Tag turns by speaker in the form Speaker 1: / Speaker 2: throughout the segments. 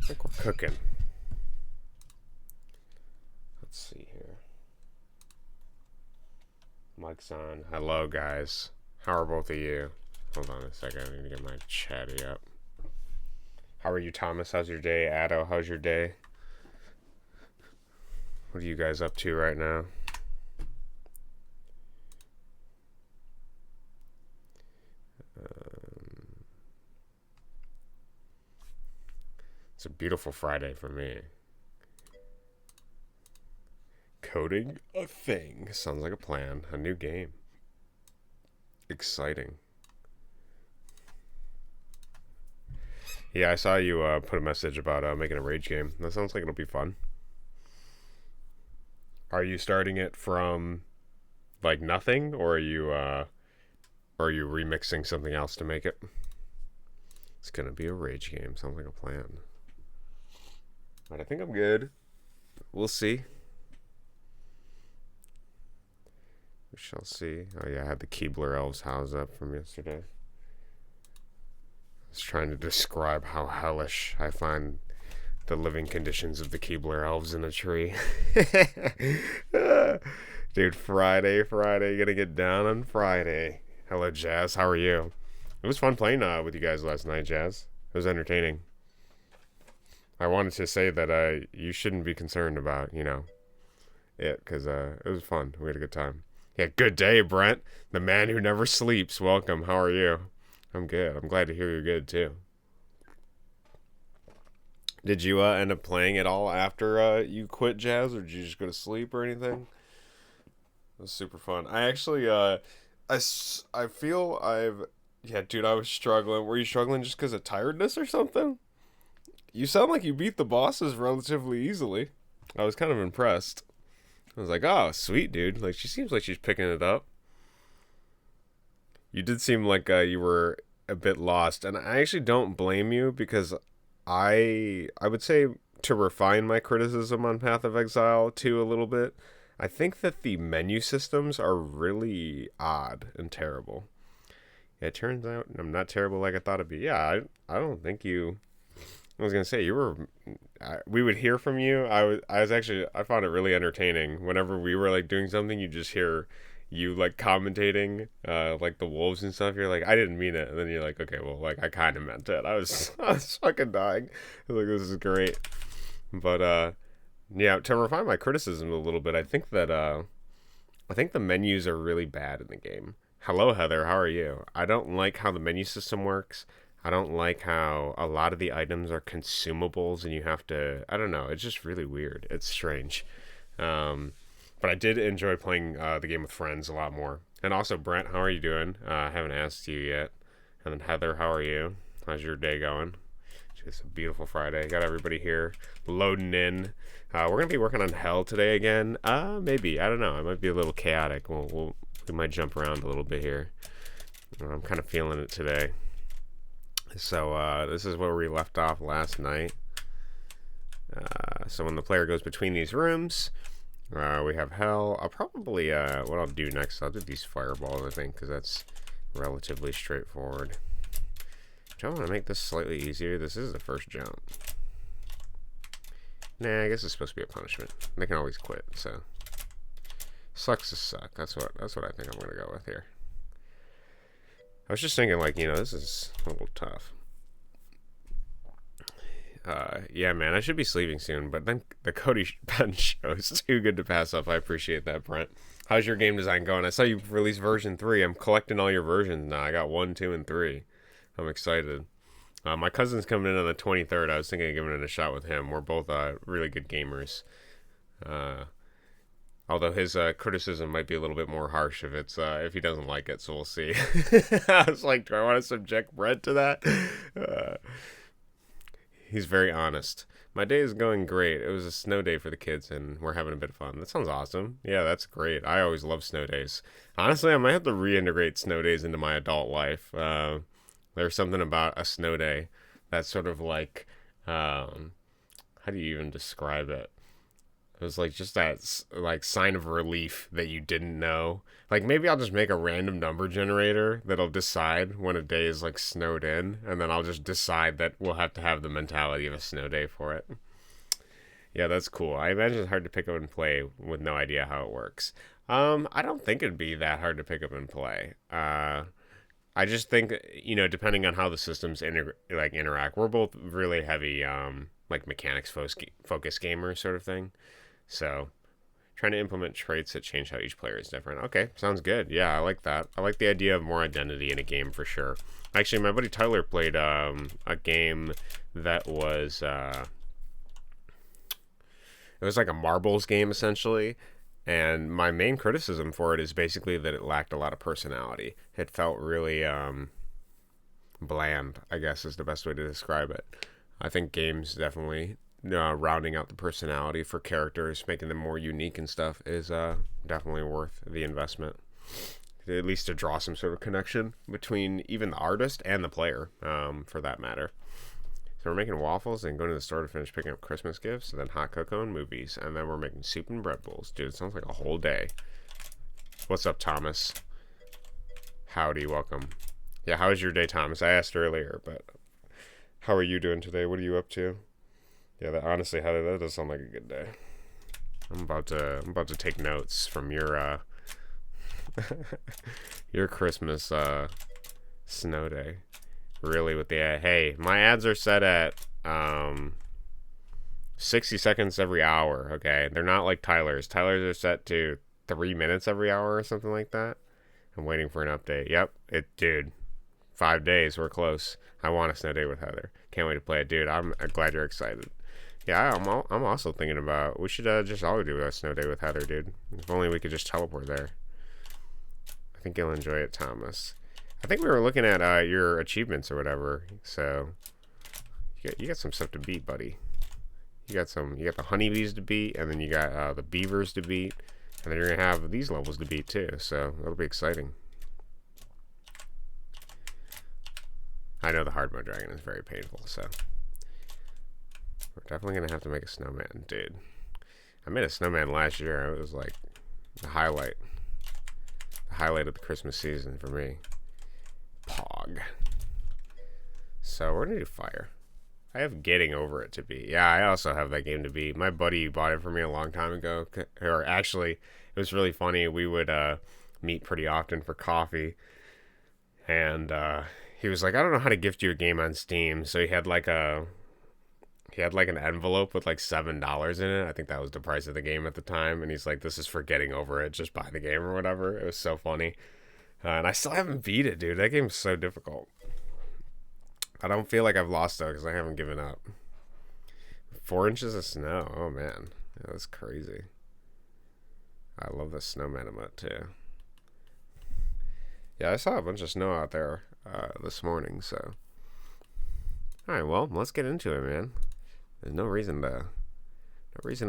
Speaker 1: think we're cooking. Let's see here. Mic's on. Hello, guys. How are both of you? Hold on a second. I need to get my chatty up. How are you, Thomas? How's your day? Addo, how's your day? What are you guys up to right now? It's a beautiful Friday for me. Coding a thing. Sounds like a plan. A new game. Exciting. Yeah, I saw you put a message about making a rage game. That sounds like it'll be fun. Are you starting it from like nothing, or are you remixing something else to make it? It's gonna be a rage game. Sounds like a plan. But I think I'm good. We'll see. We shall see. Oh yeah, I had the Keebler Elves house up from yesterday. I was trying to describe how hellish I find the living conditions of the Keebler Elves in a tree. Dude, Friday, gonna get down on Friday. Hello, Jazz. How are you? It was fun playing with you guys last night, Jazz. It was entertaining. I wanted to say that you shouldn't be concerned about, it, because it was fun. We had a good time. Yeah, good day, Brent. The man who never sleeps. Welcome. How are you? I'm good. I'm glad to hear you're good, too. Did you end up playing it all after you quit, Jazz, or did you just go to sleep or anything? It was super fun. I actually, I feel yeah, dude, I was struggling. Were you struggling just because of tiredness or something? You sound like you beat the bosses relatively easily. I was kind of impressed. I was like, oh, sweet, dude. Like, she seems like she's picking it up. You did seem like you were a bit lost, and I actually don't blame you, because I would say, to refine my criticism on Path of Exile too a little bit, I think that the menu systems are really odd and terrible. Yeah, it turns out I'm not terrible like I thought it'd be. Yeah, I don't think you... I was gonna say we would hear from you. I found it really entertaining. Whenever we were like doing something, you just hear you like commentating, like the wolves and stuff. You're like, I didn't mean it, and then you're like, okay, well, like I kind of meant it. I was fucking dying. I was like, this is great. But yeah, to refine my criticism a little bit, I think the menus are really bad in the game. Hello, Heather. How are you? I don't like how the menu system works. I don't like how a lot of the items are consumables and you have to... I don't know. It's just really weird. It's strange. But I did enjoy playing the game with friends a lot more. And also, Brent, how are you doing? I haven't asked you yet. And then Heather, how are you? How's your day going? Just a beautiful Friday. Got everybody here loading in. We're going to be working on Hell today again. Maybe. I don't know. It might be a little chaotic. We might jump around a little bit here. I'm kind of feeling it today. So this is where we left off last night. So when the player goes between these rooms, we have Hell. I'll probably, what I'll do next, I'll do these fireballs, I think, because that's relatively straightforward. Do I want to make this slightly easier? This is the first jump. Nah, I guess it's supposed to be a punishment. They can always quit, so. Sucks to suck. That's what I think I'm going to go with here. I was just thinking, like, this is a little tough. Yeah, man, I should be sleeping soon, but then the Cody Penn show is too good to pass up. I appreciate that, Brent. How's your game design going? I saw you released version 3. I'm collecting all your versions now. I got 1, 2, and 3. I'm excited. My cousin's coming in on the 23rd. I was thinking of giving it a shot with him. We're both really good gamers. Although his criticism might be a little bit more harsh if he doesn't like it, so we'll see. I was like, do I want to subject Brett to that? He's very honest. My day is going great. It was a snow day for the kids, and we're having a bit of fun. That sounds awesome. Yeah, that's great. I always love snow days. Honestly, I might have to reintegrate snow days into my adult life. There's something about a snow day that's sort of like, how do you even describe it? It was like just that like sign of relief that you didn't know. Like maybe I'll just make a random number generator that'll decide when a day is like snowed in, and then I'll just decide that we'll have to have the mentality of a snow day for it. Yeah, that's cool. I imagine it's hard to pick up and play with no idea how it works. I don't think it'd be that hard to pick up and play. I just think depending on how the systems interact, we're both really heavy like mechanics focus gamers sort of thing. So trying to implement traits that change how each player is different. Okay, sounds good. Yeah, I like that. I like the idea of more identity in a game for sure. Actually, my buddy Tyler played a game that was it was like a marbles game essentially. And my main criticism for it is basically that it lacked a lot of personality. It felt really bland, I guess is the best way to describe it. I think games definitely rounding out the personality for characters, making them more unique and stuff is definitely worth the investment. At least to draw some sort of connection between even the artist and the player, for that matter. So we're making waffles and going to the store to finish picking up Christmas gifts, and then hot cocoa and movies, and then we're making soup and bread bowls. Dude, it sounds like a whole day. What's up, Thomas? Howdy, welcome. Yeah, how was your day, Thomas? I asked earlier, but how are you doing today? What are you up to? Yeah, honestly, that does sound like a good day. I'm about to take notes from your your Christmas snow day. Really, with the hey, my ads are set at 60 seconds every hour. Okay, they're not like Tyler's. Tyler's are set to 3 minutes every hour or something like that. I'm waiting for an update. Yep, dude. 5 days, we're close. I want a snow day with Heather. Can't wait to play it, dude. I'm glad you're excited. Yeah, I'm also thinking about we should just all do a snow day with Heather, dude. If only we could just teleport there. I think you'll enjoy it, Thomas. I think we were looking at your achievements or whatever. So you got some stuff to beat, buddy. You got the honeybees to beat, and then you got the beavers to beat, and then you're gonna have these levels to beat too. So that'll be exciting. I know the hard mode dragon is very painful, so we're definitely gonna have to make a snowman, dude. I made a snowman last year. It was like the highlight of the Christmas season for me. Pog. So we're gonna do fire. I have getting over it to be. Yeah, I also have that game to beat. My buddy bought it for me a long time ago. Or actually, it was really funny. We would meet pretty often for coffee, and he was like, "I don't know how to gift you a game on Steam." So he had like an envelope with like $7 in it. I think that was the price of the game at the time. And he's like, "This is for getting over it. Just buy the game or whatever." It was so funny. And I still haven't beat it, dude. That game's so difficult. I don't feel like I've lost though because I haven't given up. 4 inches of snow. Oh man, yeah, that's crazy. I love the snowman emote too. Yeah, I saw a bunch of snow out there this morning. So, all right, well, let's get into it, man. There's no reason to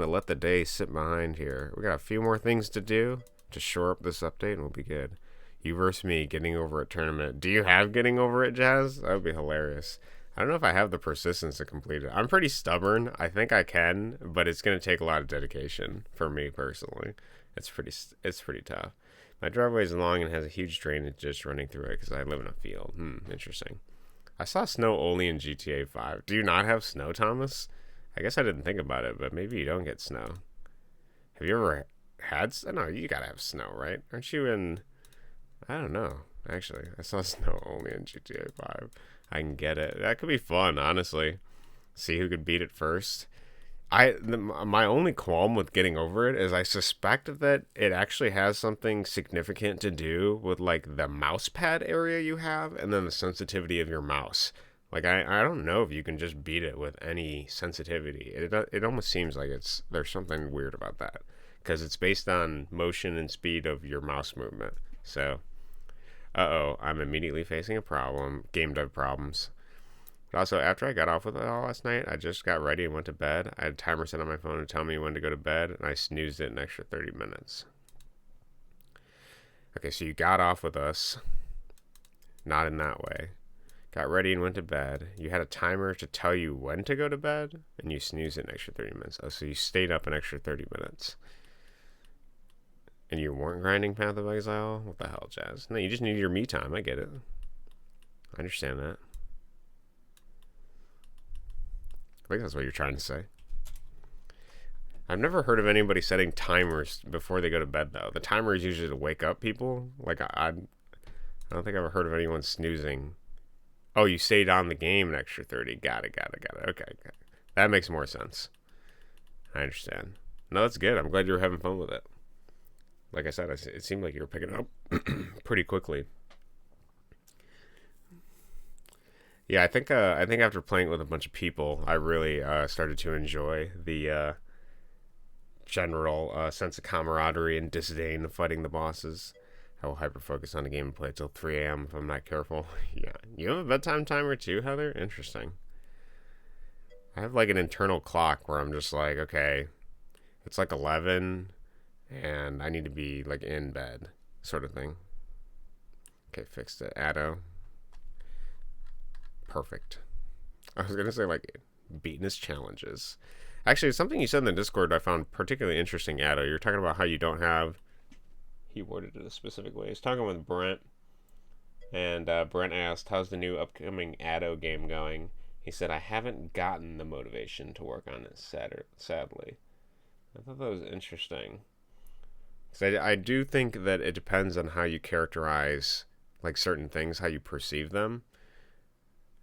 Speaker 1: let the day sit behind here. We got a few more things to do to shore up this update, and we'll be good. You versus me, getting over it tournament. Do you have getting over it, Jazz? That would be hilarious. I don't know if I have the persistence to complete it. I'm pretty stubborn. I think I can, but it's going to take a lot of dedication for me personally. It's pretty tough. My driveway is long and has a huge drainage just running through it because I live in a field. Interesting. I saw snow only in GTA 5. Do you not have snow, Thomas? I guess I didn't think about it, but maybe you don't get snow. Have you ever had snow? No, you gotta have snow, right? Aren't you in... I don't know. Actually, I saw snow only in GTA 5. I can get it. That could be fun, honestly. See who could beat it first. My only qualm with getting over it is I suspect that it actually has something significant to do with like the mouse pad area you have and then the sensitivity of your mouse. Like I don't know if you can just beat it with any sensitivity. It almost seems like there's something weird about that because it's based on motion and speed of your mouse movement. So, I'm immediately facing a problem. Game dev problems. But also, after I got off with it all last night, I just got ready and went to bed. I had a timer set on my phone to tell me when to go to bed, and I snoozed it an extra 30 minutes. Okay, so you got off with us. Not in that way. Got ready and went to bed. You had a timer to tell you when to go to bed, and you snoozed an extra 30 minutes. Oh, so you stayed up an extra 30 minutes. And you weren't grinding Path of Exile? What the hell, Jazz? No, you just needed your me time. I get it. I understand that. I think that's what you're trying to say. I've never heard of anybody setting timers before they go to bed, though. The timer is usually to wake up people. Like, I don't think I've ever heard of anyone snoozing. Oh, you stayed on the game an extra 30. Got it. Okay. That makes more sense. I understand. No, that's good. I'm glad you were having fun with it. Like I said, it seemed like you were picking it up pretty quickly. Yeah, I think after playing it with a bunch of people, I really started to enjoy the general sense of camaraderie and disdain of fighting the bosses. I will hyper focus on the game and play till 3 a.m. if I'm not careful. Yeah, you have a bedtime timer too, Heather? Interesting. I have like an internal clock where I'm just like, okay, it's like 11, and I need to be like in bed, sort of thing. Okay, fixed it. Addo. Perfect. I was gonna say like beating his challenges. Actually, something you said in the Discord I found particularly interesting, Addo. You're talking about how you don't have. He worded it a specific way. He's talking with Brent, and Brent asked, "How's the new upcoming Addo game going?" He said, "I haven't gotten the motivation to work on it. Sadly." I thought that was interesting. So I do think that it depends on how you characterize like certain things, how you perceive them.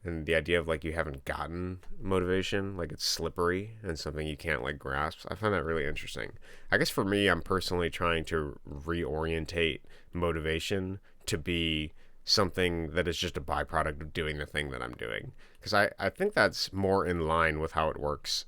Speaker 1: And the idea of like you haven't gotten motivation, like it's slippery and something you can't like grasp. I find that really interesting. I guess for me, I'm personally trying to reorientate motivation to be something that is just a byproduct of doing the thing that I'm doing. Because I think that's more in line with how it works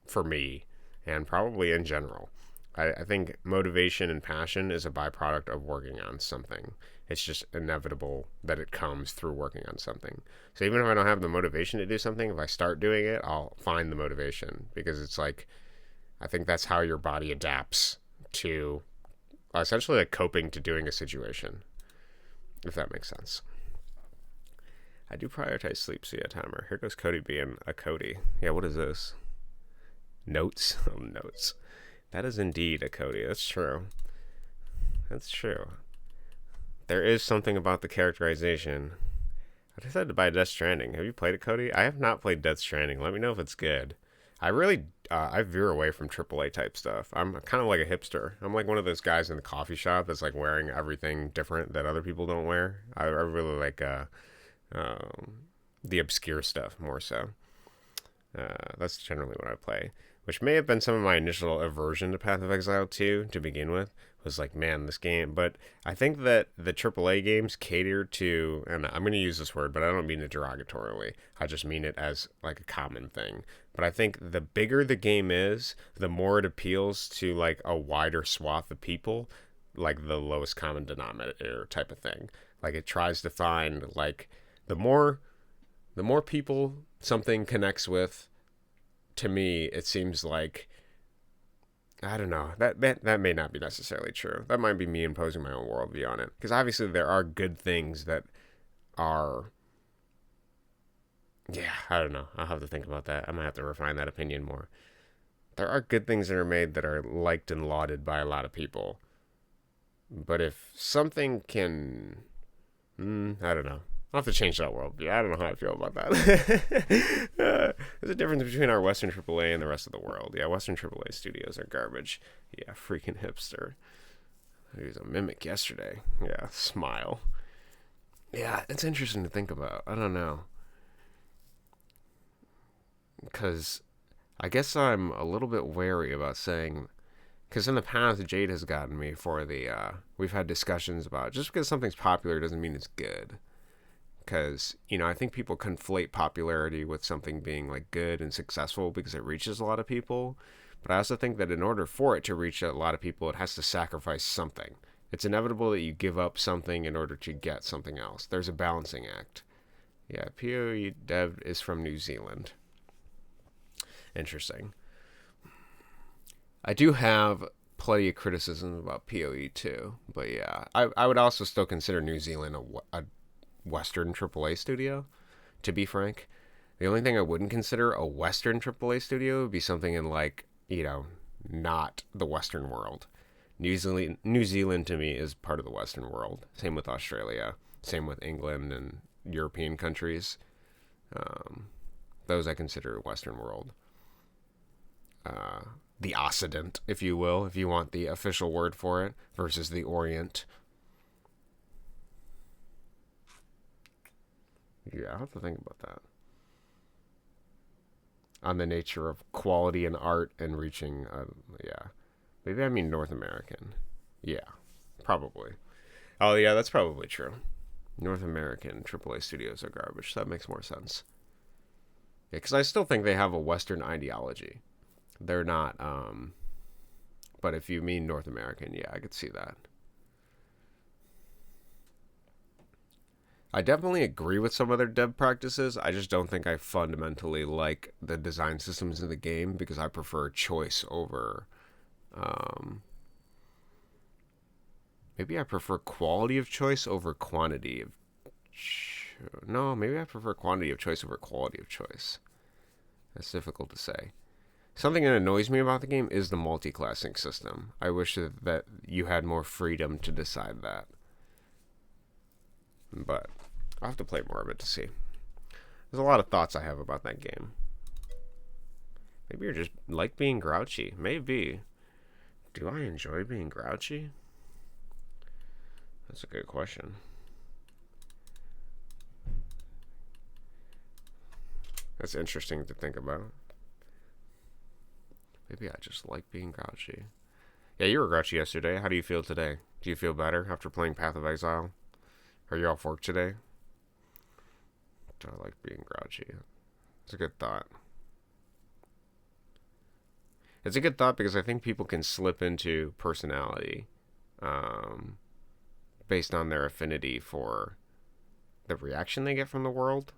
Speaker 1: for me and probably in general. I think motivation and passion is a byproduct of working on something. It's just inevitable that it comes through working on something. So even if I don't have the motivation to do something, if I start doing it, I'll find the motivation because it's like, I think that's how your body adapts to essentially like coping to doing a situation, if that makes sense. I do prioritize sleep, so yeah, timer. Here goes Cody being a Cody. Yeah, what is this? Notes? Oh, notes. That is indeed a Cody. That's true. That's true. There is something about the characterization. I decided to buy Death Stranding. Have you played it, Cody? I have not played Death Stranding. Let me know if it's good. I really, I veer away from AAA type stuff. I'm kind of like a hipster. I'm like one of those guys in the coffee shop that's like wearing everything different that other people don't wear. I really like the obscure stuff more so. That's generally what I play, which may have been some of my initial aversion to Path of Exile 2 to begin with. Was like, man, this game. But I think that the AAA games cater to, and I'm going to use this word, but I don't mean it derogatorily. I just mean it as like a common thing. But I think the bigger the game is, the more it appeals to like a wider swath of people, like the lowest common denominator type of thing. Like it tries to find like the more people something connects with, to me, it seems like, I don't know. That may not be necessarily true. That might be me imposing my own worldview on it. Because obviously there are good things that are... Yeah, I don't know. I'll have to think about that. I might have to refine that opinion more. There are good things that are made that are liked and lauded by a lot of people. But if something can... I don't know. I'll have to change that worldview. I don't know how I feel about that. There's a difference between our Western AAA and the rest of the world. Yeah, Western AAA studios are garbage. Yeah, freaking hipster. He was a mimic yesterday. Yeah, smile. Yeah, it's interesting to think about. I don't know. Because I guess I'm a little bit wary about saying... Because in the past, Jade has gotten me for the... we've had discussions about... Just because something's popular doesn't mean it's good. Because, I think people conflate popularity with something being, like, good and successful because it reaches a lot of people. But I also think that in order for it to reach a lot of people, it has to sacrifice something. It's inevitable that you give up something in order to get something else. There's a balancing act. Yeah, PoE Dev is from New Zealand. Interesting. I do have plenty of criticism about PoE too. But yeah, I would also still consider New Zealand a Western AAA studio, to be frank. The only thing I wouldn't consider a Western AAA studio would be something in, like, not the Western world. New Zealand to me is part of the Western world. Same with Australia. Same with England and European countries. Um, those I consider Western world. The Occident, if you will, if you want the official word for it, versus the Orient. Yeah, I have to think about that. On the nature of quality and art and reaching, yeah. Maybe I mean North American. Yeah, probably. Oh, yeah, that's probably true. North American AAA studios are garbage. That makes more sense. Yeah, because I still think they have a Western ideology. They're not, but if you mean North American, yeah, I could see that. I definitely agree with some of their dev practices. I just don't think I fundamentally like the design systems in the game because I prefer choice over. Um, maybe I prefer quality of choice over quantity of. No, maybe I prefer quantity of choice over quality of choice. That's difficult to say. Something that annoys me about the game is the multi-classing system. I wish that you had more freedom to decide that. But I'll have to play more of it to see. There's a lot of thoughts I have about that game. Maybe you're just like being grouchy. Maybe. Do I enjoy being grouchy? That's a good question. That's interesting to think about. Maybe I just like being grouchy. Yeah, you were grouchy yesterday. How do you feel today? Do you feel better after playing Path of Exile? Are you off work today? Do I like being grouchy? It's a good thought. It's a good thought because I think people can slip into personality um, based on their affinity for the reaction they get from the world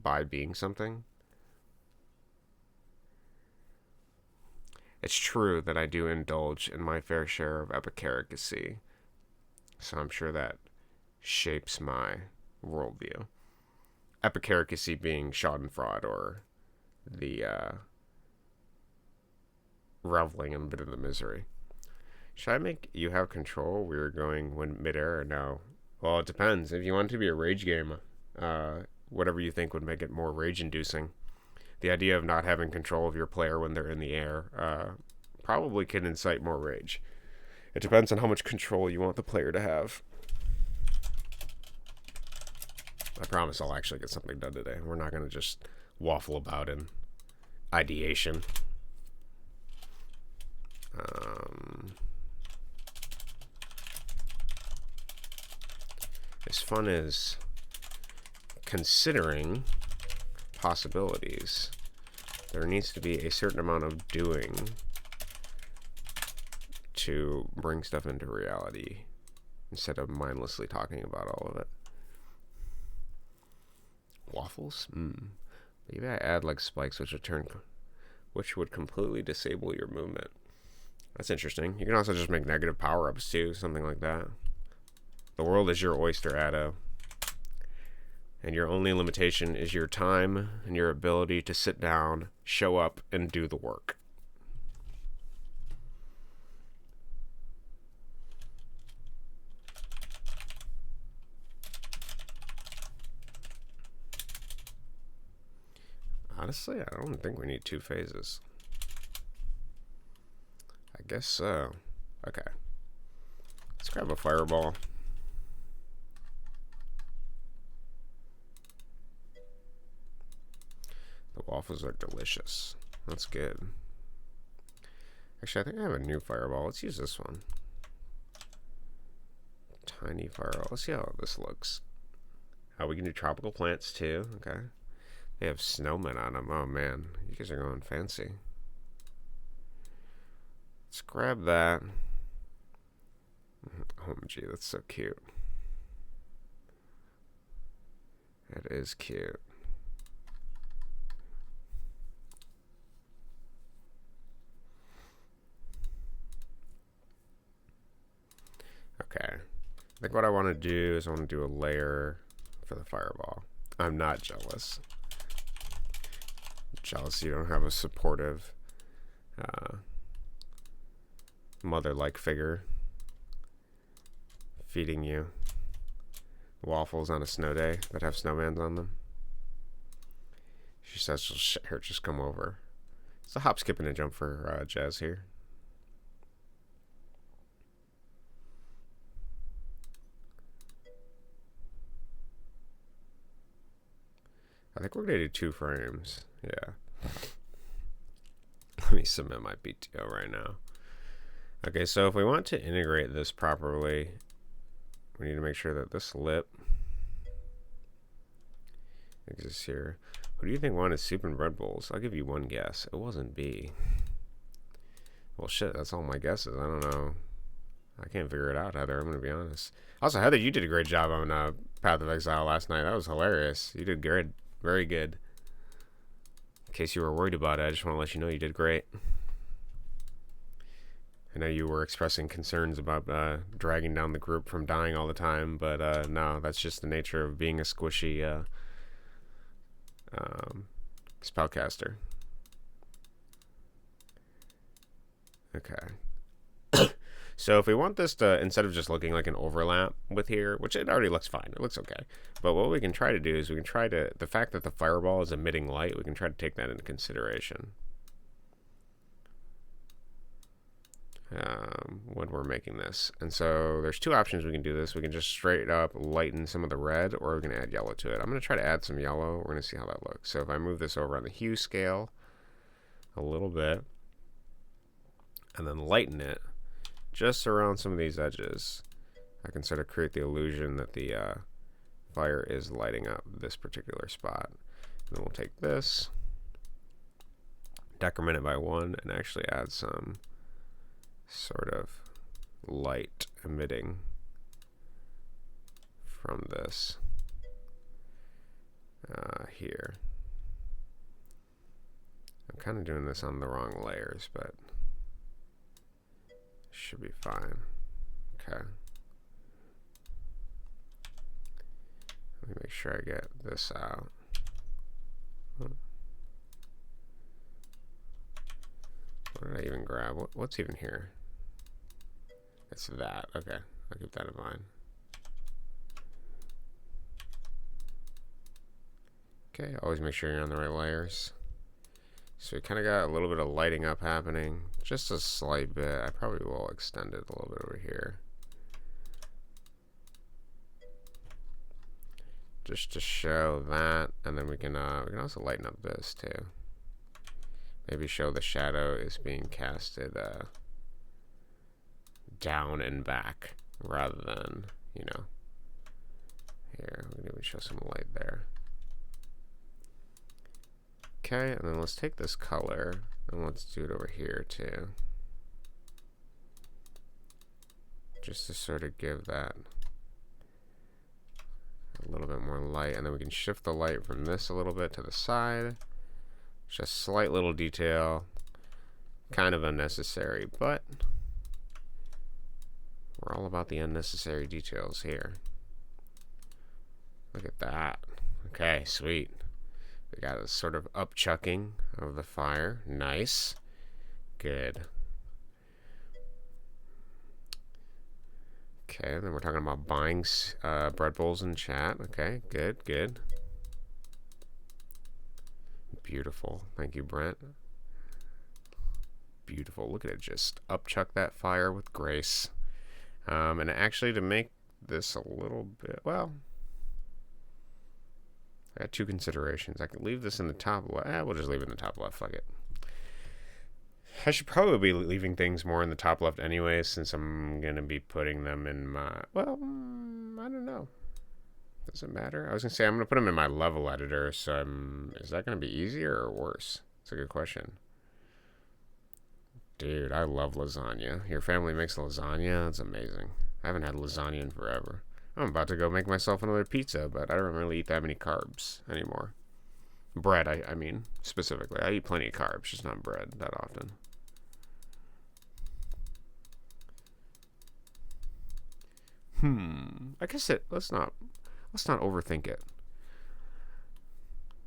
Speaker 1: by being something. It's true that I do indulge in my fair share of epicaricacy, so I'm sure that shapes my worldview. Epicaricacy being schadenfreude or the reveling in a bit of the misery. Should I make you have control? We were going when midair or no? Well, it depends. If you want it to be a rage game, whatever you think would make it more rage inducing. The idea of not having control of your player when they're in the air probably can incite more rage. It depends on how much control you want the player to have. I promise I'll actually get something done today. We're not going to just waffle about in ideation. As fun as considering possibilities, there needs to be a certain amount of doing to bring stuff into reality instead of mindlessly talking about all of it. Waffles? Maybe I add like spikes which would completely disable your movement. That's interesting. You can also just make negative power-ups too, something like that. The world is your oyster, Addo. And your only limitation is your time and your ability to sit down, show up, and do the work. Honestly, I don't think we need 2 phases. I guess so. Okay. Let's grab a fireball. The waffles are delicious. That's good. Actually, I think I have a new fireball. Let's use this one. Tiny fireball. Let's see how this looks. Oh, we can do tropical plants too. Okay. They have snowmen on them. Oh man, you guys are going fancy. Let's grab that. Oh gee, that's so cute. That is cute. Okay. I think what I want to do is I want to do a layer for the fireball. I'm not jealous. Jealous you don't have a supportive mother-like figure feeding you waffles on a snow day that have snowmans on them. She says she'll her just come over. It's a hop, skip, and a jump for Jazz here. I think we're going to do 2 frames. Yeah. Let me submit my PTO right now. Okay, so if we want to integrate this properly, we need to make sure that this lip exists here. Who do you think wanted soup and bread bowls? I'll give you one guess. It wasn't B. Well, shit, that's all my guesses. I don't know. I can't figure it out, Heather. I'm going to be honest. Also, Heather, you did a great job on Path of Exile last night. That was hilarious. You did great. Very good. In case you were worried about it, I just want to let you know you did great. I know you were expressing concerns about dragging down the group from dying all the time, but no, that's just the nature of being a squishy spellcaster. Okay. So if we want this to, instead of just looking like an overlap with here, which it already looks fine, it looks okay. But what we can try to do is we can try to, the fact that the fireball is emitting light, we can try to take that into consideration when we're making this. And so there's 2 options we can do this. We can just straight up lighten some of the red, or we're going to add yellow to it. I'm going to try to add some yellow. We're going to see how that looks. So if I move this over on the hue scale a little bit, and then lighten it just around some of these edges, I can sort of create the illusion that the fire is lighting up this particular spot. And then we'll take this, decrement it by 1, and actually add some sort of light emitting from this here. I'm kind of doing this on the wrong layers, but should be fine. Okay. Let me make sure I get this out. What did I even grab? What's even here? It's that. Okay. I'll keep that in mind. Okay. Always make sure you're on the right layers. So we kind of got a little bit of lighting up happening. Just a slight bit. I probably will extend it a little bit over here. Just to show that. And then we can also lighten up this too. Maybe show the shadow is being casted down and back rather than, you know, here. We can even show some light there. Okay, and then let's take this color and let's do it over here too. Just to sort of give that a little bit more light. And then we can shift the light from this a little bit to the side. Just slight little detail, kind of unnecessary, but we're all about the unnecessary details here. Look at that. Okay, sweet. We got a sort of upchucking of the fire. Nice. Good. Okay, then we're talking about buying bread bowls in chat. Okay, good, good. Beautiful. Thank you, Brent. Beautiful. Look at it. Just upchuck that fire with grace. And actually, to make this a little bit, well, I got 2 considerations. I could leave this in the top left. We'll just leave it in the top left. Fuck it. I should probably be leaving things more in the top left anyway, since I'm going to be putting them in my, well, I don't know. Does it matter? I was going to say I'm going to put them in my level editor, so is that going to be easier or worse? It's a good question. Dude, I love lasagna. Your family makes lasagna? That's amazing. I haven't had lasagna in forever. I'm about to go make myself another pizza, but I don't really eat that many carbs anymore. Bread, I mean, specifically. I eat plenty of carbs, just not bread that often. I guess let's let's not overthink it.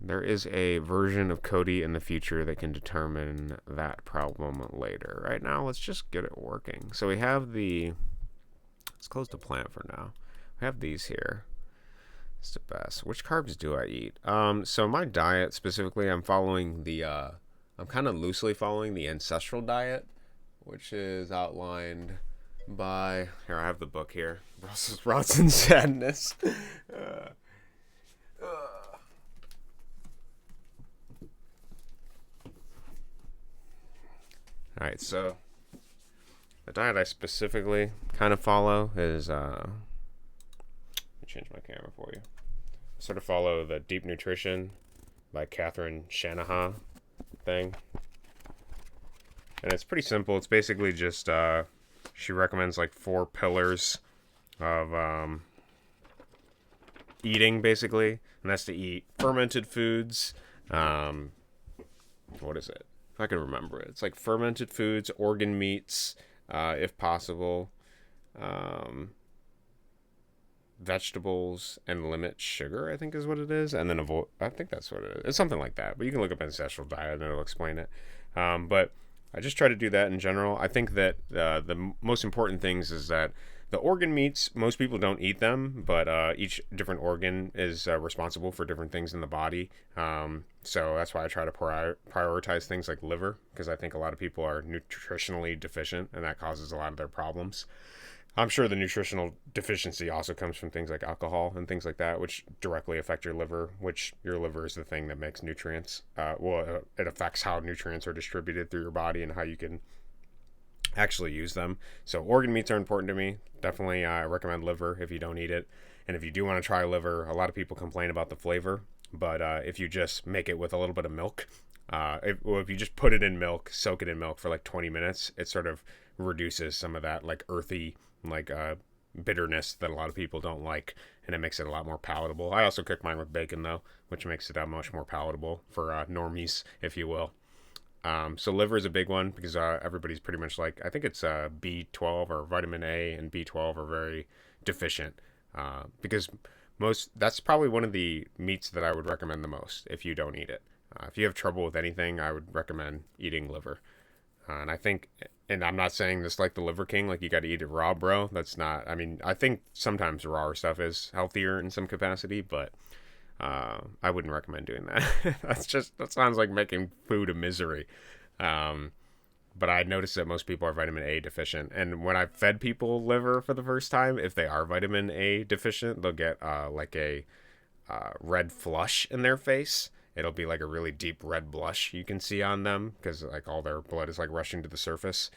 Speaker 1: There is a version of Cody in the future that can determine that problem later. Right now, let's just get it working. So we have let's close the plant for now. We have these here. It's the best. Which carbs do I eat? So my diet specifically, I'm kind of loosely following the ancestral diet, which is outlined by, here, I have the book here, Brussels Sprouts and Sadness. All right, so the diet I specifically kind of follow is, let me change my camera for you. I sort of follow the Deep Nutrition by Catherine Shanahan thing. And it's pretty simple. It's basically just, she recommends like 4 pillars of eating, basically. And that's to eat fermented foods. What is it? If I can remember it. It's like fermented foods, organ meats, if possible, vegetables, and limit sugar, I think is what it is. And then avoid, I think that's what it is. It's something like that. But you can look up ancestral diet and it'll explain it. But I just try to do that in general. I think that the most important things is that the organ meats, most people don't eat them, but each different organ is responsible for different things in the body. So that's why I try to prioritize things like liver, because I think a lot of people are nutritionally deficient, and that causes a lot of their problems. I'm sure the nutritional deficiency also comes from things like alcohol and things like that, which directly affect your liver, which your liver is the thing that makes nutrients. It affects how nutrients are distributed through your body and how you can actually use them. So organ meats are important to me. Definitely I recommend liver if you don't eat it. And if you do want to try liver, a lot of people complain about the flavor, but if you just make it with a little bit of milk, if you just put it in milk, soak it in milk for like 20 minutes, it sort of reduces some of that like earthy, like bitterness that a lot of people don't like, and it makes it a lot more palatable. I also cook mine with bacon though, which makes it much more palatable for normies, if you will. So liver is a big one because everybody's pretty much like, I think it's B12 or vitamin A and B12 are very deficient because that's probably one of the meats that I would recommend the most if you don't eat it. If you have trouble with anything, I would recommend eating liver. And I think, and I'm not saying this like the Liver King, like you got to eat it raw, bro. That's not, I mean, I think sometimes raw stuff is healthier in some capacity, but I wouldn't recommend doing that. That sounds like making food a misery. But I noticed that most people are vitamin A deficient. And when I fed people liver for the first time, if they are vitamin A deficient, they'll get like a red flush in their face. It'll be like a really deep red blush you can see on them because like all their blood is like rushing to the surface,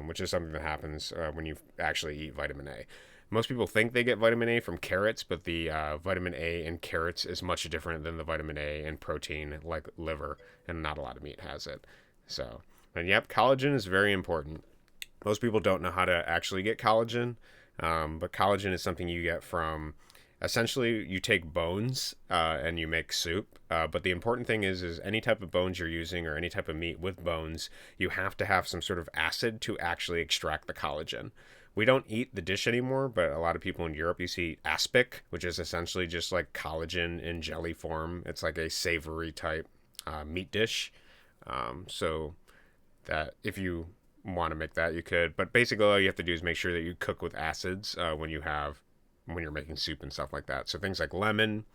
Speaker 1: which is something that happens when you actually eat vitamin A. Most people think they get vitamin A from carrots, but the vitamin A in carrots is much different than the vitamin A in protein like liver, and not a lot of meat has it. So, and yep, collagen is very important. Most people don't know how to actually get collagen, but collagen is something you get from, essentially you take bones and you make soup, but the important thing is any type of bones you're using or any type of meat with bones, you have to have some sort of acid to actually extract the collagen. We don't eat the dish anymore, but a lot of people in Europe used to eat aspic, which is essentially just like collagen in jelly form. It's like a savory type meat dish. So that if you want to make that, you could. But basically all you have to do is make sure that you cook with acids when you're making soup and stuff like that. So things like lemon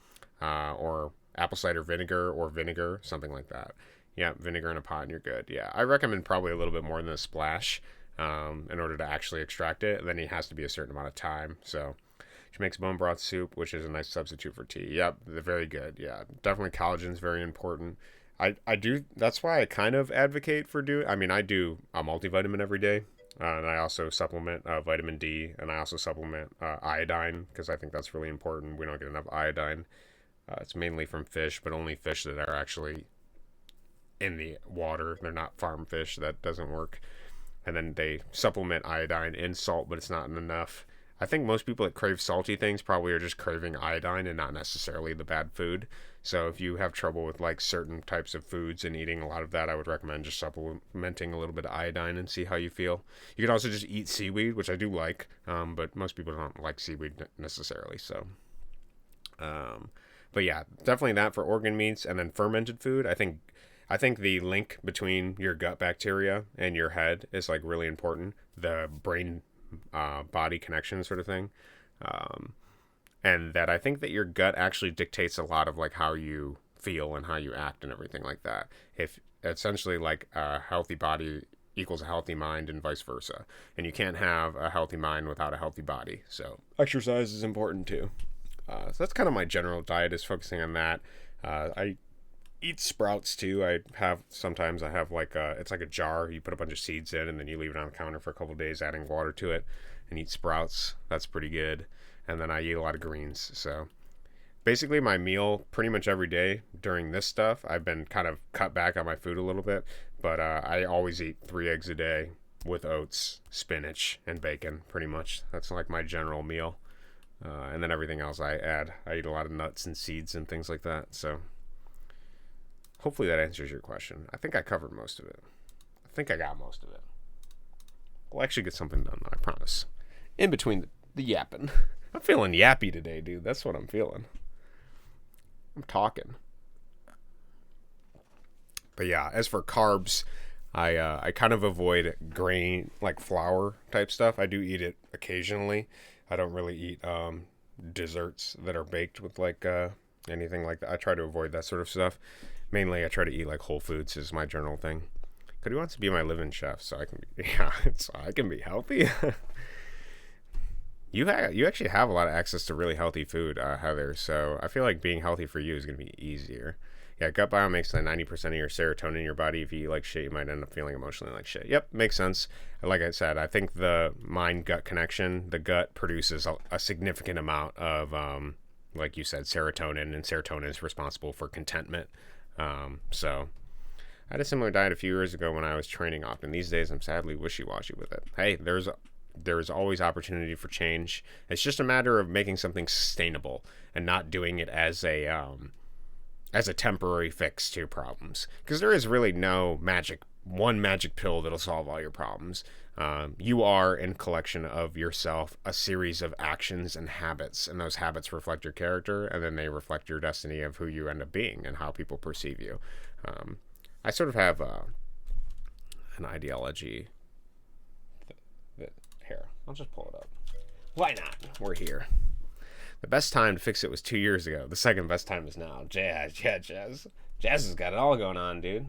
Speaker 1: or apple cider vinegar or vinegar, something like that. Yeah, vinegar in a pot and you're good. Yeah, I recommend probably a little bit more than a splash in order to actually extract it. And then it has to be a certain amount of time. So she makes bone broth soup, which is a nice substitute for tea. Yep, they're very good. Yeah, definitely collagen is very important. I do, that's why I kind of advocate for I do a multivitamin every day. And I also supplement vitamin D, and I also supplement iodine because I think that's really important. We don't get enough iodine. It's mainly from fish, but only fish that are actually in the water. They're not farm fish. That doesn't work. And then they supplement iodine in salt, but it's not enough. I think most people that crave salty things probably are just craving iodine and not necessarily the bad food. So if you have trouble with like certain types of foods and eating a lot of that, I would recommend just supplementing a little bit of iodine and see how you feel. You can also just eat seaweed, which I do like, but most people don't like seaweed necessarily. So Um, but yeah, definitely that for organ meats, and then fermented food. I think the link between your gut bacteria and your head is like really important. The brain body connection sort of thing. Um, and that I think that your gut actually dictates a lot of like how you feel and how you act and everything like that. If essentially like a healthy body equals a healthy mind and vice versa, and you can't have a healthy mind without a healthy body. So exercise is important too. So that's kind of my general diet is focusing on that. I eat sprouts too. I have like it's like a jar. You put a bunch of seeds in, and then you leave it on the counter for a couple of days, adding water to it, and eat sprouts. That's pretty good. And then I eat a lot of greens. So basically, my meal pretty much every day during this stuff. I've been kind of cut back on my food a little bit, but I always eat 3 eggs a day with oats, spinach, and bacon. Pretty much, that's like my general meal. And then everything else I add. I eat a lot of nuts and seeds and things like that. So hopefully that answers your question. I think I covered most of it. I think I got most of it. We'll actually get something done, I promise. In between the yapping. I'm feeling yappy today, dude. That's what I'm feeling. I'm talking. But yeah, as for carbs, I kind of avoid grain, like flour type stuff. I do eat it occasionally. I don't really eat desserts that are baked with like anything like that. I try to avoid that sort of stuff. Mainly, I try to eat like whole foods is my general thing. Cody wants to be my live-in chef, so I can be so I can be healthy. You actually have a lot of access to really healthy food, Heather. So I feel like being healthy for you is gonna be easier. Yeah, gut biome makes like 90% of your serotonin in your body. If you eat like shit, you might end up feeling emotionally like shit. Yep, makes sense. Like I said, I think the mind gut connection, the gut produces a significant amount of, like you said, serotonin, and serotonin is responsible for contentment. So I had a similar diet a few years ago when I was training often. These days, I'm sadly wishy-washy with it. Hey, there's always opportunity for change. It's just a matter of making something sustainable and not doing it as a temporary fix to your problems. Because there is really no one magic pill that'll solve all your problems. You are in collection of yourself a series of actions and habits, and those habits reflect your character, and then they reflect your destiny of who you end up being and how people perceive you. I sort of have an ideology that here, I'll just pull it up. Why not? We're here. The best time to fix it was 2 years ago. The second best time is now. Jazz. Jazz has got it all going on, dude.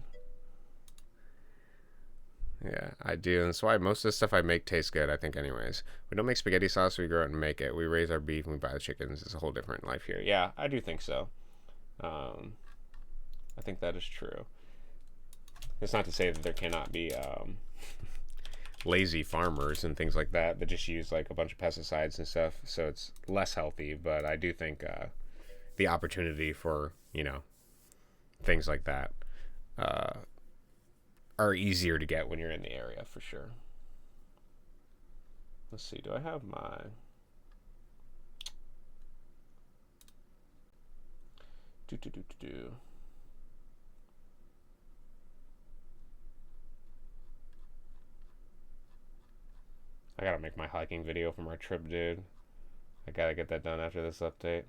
Speaker 1: Yeah, I do. And that's why most of the stuff I make tastes good, I think, anyways. We don't make spaghetti sauce, we grow it and make it. We raise our beef and we buy the chickens. It's a whole different life here. Yeah, I do think so. I think that is true. It's not to say that there cannot be lazy farmers and things like that just use like a bunch of pesticides and stuff, so it's less healthy. But I do think the opportunity for things like that are easier to get when you're in the area for sure. Let's see. Do I have my? Do. I gotta make my hiking video from our trip, dude. I gotta get that done after this update.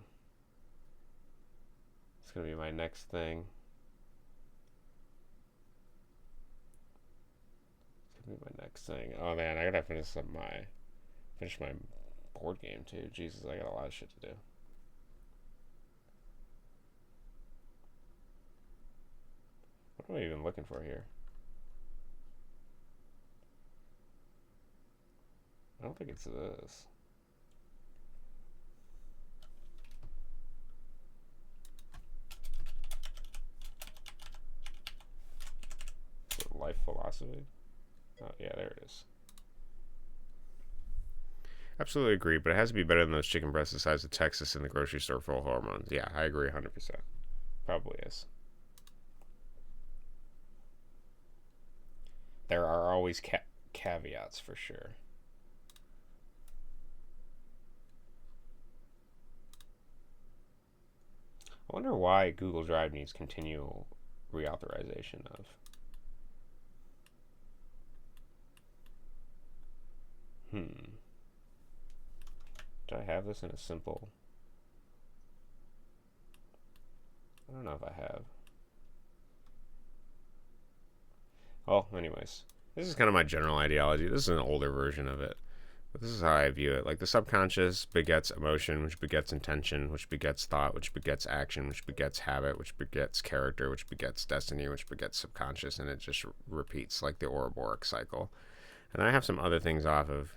Speaker 1: It's gonna be my next thing. It's gonna be my next thing. Oh man, I gotta finish my board game too. Jesus, I got a lot of shit to do. What am I even looking for here? I don't think it's this. Life philosophy? Oh, yeah, there it is. Absolutely agree, but it has to be better than those chicken breasts the size of Texas in the grocery store full of hormones. Yeah, I agree 100%. Probably is. There are always caveats for sure. I wonder why Google Drive needs continual reauthorization of. Do I have this in a simple? I don't know if I have. Well, anyways, this is kind of my general ideology. This is an older version of it. But this is how I view it. Like, the subconscious begets emotion, which begets intention, which begets thought, which begets action, which begets habit, which begets character, which begets destiny, which begets subconscious, and it just repeats like the Ouroboros cycle. And I have some other things off of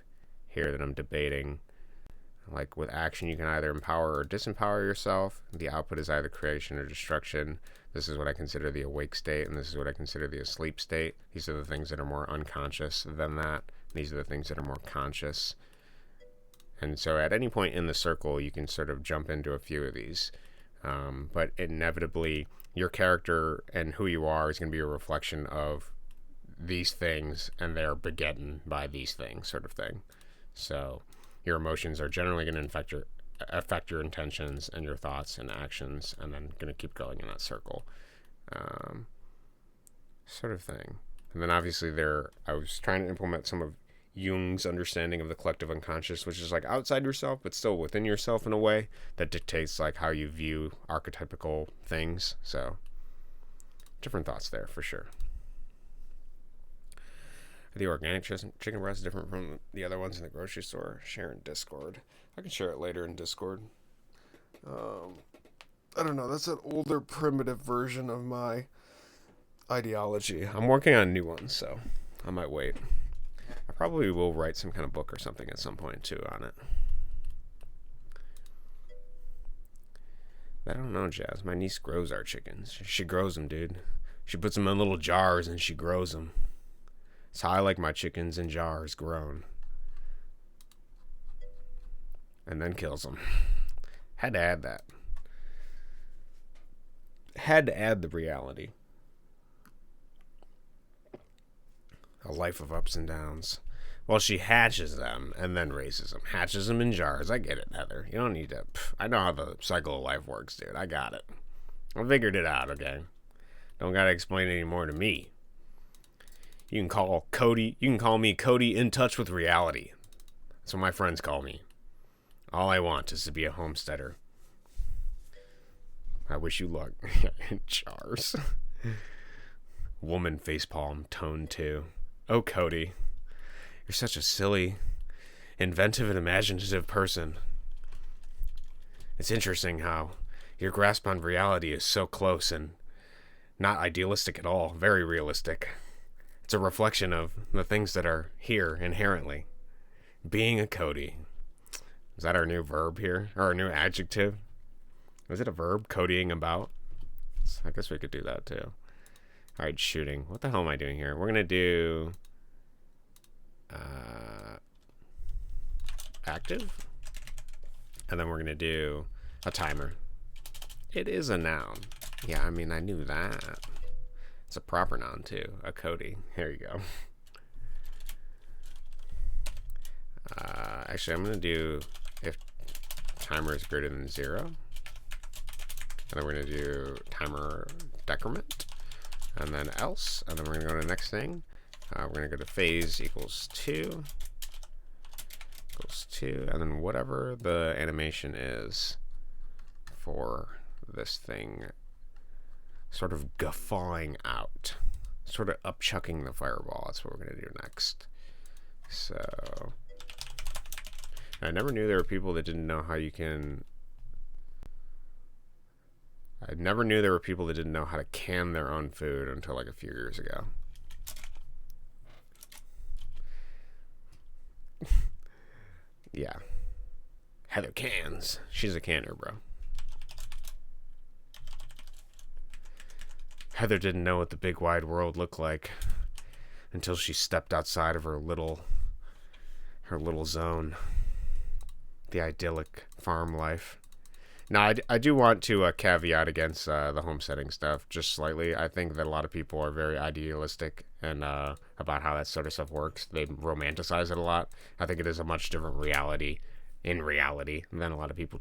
Speaker 1: here that I'm debating. Like, with action, you can either empower or disempower yourself. The output is either creation or destruction. This is what I consider the awake state, and this is what I consider the asleep state. These are the things that are more unconscious than that. These are the things that are more conscious. And so at any point in the circle, you can sort of jump into a few of these. But inevitably, your character and who you are is going to be a reflection of these things, and they're begotten by these things, sort of thing. So your emotions are generally going to affect your intentions and your thoughts and actions, and then going to keep going in that circle, sort of thing. And then obviously I was trying to implement some of Jung's understanding of the collective unconscious, which is like outside yourself, but still within yourself in a way that dictates like how you view archetypical things. So different thoughts there for sure. The organic chicken breast is different from the other ones in the grocery store. Share in Discord. I can share it later in Discord. I don't know. That's an older, primitive version of my ideology. I'm working on new ones, so I might wait. I probably will write some kind of book or something at some point, too, on it. I don't know, Jazz. My niece grows our chickens. She grows them, dude. She puts them in little jars and she grows them. That's how I like my chickens, in jars, grown. And then kills them. Had to add that. Had to add the reality. A life of ups and downs. Well, she hatches them and then raises them. Hatches them in jars. I get it, Heather. You don't need to. I know how the cycle of life works, dude. I got it. I figured it out, okay? Don't gotta explain it anymore to me. You can call Cody. You can call me Cody in touch with reality. That's what my friends call me. All I want is to be a homesteader. I wish you luck. In jars. Woman facepalm, tone 2. Oh, Cody. You're such a silly, inventive, and imaginative person. It's interesting how your grasp on reality is so close and not idealistic at all. Very realistic. It's a reflection of the things that are here inherently. Being a Cody. Is that our new verb here? Or our new adjective? Is it a verb? Codying about? I guess we could do that too. Alright, shooting. What the hell am I doing here? We're going to do active. And then we're going to do a timer. It is a noun. Yeah, I mean, I knew that. It's a proper noun too. A Cody. There you go. Actually, I'm going to do if timer is greater than 0. And then we're going to do timer decrement. And then else. And then we're going to go to the next thing. We're going to go to phase equals 2. Equals 2. And then whatever the animation is for this thing, sort of guffawing out. Sort of upchucking the fireball. That's what we're going to do next. So I never knew there were people that didn't know how you can... I never knew there were people that didn't know how to can their own food until like a few years ago. Yeah. Heather cans. She's a canner, bro. Heather didn't know what the big wide world looked like until she stepped outside of her little zone. The idyllic farm life. Now, I do want to caveat against the homesteading stuff just slightly. I think that a lot of people are very idealistic and about how that sort of stuff works. They romanticize it a lot. I think it is a much different reality in reality than a lot of people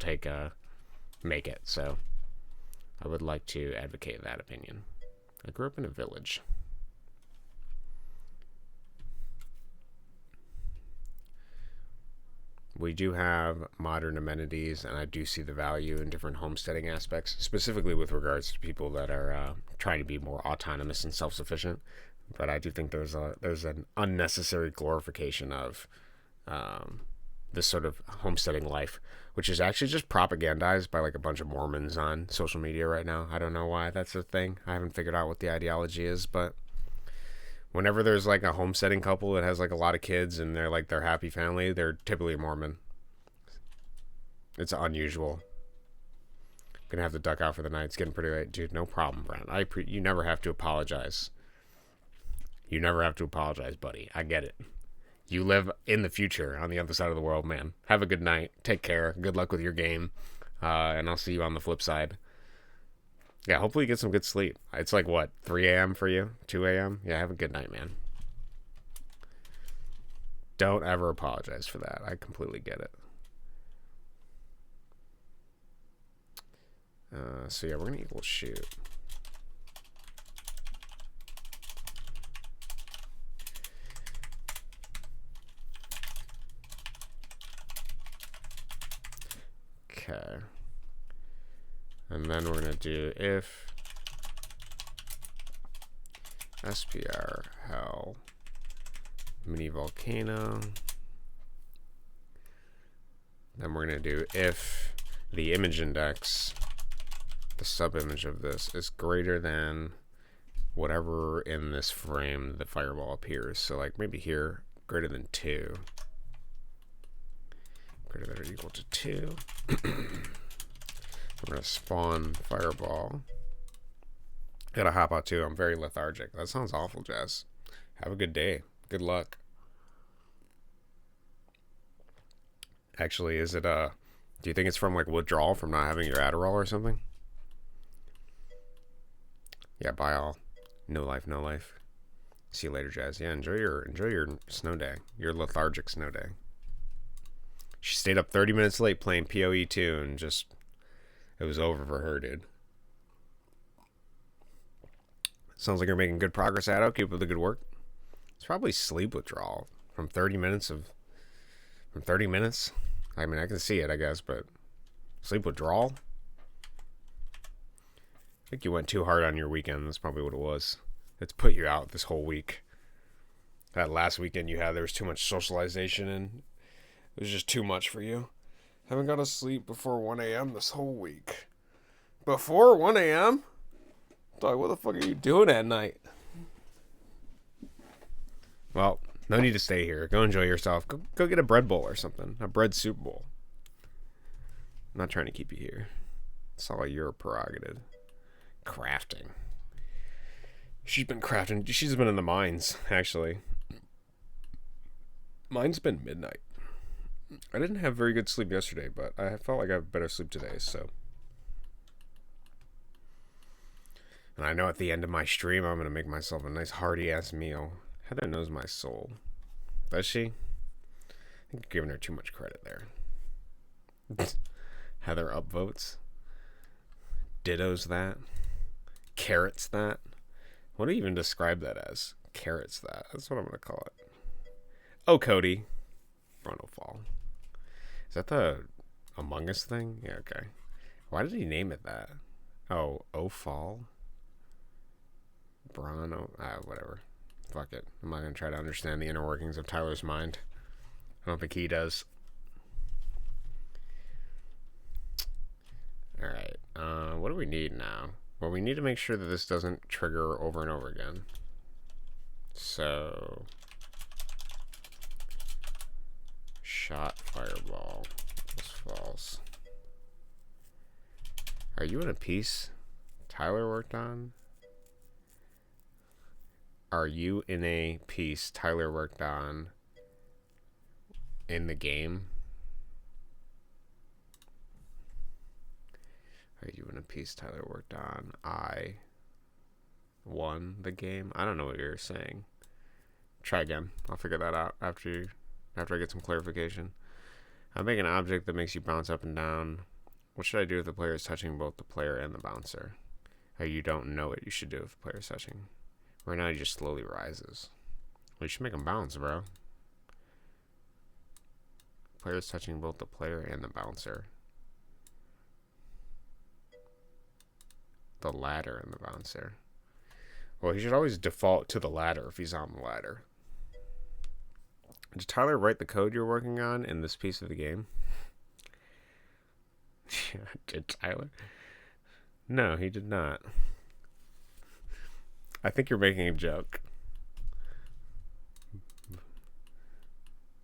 Speaker 1: make it. So I would like to advocate that opinion. I grew up in a village. We do have modern amenities, and I do see the value in different homesteading aspects, specifically with regards to people that are trying to be more autonomous and self-sufficient. But I do think there's an unnecessary glorification of this sort of homesteading life, which is actually just propagandized by like a bunch of Mormons on social media right now. I don't know why that's a thing. I haven't figured out what the ideology is, but whenever there's like a homesteading couple that has like a lot of kids and they're like their happy family, they're typically Mormon. It's unusual. Gonna have to duck out for the night. It's getting pretty late, dude. No problem, Brent. You never have to apologize. You never have to apologize, buddy. I get it. You live in the future on the other side of the world, man. Have a good night. Take care. Good luck with your game. And I'll see you on the flip side. Yeah, hopefully you get some good sleep. It's like, what, 3 a.m. for you? 2 a.m.? Yeah, have a good night, man. Don't ever apologize for that. I completely get it. So, yeah, we're going to equal shoot. Okay. And then we're going to do if SPR hell mini volcano. Then we're going to do if the image index, the sub-image of this, is greater than whatever in this frame the fireball appears. So like maybe here, greater than 2. Greater than or equal to 2. We're going to spawn fireball. Gotta hop out too. I'm very lethargic. That sounds awful, Jess. Have a good day. Good luck. Actually, is it do you think it's from like withdrawal from not having your Adderall or something? Yeah, bye all. No life, no life. See you later, Jazz. Yeah, enjoy your snow day. Your lethargic snow day. She stayed up 30 minutes late playing PoE 2 and just it was over for her, dude. Sounds like you're making good progress, Addo. Keep up the good work. It's probably sleep withdrawal from 30 minutes. I mean, I can see it, I guess, but sleep withdrawal? I think you went too hard on your weekend. That's probably what it was. It's put you out this whole week. That last weekend you had, there was too much socialization and it was just too much for you. Haven't got to sleep before 1 a.m. this whole week. Before 1 a.m.? Dog, what the fuck are you doing at night? Well, no need to stay here. Go enjoy yourself. Go get a bread bowl or something. A bread soup bowl. I'm not trying to keep you here. It's all your prerogative. Crafting. She's been crafting. She's been in the mines, actually. Mine's been midnight. I didn't have very good sleep yesterday, but I felt like I have better sleep today, so. And I know at the end of my stream, I'm going to make myself a nice hearty-ass meal. Heather knows my soul. Does she? I think you're giving her too much credit there. Heather upvotes. Dittos that. Carrots that. What do you even describe that as? Carrots that. That's what I'm going to call it. Oh, Cody. Frontal fall. Is that the Among Us thing? Yeah, okay. Why did he name it that? Oh, fall? Bron, whatever. Fuck it. I'm not going to try to understand the inner workings of Tyler's mind. I don't think he does. Alright. What do we need now? Well, we need to make sure that this doesn't trigger over and over again. So... shot fireball. That's false. Are you in a piece Tyler worked on? Are you in a piece Tyler worked on in the game? Are you in a piece Tyler worked on? I won the game? I don't know what you're saying. Try again. I'll figure that out after I get some clarification. I make an object that makes you bounce up and down. What should I do if the player is touching both the player and the bouncer? Or you don't know what you should do if the player is touching. Right now he just slowly rises. Well, you should make him bounce, bro. players touching both the player and the bouncer. The ladder and the bouncer. Well, he should always default to the ladder if he's on the ladder. Did Tyler write the code you're working on in this piece of the game? Did Tyler? No, he did not. I think you're making a joke.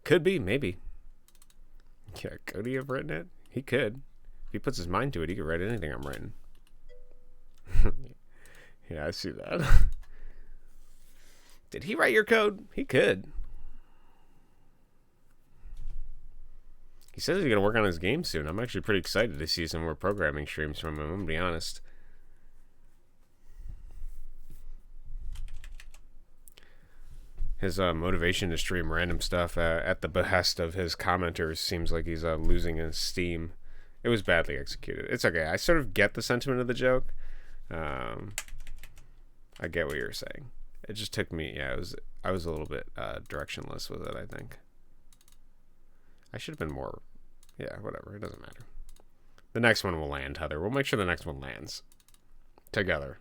Speaker 1: Could be, maybe. Yeah, Cody have written it? He could. If he puts his mind to it, he could write anything I'm writing. Yeah, I see that. Did he write your code? He could. He says he's going to work on his game soon. I'm actually pretty excited to see some more programming streams from him, I'm going to be honest. His motivation to stream random stuff at the behest of his commenters seems like he's losing his steam. It was badly executed. It's okay. I sort of get the sentiment of the joke. I get what you're saying. It just took me, I was a little bit directionless with it, I think. I should have been more, whatever, it doesn't matter. The next one will land, Heather. We'll make sure the next one lands. Together.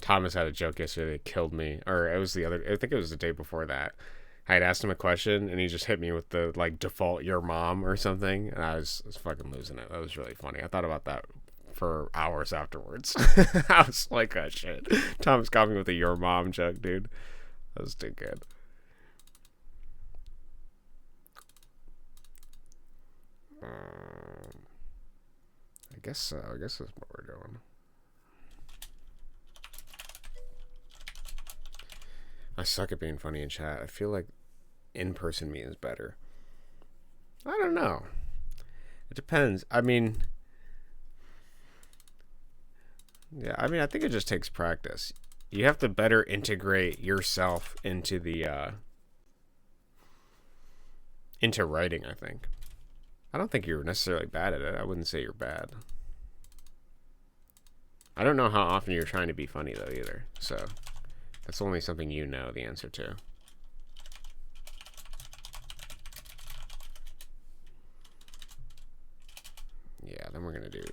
Speaker 1: Thomas had a joke yesterday that killed me. Or it was I think it was the day before that. I had asked him a question, and he just hit me with the, default your mom or something, and I was fucking losing it. That was really funny. I thought about that for hours afterwards. I was like, oh, shit. Thomas got me with a your mom joke, dude. That was too good. I guess so. I guess that's what we're doing. I suck at being funny in chat. I feel like in-person me is better. I don't know. It depends. I mean, I think it just takes practice. You have to better integrate yourself into into writing, I think. I don't think you're necessarily bad at it. I wouldn't say you're bad. I don't know how often you're trying to be funny, though, either. So that's only something you know the answer to. Yeah, then we're going to do...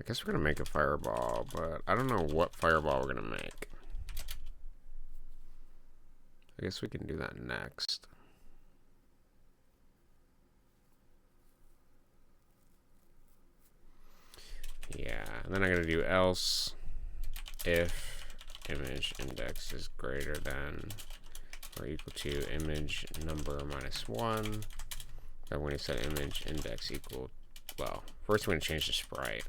Speaker 1: I guess we're going to make a fireball, but I don't know what fireball we're going to make. I guess we can do that next. Yeah, and then I'm going to do else if image index is greater than or equal to image number minus 1. Then when you set image index equal, well, first we're going to change the sprite.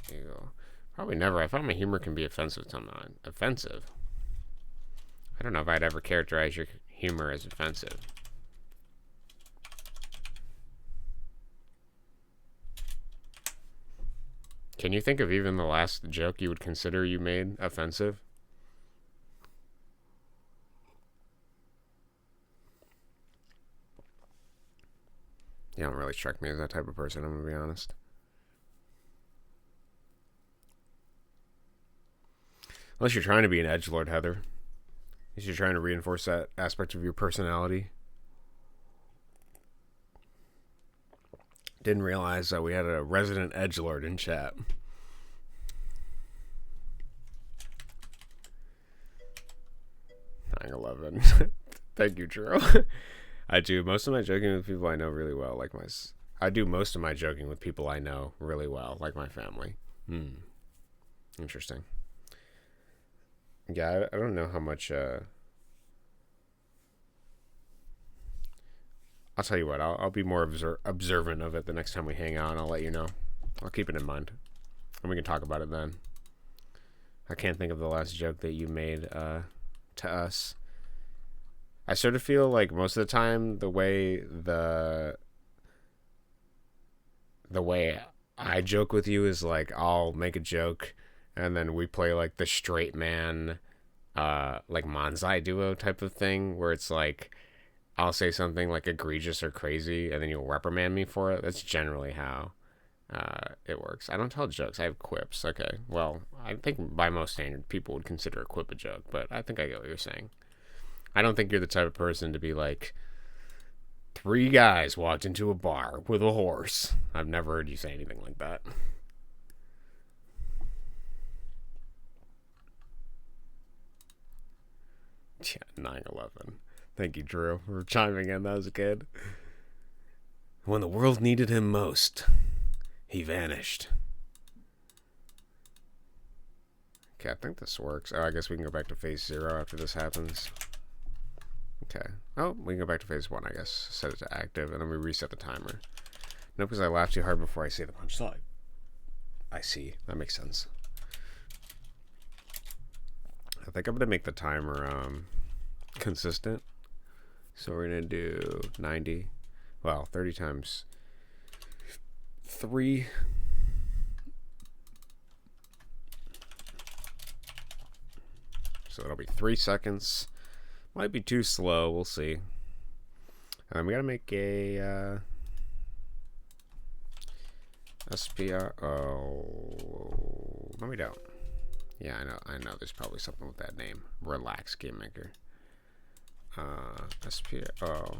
Speaker 1: There you go. Probably never. I find my humor can be offensive sometimes. Offensive? I don't know if I'd ever characterize your humor as offensive. Can you think of even the last joke you would consider you made offensive? You don't really strike me as that type of person, I'm going to be honest. Unless you're trying to be an edgelord, Heather. Unless you're trying to reinforce that aspect of your personality. Didn't realize that we had a resident edgelord in chat. 9/11. Thank you, Drew. I do most of my joking with people I know really well, I do most of my joking with people I know really well, like my family. Interesting. Yeah, I don't know how much, I'll tell you what, I'll be more observant of it the next time we hang out, and I'll let you know. I'll keep it in mind, and we can talk about it then. I can't think of the last joke that you made, to us. I sort of feel like most of the time, the way I joke with you is I'll make a joke, and then we play the straight man like Manzai duo type of thing, where it's like I'll say something like egregious or crazy, and then you'll reprimand me for it. That's generally how it works. I don't tell jokes. I have quips. Okay, well, I think by most standard, people would consider a quip a joke, but I think I get what you're saying. I don't think you're the type of person to be like, three guys walked into a bar with a horse. I've never heard you say anything like that. Yeah, 9/11. Thank you, Drew, for chiming in. That was good. When the world needed him most, he vanished. Okay, I think this works. Oh, I guess we can go back to phase 0 after this happens. Okay. Oh, we can go back to phase 1, I guess. Set it to active, and then we reset the timer. No, because I laughed too hard before I say the punchline. I see. That makes sense. I think I'm going to make the timer consistent. So we're going to do 90. Well, 30 times 3. So it'll be 3 seconds. Might be too slow. We'll see. And we got to make a SPR. Oh, no, we don't. Yeah, I know. There's probably something with that name. Relax Game Maker. SPR. Oh.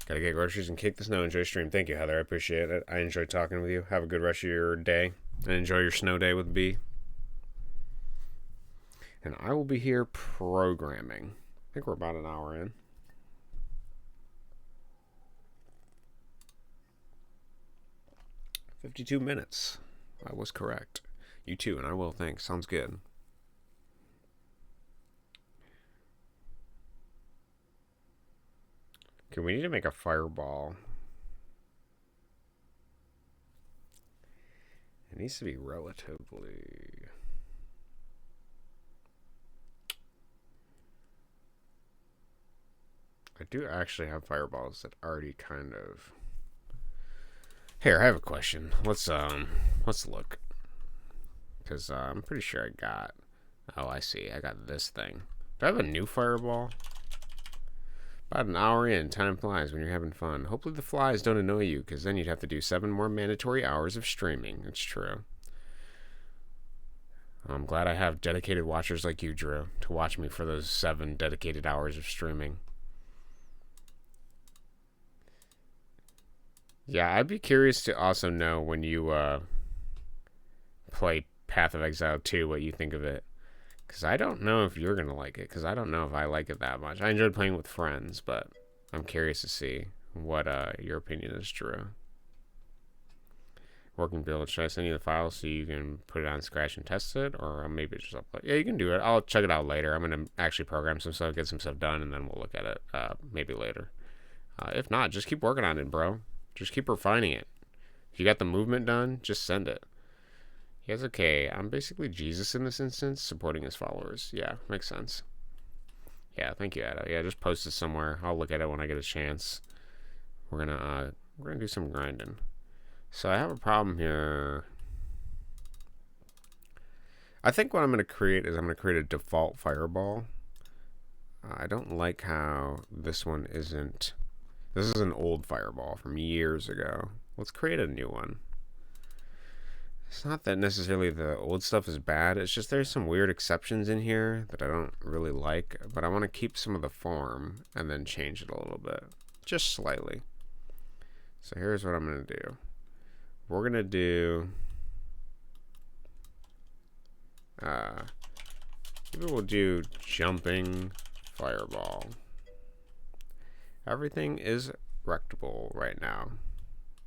Speaker 1: Gotta get groceries and kick the snow. Enjoy your stream. Thank you, Heather. I appreciate it. I enjoyed talking with you. Have a good rest of your day. And enjoy your snow day with B. And I will be here programming. I think we're about an hour in. "52 minutes. I was correct. You too, and I will. Thanks. Sounds good. Okay, we need to make a fireball. It needs to be relatively... I do actually have fireballs that already kind of... Here, I have a question. Let's look. Because I'm pretty sure I got... Oh, I see. I got this thing. Do I have a new fireball? About an hour in. Time flies when you're having fun. Hopefully the flies don't annoy you, because then you'd have to do 7 more mandatory hours of streaming. It's true. I'm glad I have dedicated watchers like you, Drew, to watch me for those 7 dedicated hours of streaming. Yeah, I'd be curious to also know when you play Path of Exile 2, what you think of it. Because I don't know if you're going to like it, because I don't know if I like it that much. I enjoyed playing with friends, but I'm curious to see what your opinion is, Drew. Working build. Should I send you the file so you can put it on Scratch and test it? Or maybe just upload? Yeah, you can do it. I'll check it out later. I'm going to actually program some stuff, get some stuff done, and then we'll look at it maybe later. If not, just keep working on it, bro. Just keep refining it. If you got the movement done, just send it. Yes, okay. I'm basically Jesus in this instance, supporting his followers. Yeah, makes sense. Yeah, thank you, Ada. Yeah, just post it somewhere. I'll look at it when I get a chance. We're gonna do some grinding. So I have a problem here. I think what I'm gonna create is I'm gonna create a default fireball. I don't like how this one isn't. This is an old fireball from years ago. Let's create a new one. It's not that necessarily the old stuff is bad. It's just there's some weird exceptions in here that I don't really like. But I want to keep some of the form and then change it a little bit. Just slightly. So here's what I'm going to do. We're going to do... maybe we'll do jumping fireball. Everything is rectangle right now.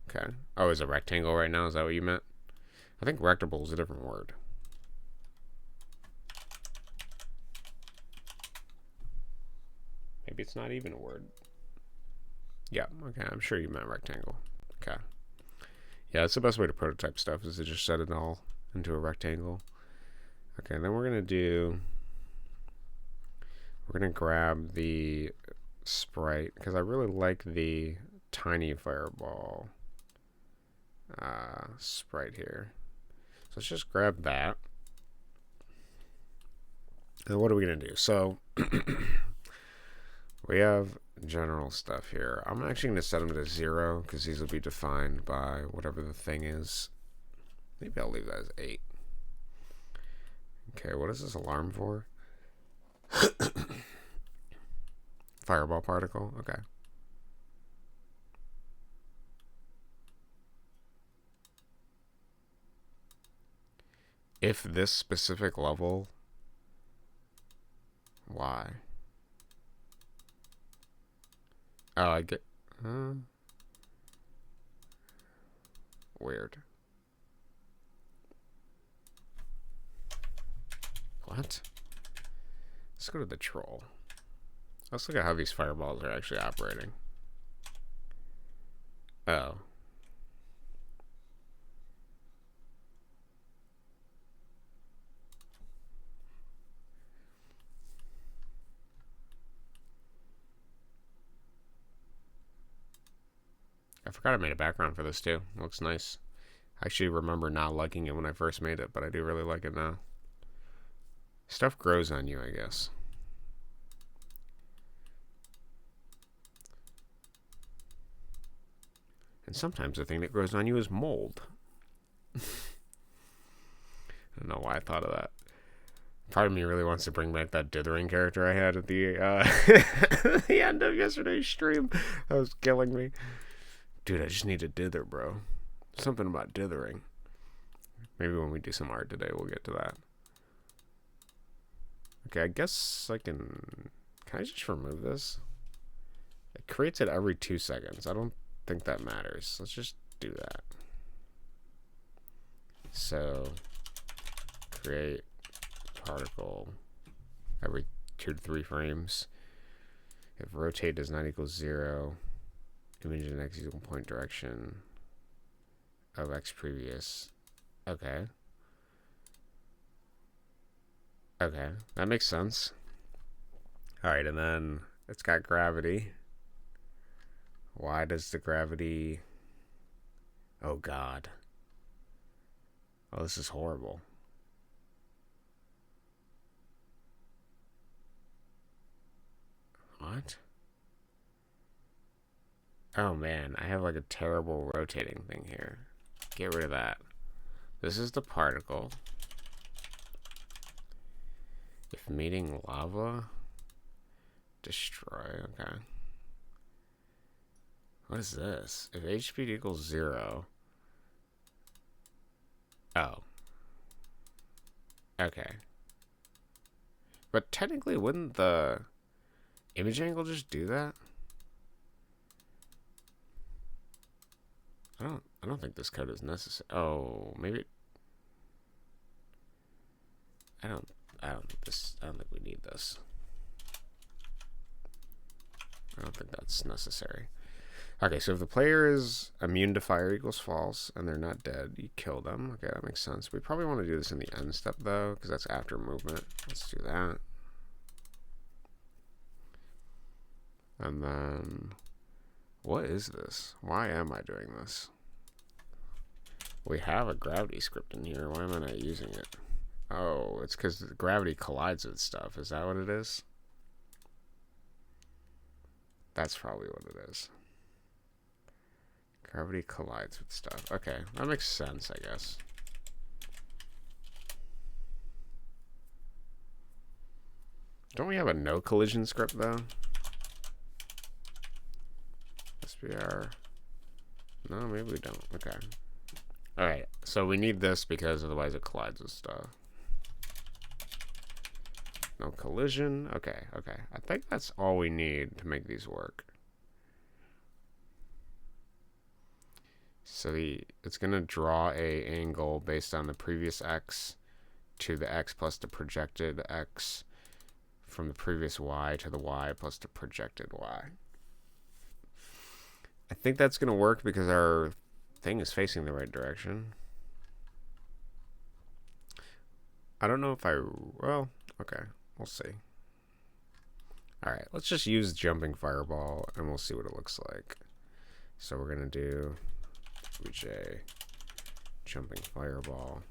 Speaker 1: Okay. Oh, is it rectangle right now? Is that what you meant? I think rectangle is a different word. Maybe it's not even a word. Yeah, okay. I'm sure you meant rectangle. Okay. Yeah, that's the best way to prototype stuff, is to just set it all into a rectangle. Okay, then we're going to grab the sprite, because I really like the tiny fireball sprite here. So let's just grab that. And what are we going to do? So we have general stuff here. I'm actually going to set them to 0 because these will be defined by whatever the thing is. Maybe I'll leave that as 8. Okay, what is this alarm for? Fireball particle? Okay. If this specific level... Why? Oh, I get... Weird. What? Let's go to the troll. Let's look at how these fireballs are actually operating. Oh. I forgot I made a background for this too. It looks nice. I actually remember not liking it when I first made it, but I do really like it now. Stuff grows on you, I guess. And sometimes the thing that grows on you is mold. I don't know why I thought of that. Part of me really wants to bring back that dithering character I had at the the end of yesterday's stream. That was killing me. Dude, I just need to dither, bro. Something about dithering. Maybe when we do some art today, we'll get to that. Okay, I guess I can... Can I just remove this? It creates it every 2 seconds. I don't think that matters. Let's just do that. So, create particle every 2 to 3 frames. If rotate does not equal 0, image in x equal point direction of x previous. Okay. Okay, that makes sense. Alright, and then it's got gravity. Why does the gravity... Oh, God. Oh, this is horrible. What? Oh, man. I have like a terrible rotating thing here. Get rid of that. This is the particle. If meeting lava, destroy. Okay. What is this? If HP equals 0. Oh. Okay. But technically, wouldn't the image angle just do that? I don't think this code is necessary. Oh, maybe. I don't think we need this. I don't think that's necessary. Okay, so if the player is immune to fire equals false and they're not dead, you kill them. Okay, that makes sense. We probably want to do this in the end step though, because that's after movement. Let's do that. And then, what is this? Why am I doing this? We have a gravity script in here. Why am I not using it? Oh, it's because gravity collides with stuff. Is that what it is? That's probably what it is. Gravity collides with stuff. Okay, that makes sense, I guess. Don't we have a no collision script, though? SBR. No, maybe we don't. Okay. Alright, so we need this because otherwise it collides with stuff. No collision. Okay, okay. I think that's all we need to make these work. So it's going to draw a angle based on the previous x to the x plus the projected x from the previous y to the y plus the projected y. I think that's going to work because our thing is facing the right direction. I don't know if well, okay, we'll see. Alright, let's just use jumping fireball and we'll see what it looks like. So we're going to do VJ jumping fireball.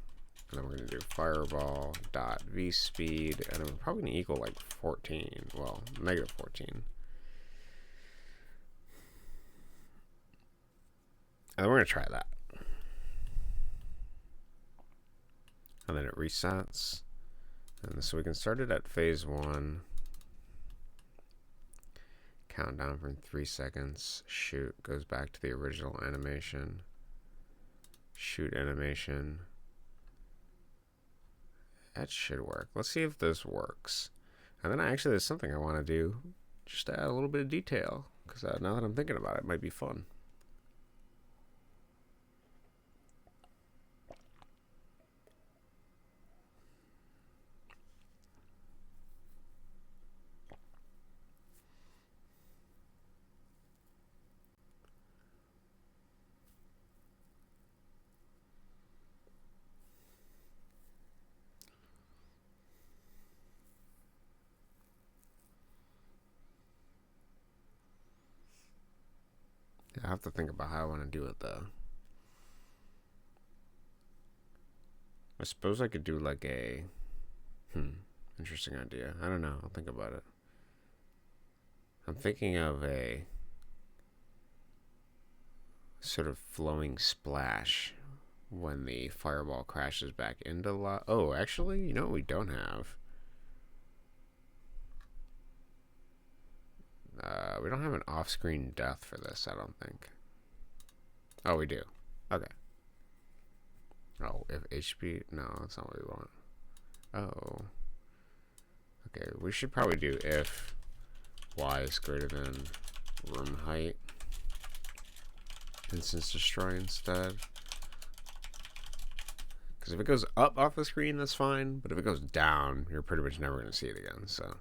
Speaker 1: And then we're going to do fireball dot v speed, and then we're probably going to equal like 14. Well, negative 14. And then we're going to try that. And then it resets. And so we can start it at phase 1. Countdown from 3 seconds. Shoot. Goes back to the original animation. Shoot animation. That should work. Let's see if this works. And then actually there's something I want to do just to add a little bit of detail. Because now that I'm thinking about it, it might be fun. I have to think about how I want to do it, though. I suppose I could do like a... interesting idea. I don't know. I'll think about it. I'm thinking of a sort of flowing splash when the fireball crashes back into lava. Oh, actually, you know what we don't have? We don't have an off-screen death for this, I don't think. Oh, we do. Okay. Oh, if HP... No, that's not what we want. Oh. Okay, we should probably do if y is greater than room height. Instance destroy instead. Because if it goes up off the screen, that's fine. But if it goes down, you're pretty much never going to see it again, so...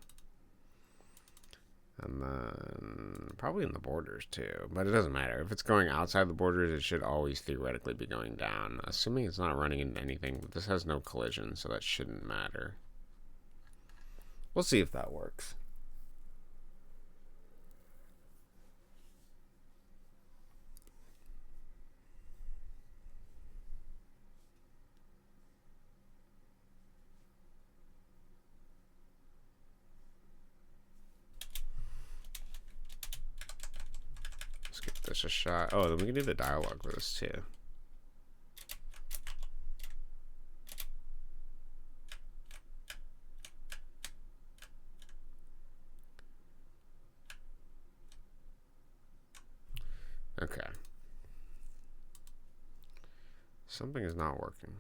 Speaker 1: And then probably in the borders too, but it doesn't matter. If it's going outside the borders, it should always theoretically be going down, assuming it's not running into anything. But this has no collision, so that shouldn't matter. We'll see if that works. This a shot. Oh, then we can do the dialogue for this too. Okay. Something is not working.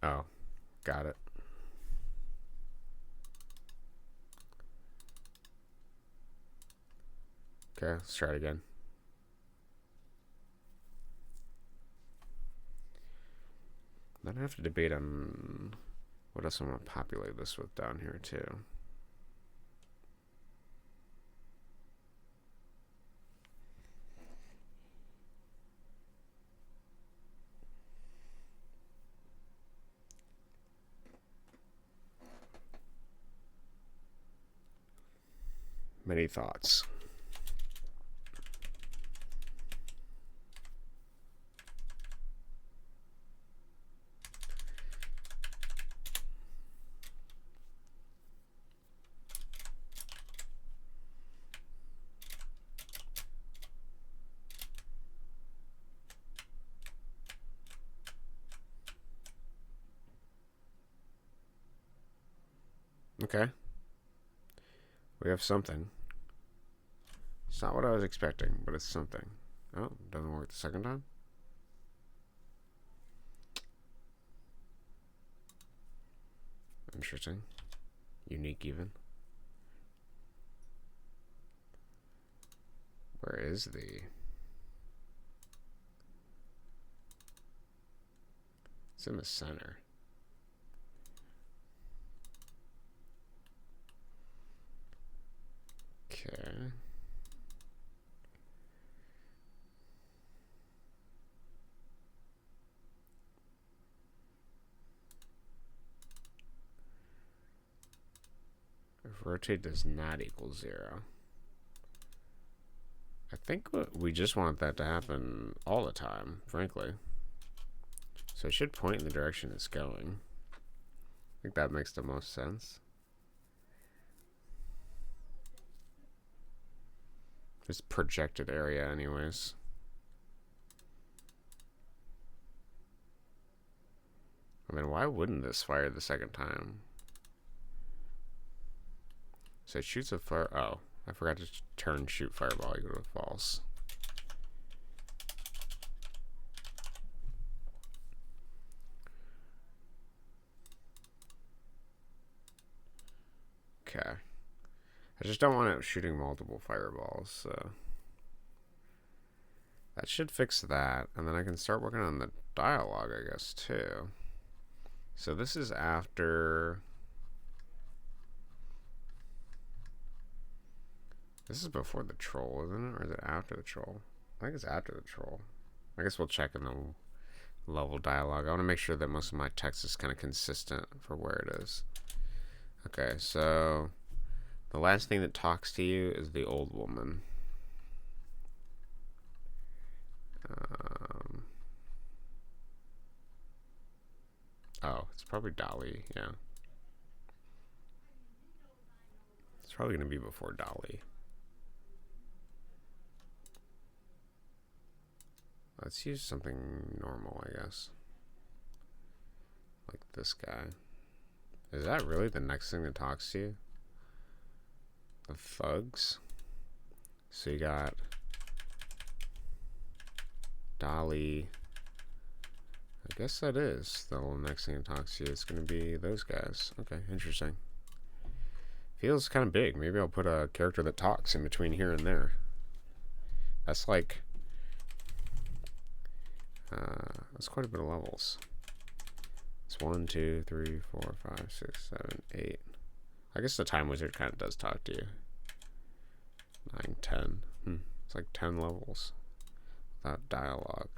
Speaker 1: Oh, got it. Okay, let's try it again. Then I have to debate on what else I want to populate this with down here too. Many thoughts. Okay. We have something. It's not what I was expecting, but it's something. Oh, doesn't work the second time? Interesting. Unique even. Where is the... It's in the center. Okay. If rotate does not equal 0. I think we just want that to happen all the time, frankly. So it should point in the direction it's going. I think that makes the most sense. This projected area, anyways. I mean, why wouldn't this fire the second time? So it shoots a fire. Oh, I forgot to turn shoot fireball equal to false. Okay. I just don't want it shooting multiple fireballs, so that should fix that. And then I can start working on the dialogue, I guess, too. So this is after... This is before the troll, isn't it? Or is it after the troll? I think it's after the troll. I guess we'll check in the level dialogue. I want to make sure that most of my text is kind of consistent for where it is. Okay, so the last thing that talks to you is the old woman. Oh, it's probably Dolly, yeah. It's probably going to be before Dolly. Let's use something normal, I guess. Like this guy. Is that really the next thing that talks to you? The thugs? So you got Dolly. I guess that is the next thing that talks to you. It's going to be those guys. Okay, interesting. Feels kind of big. Maybe I'll put a character that talks in between here and there. That's like... that's quite a bit of levels. It's 1, 2, 3, 4, 5, 6, 7, 8. I guess the time wizard kind of does talk to you. 9, 10. It's like 10 levels without dialogue.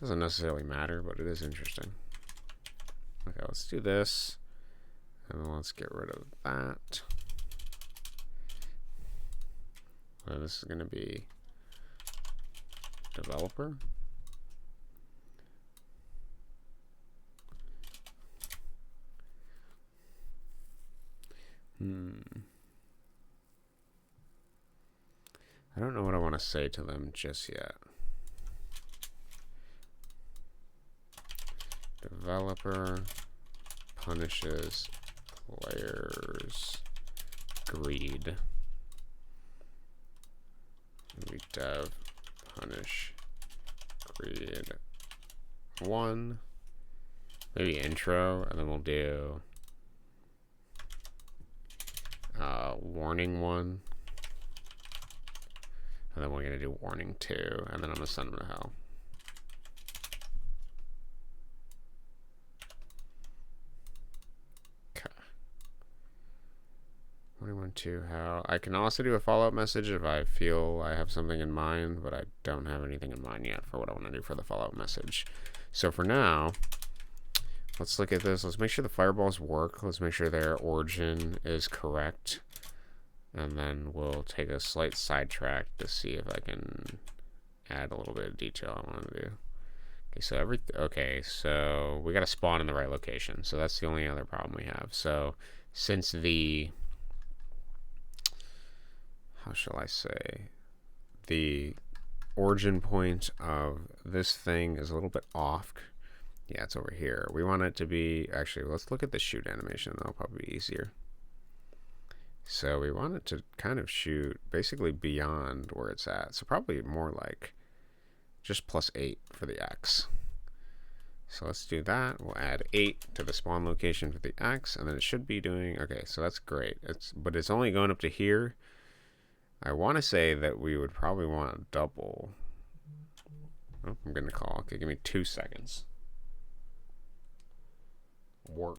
Speaker 1: Doesn't necessarily matter, but it is interesting. Okay, let's do this. And then let's get rid of that. This is going to be developer. I don't know what I want to say to them just yet. Developer punishes players' greed. Maybe dev punish greed 1. Maybe intro, and then we'll do warning 1. And then we're going to do warning 2, and then I'm going to send them to hell. Okay. Warning 1, 2, hell. I can also do a follow-up message if I feel I have something in mind, but I don't have anything in mind yet for what I want to do for the follow-up message. So for now, let's look at this. Let's make sure the fireballs work. Let's make sure their origin is correct. And then we'll take a slight sidetrack to see if I can add a little bit of detail I want to do. Okay, so we got to spawn in the right location. So that's the only other problem we have. So since the, how shall I say, the origin point of this thing is a little bit off. Yeah, it's over here. We want it to be, actually, let's look at the shoot animation. That'll probably be easier. So we want it to kind of shoot basically beyond where it's at. So probably more like just +8 for the X. So let's do that. We'll add 8 to the spawn location for the X, and then it should be doing, okay, so that's great. But it's only going up to here. I want to say that we would probably want a double. Oh, I'm going to call. Okay, give me 2 seconds. Work.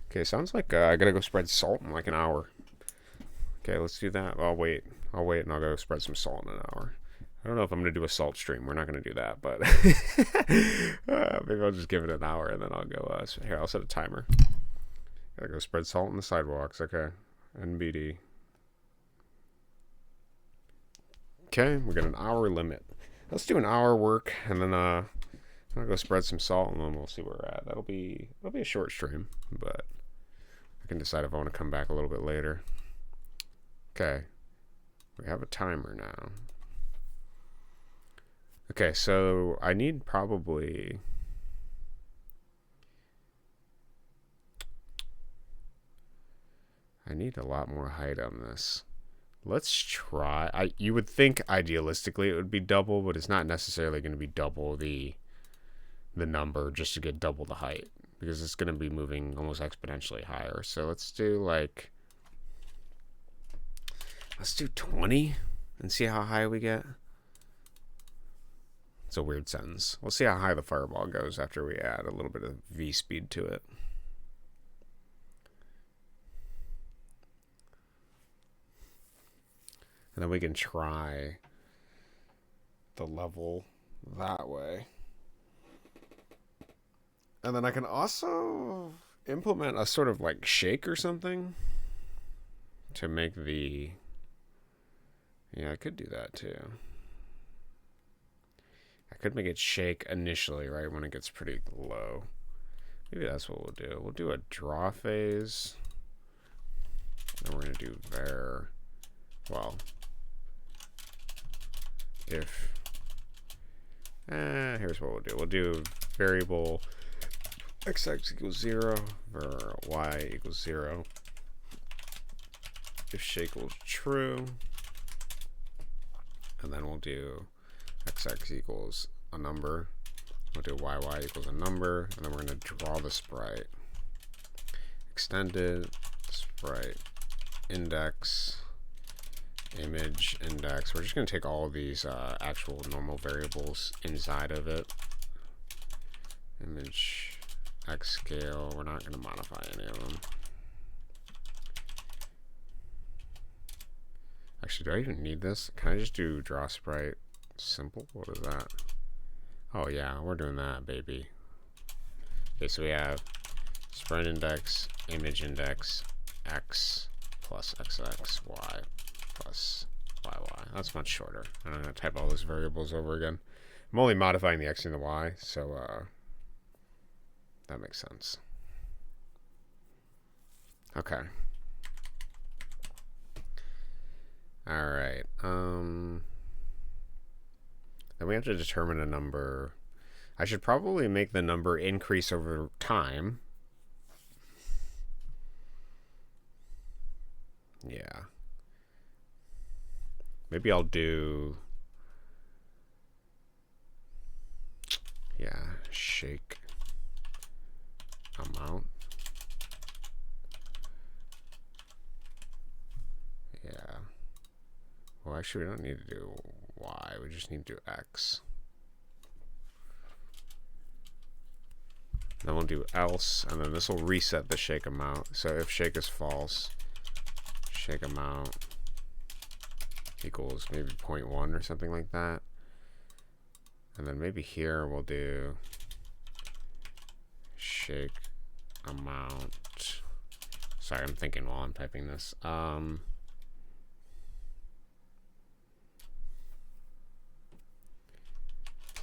Speaker 1: Okay, sounds like I gotta go spread salt in like an hour. Okay, let's do that. I'll wait. And I'll go spread some salt in an hour. I don't know if I'm gonna do a salt stream. We're not gonna do that, but maybe I'll just give it an hour and then I'll go. Here, I'll set a timer. Gotta go spread salt on the sidewalks. Okay, NBD. Okay, we got an hour limit. Let's do an hour work and then I'll go spread some salt and then we'll see where we're at. That'll be a short stream, but I can decide if I want to come back a little bit later. Okay, we have a timer now. Okay, so I need probably... I need a lot more height on this. Let's try... You would think idealistically it would be double, but it's not necessarily going to be double the number just to get double the height, because it's going to be moving almost exponentially higher. So let's do like... Let's do 20 and see how high we get. It's a weird sentence. We'll see how high the fireball goes after we add a little bit of V speed to it. And then we can try the level that way. And then I can also implement a sort of like shake or something to make the... Yeah, I could do that too. I could make it shake initially, right, when it gets pretty low. Maybe that's what we'll do. We'll do a draw phase. And we're going to do var. Well, if... here's what we'll do. We'll do variable x equals 0, var y equals 0. If shake equals true. And then we'll do x equals a number. We'll do y equals a number. And then we're going to draw the sprite. Extended, sprite, index, image, index. We're just going to take all of these actual normal variables inside of it. Image, x scale. We're not going to modify any of them. Actually, do I even need this? Can I just do draw sprite simple? What is that? Oh yeah, we're doing that, baby. Okay, so we have sprite index, image index, x plus xx, y plus yy. That's much shorter. I'm not going to type all those variables over again. I'm only modifying the x and the y, so that makes sense. Okay. All right. Then we have to determine a number. I should probably make the number increase over time. Yeah. Maybe I'll do... Yeah, shake amount. Yeah. Well, actually, we don't need to do y. We just need to do x. Then we'll do else, and then this will reset the shake amount. So if shake is false, shake amount equals maybe 0.1 or something like that. And then maybe here we'll do shake amount. Sorry, I'm thinking while I'm typing this.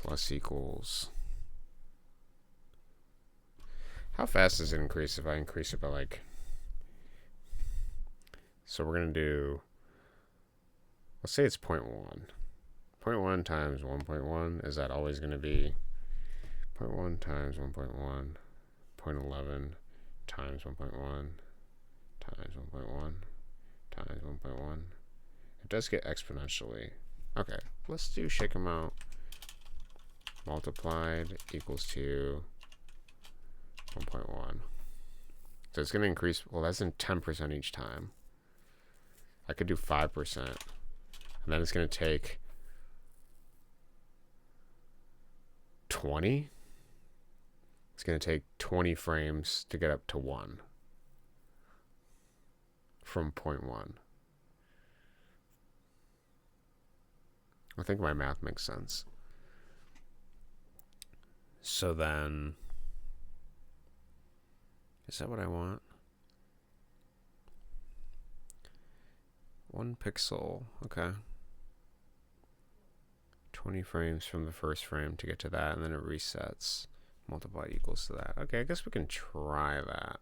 Speaker 1: Plus equals. How fast does it increase if I increase it by like... So we're going to do... Let's say it's 0.1. 0.1 times 1.1. Is that always going to be 0.1 times 1.1? 0.11 times 1.1 times 1.1 times 1.1. It does get exponentially. Okay, let's do shake amount multiplied equals to 1.1. So it's going to increase, well, that's in 10% each time. I could do 5%. And then it's going to take 20. It's going to take 20 frames to get up to 1. from point 1. I think my math makes sense. So then, is that what I want? 1 pixel, okay. 20 frames from the first frame to get to that, and then it resets. Multiplied equals to that. Okay, I guess we can try that.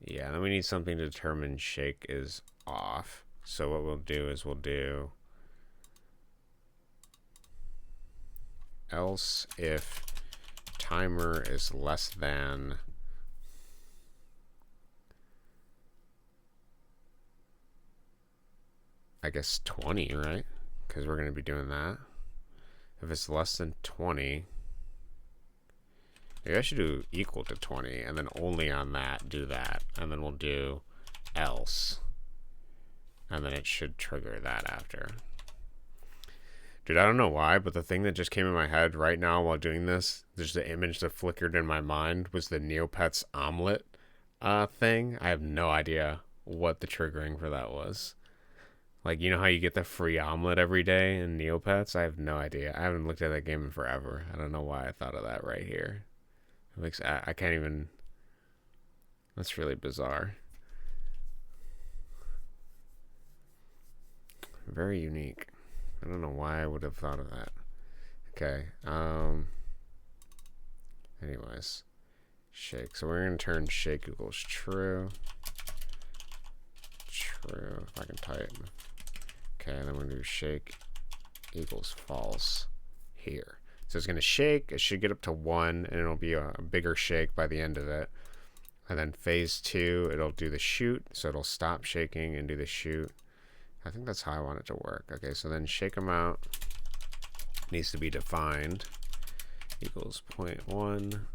Speaker 1: Yeah, then we need something to determine shake is off. So what we'll do is we'll do else if timer is less than I guess 20, right? Because we're going to be doing that. If it's less than 20, maybe I should do equal to 20, and then only on that do that, and then we'll do else, and then it should trigger that after. Dude, I don't know why, but the thing that just came in my head right now while doing this, just the image that flickered in my mind was the Neopets omelet thing. I have no idea what the triggering for that was. Like, you know how you get the free omelet every day in Neopets? I have no idea. I haven't looked at that game in forever. I don't know why I thought of that right here. It makes I can't even. That's really bizarre. Very unique. I don't know why I would have thought of that. Okay. Anyways, shake. So we're gonna turn shake equals true. True. If I can type. Okay, and then we're gonna do shake equals false here. So it's gonna shake. It should get up to 1, and it'll be a bigger shake by the end of it. And then phase 2, it'll do the shoot. So it'll stop shaking and do the shoot. I think that's how I want it to work. Okay, so then shake amount needs to be defined equals 0.1,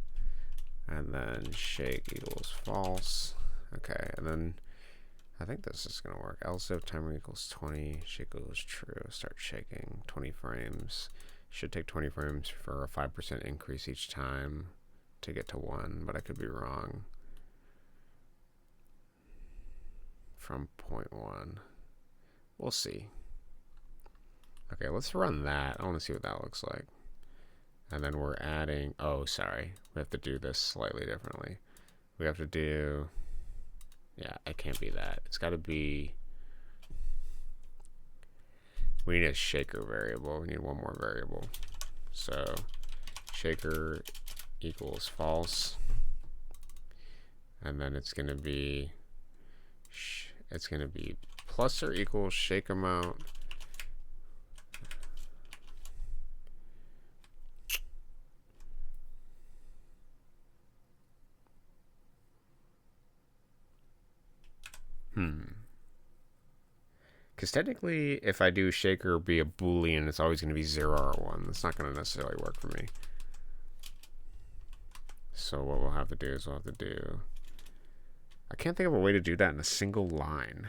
Speaker 1: and then shake equals false. Okay, and then I think this is going to work. Else if timer equals 20, shake equals true, start shaking 20 frames. Should take 20 frames for a 5% increase each time to get to 1, but I could be wrong. From 0.1. We'll see. Okay, let's run that. I want to see what that looks like. And then we're adding, oh, sorry. We have to do this slightly differently. We have to do, yeah, it can't be that. It's got to be, we need a shaker variable. We need one more variable. So shaker equals false. And then it's going to be, plus or equals shake amount because technically if I do shaker be a boolean, it's always going to be 0 or 1. That's not going to necessarily work for me. So what we'll have to do is I can't think of a way to do that in a single line.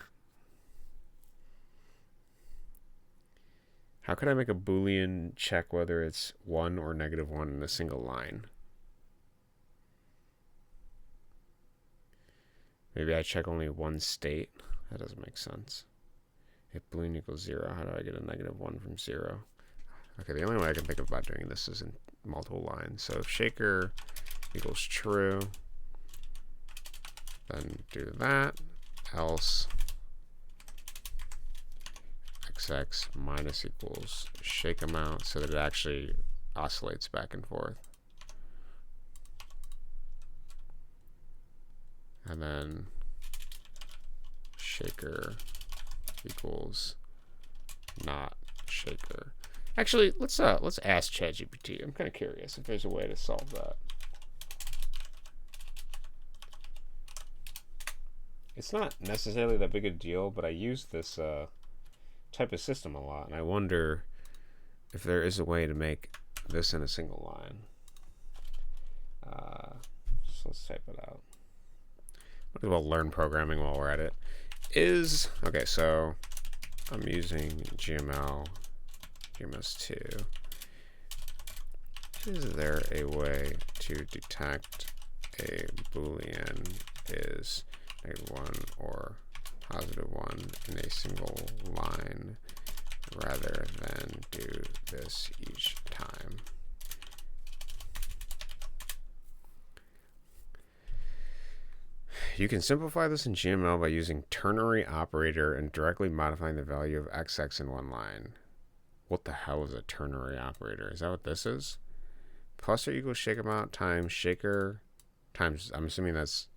Speaker 1: How could I make a boolean check whether it's 1 or -1 in a single line? Maybe I check only one state. That doesn't make sense. If boolean equals 0, how do I get a -1 from 0? Okay, the only way I can think about doing this is in multiple lines. So if shaker equals true, then do that. Else XX minus equals shake amount so that it actually oscillates back and forth. And then shaker equals not shaker. Actually, let's ask ChatGPT. I'm kind of curious if there's a way to solve that. It's not necessarily that big a deal, but I use this type of system a lot, and I wonder if there is a way to make this in a single line. So let's type it out. Might as well learn programming while we're at it. Okay, so I'm using GMS2. Is there a way to detect a boolean is -1 or +1 in a single line rather than do this each time. You can simplify this in GML by using ternary operator and directly modifying the value of XX in one line. What the hell is a ternary operator? Is that what this is? Plus or equals shake amount times shaker times, I'm assuming that's...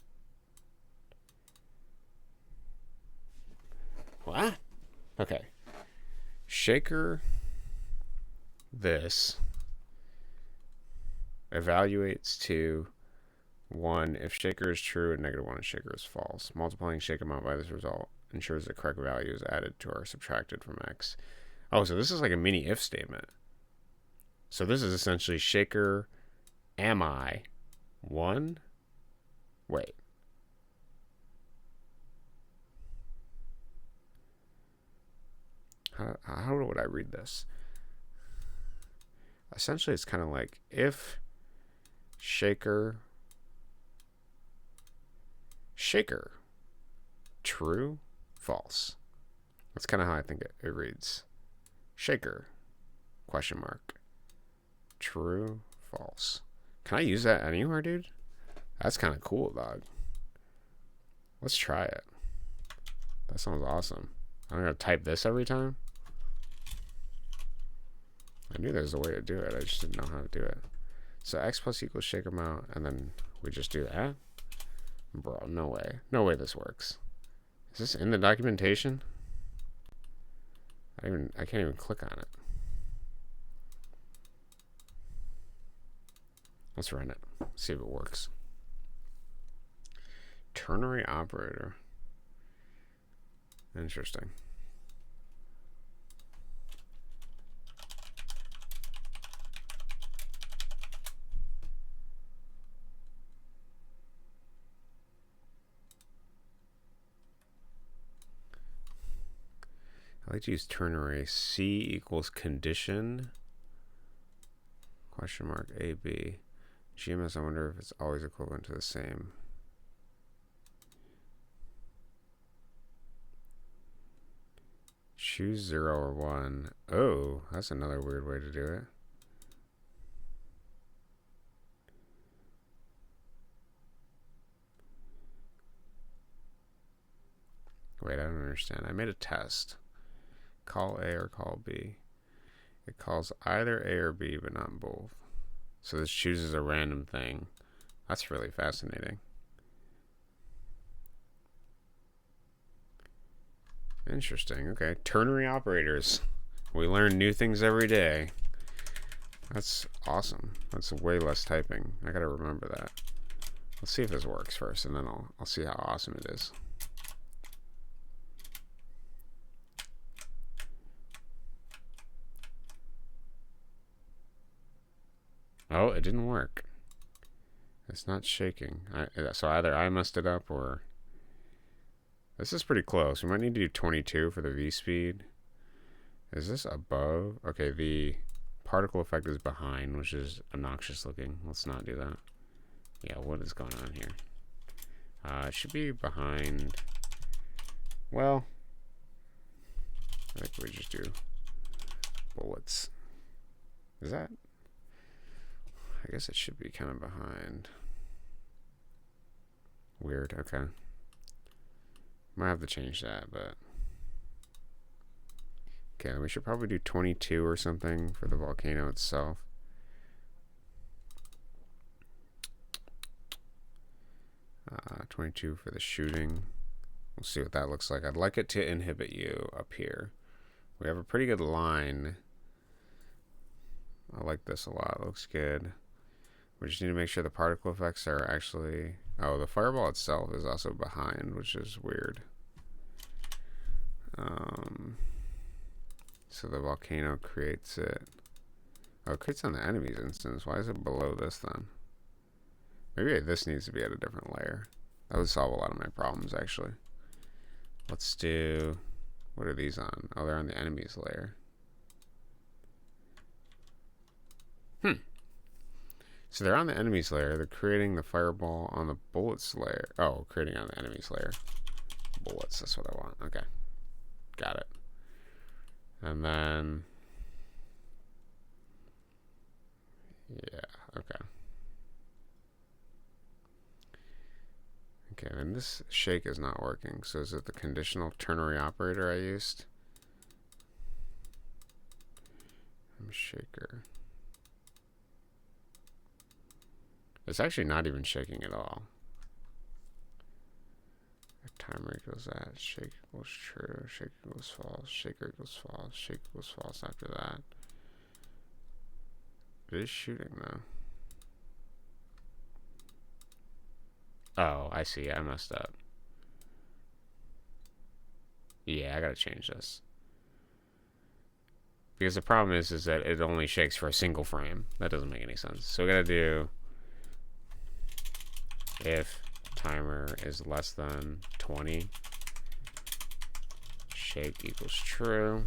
Speaker 1: What? Okay. Shaker this evaluates to 1 if shaker is true and -1 if shaker is false. Multiplying shake amount by this result ensures the correct value is added to or subtracted from X. Oh, so this is like a mini if statement. So this is essentially shaker am I 1? Wait. How would I read this? Essentially, it's kind of like if shaker true, false. That's kind of how I think it reads. Shaker, question mark. True, false. Can I use that anywhere, dude? That's kind of cool, dog. Let's try it. That sounds awesome. I'm going to type this every time. I knew there was a way to do it. I just didn't know how to do it. So X plus equals shake amount, and then we just do that? Bro, no way. No way this works. Is this in the documentation? I can't even click on it. Let's run it. See if it works. Ternary operator. Interesting. I like to use ternary. C equals condition. Question mark AB. GMS, I wonder if it's always equivalent to the same. Choose 0 or 1. Oh, that's another weird way to do it. Wait, I don't understand. I made a test. Call A or call B. It calls either A or B, but not both. So this chooses a random thing. That's really fascinating. Interesting. Okay. Ternary operators. We learn new things every day. That's awesome. That's way less typing. I gotta remember that. Let's see if this works first, and then I'll see how awesome it is. Oh, it didn't work. It's not shaking. So either I messed it up or... This is pretty close. We might need to do 22 for the V speed. Is this above? Okay, the particle effect is behind, which is obnoxious looking. Let's not do that. Yeah, what is going on here? It should be behind... Well... I think we just do bullets. Is that... I guess it should be kind of behind. Weird, okay. Might have to change that, but... Okay, then we should probably do 22 or something for the volcano itself. Uh, 22 for the shooting. We'll see what that looks like. I'd like it to inhibit you up here. We have a pretty good line. I like this a lot. It looks good. We just need to make sure the particle effects are actually... Oh, the fireball itself is also behind, which is weird. So the volcano creates it. Oh, it creates on the enemy's instance. Why is it below this then? Maybe this needs to be at a different layer. That would solve a lot of my problems, actually. Let's do... What are these on? Oh, they're on the enemy's layer.
Speaker 2: So they're on the enemy's layer. They're creating the fireball on the bullets layer. Oh, creating on the enemy's layer. Bullets, that's what I want. Okay. Got it. And then... yeah, okay. Okay, and this shake is not working. So is it the conditional ternary operator I used? Shaker. It's actually not even shaking at all. If timer equals that, shake equals true, shake equals false, shaker equals false, shake equals false after that. It is shooting though. Oh, I see. I messed up. Yeah, I gotta change this. Because the problem is that it only shakes for a single frame. That doesn't make any sense. So we gotta do if timer is less than 20, shake equals true.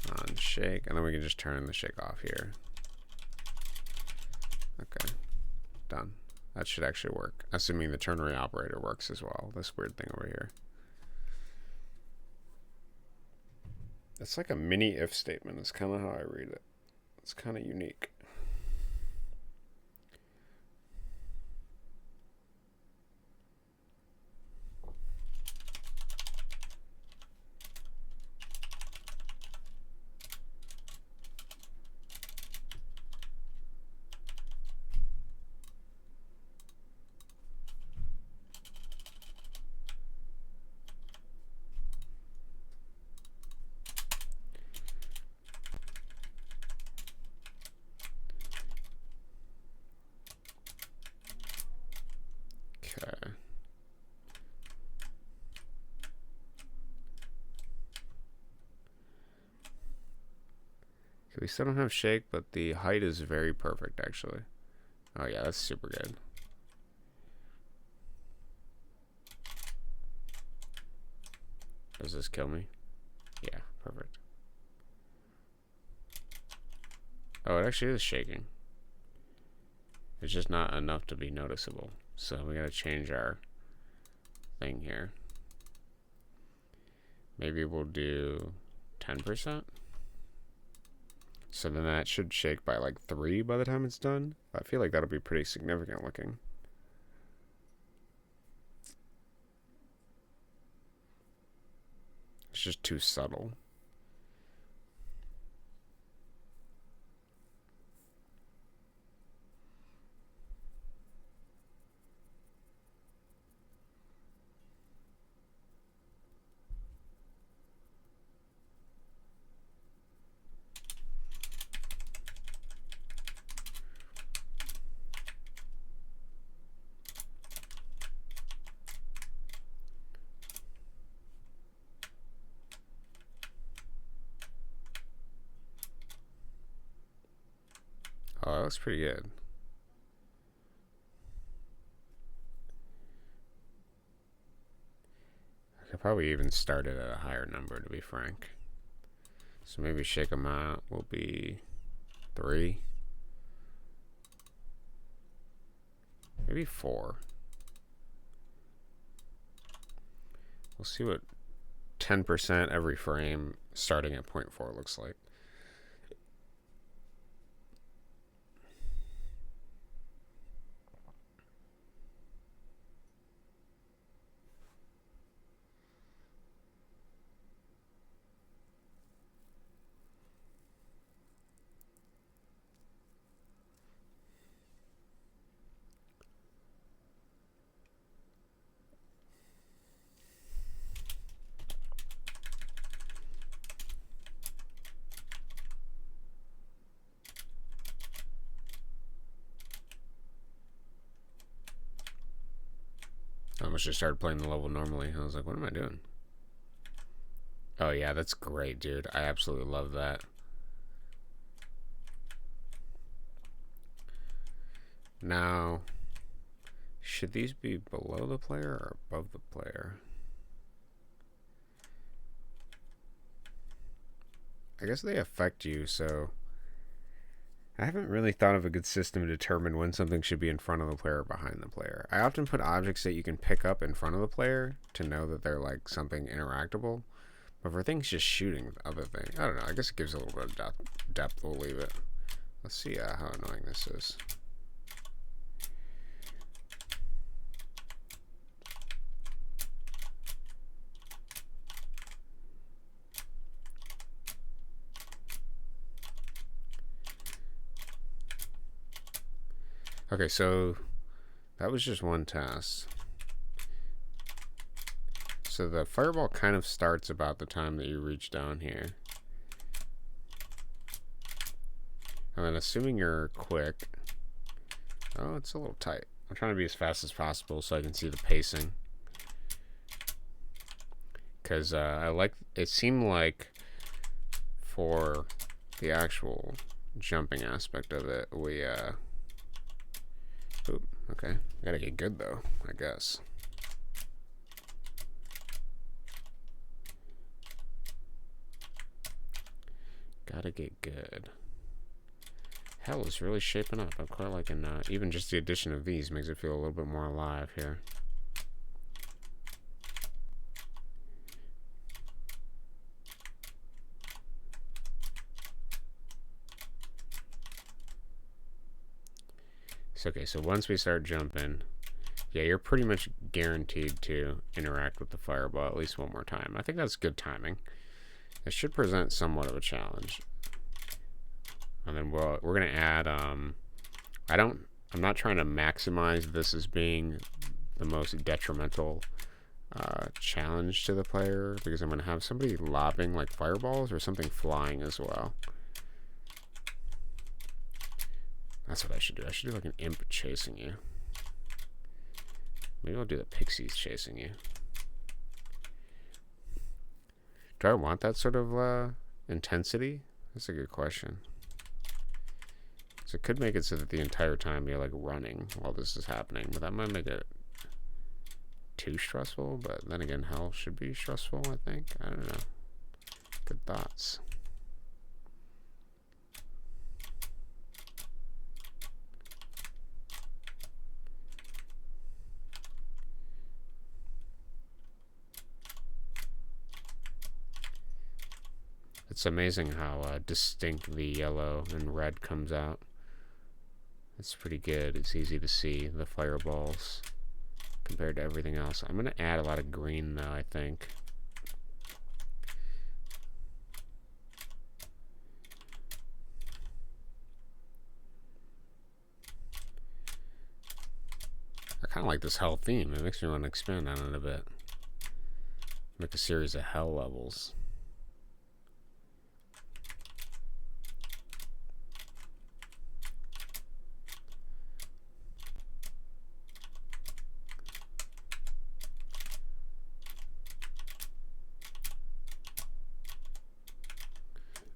Speaker 2: On shake, and then we can just turn the shake off here. Okay, done. That should actually work, assuming the ternary operator works as well. This weird thing over here. It's like a mini if statement. It's kind of how I read it. It's kind of unique. Okay. We still don't have shake, but the height is very perfect, actually. Oh yeah, that's super good. Does this kill me? Yeah, perfect. Oh, it actually is shaking. It's just not enough to be noticeable. So we gotta change our thing here. Maybe we'll do 10%. So then that should shake by like 3 by the time it's done. I feel like that'll be pretty significant looking. It's just too subtle. Oh, that looks pretty good. I could probably even start it at a higher number, to be frank. So maybe shake amount will be 3. Maybe 4. We'll see what 10% every frame starting at 0.4 looks like. I almost just started playing the level normally. I was like, what am I doing? Oh yeah, that's great, dude. I absolutely love that. Now, should these be below the player or above the player?
Speaker 1: I guess they affect you, so I haven't really thought of a good system to determine when something should be in front of the player or behind the player. I often put objects that you can pick up in front of the player to know that they're like something interactable. But for things just shooting other things, I don't know. I guess it gives a little bit of depth. We'll leave it. Let's see how annoying this is. Okay, so that was just one test. So the fireball kind of starts about the time that you reach down here. And then assuming you're quick... Oh, it's a little tight. I'm trying to be as fast as possible so I can see the pacing. Because I like... It seemed like for the actual jumping aspect of it, we... Oop, okay. Gotta get good, though, I guess. Gotta get good. Hell is really shaping up. I'm quite liking even just the addition of these makes it feel a little bit more alive here. So, okay, so once we start jumping, yeah, you're pretty much guaranteed to interact with the fireball at least one more time. I think that's good timing. It should present somewhat of a challenge. And then we're going to add, I'm not trying to maximize this as being the most detrimental challenge to the player, because I'm going to have somebody lobbing like fireballs or something flying as well. That's what I should do. I should do like an imp chasing you. Maybe I'll do the pixies chasing you. Do I want that sort of intensity? That's a good question. So it could make it so that the entire time you're like running while this is happening, but that might make it too stressful. But then again, hell should be stressful, I think. I don't know. Good thoughts. It's amazing how distinct the yellow and red comes out. It's pretty good. It's easy to see the fireballs compared to everything else. I'm going to add a lot of green, though, I think. I kind of like this hell theme. It makes me want to expand on it a bit. Make a series of hell levels.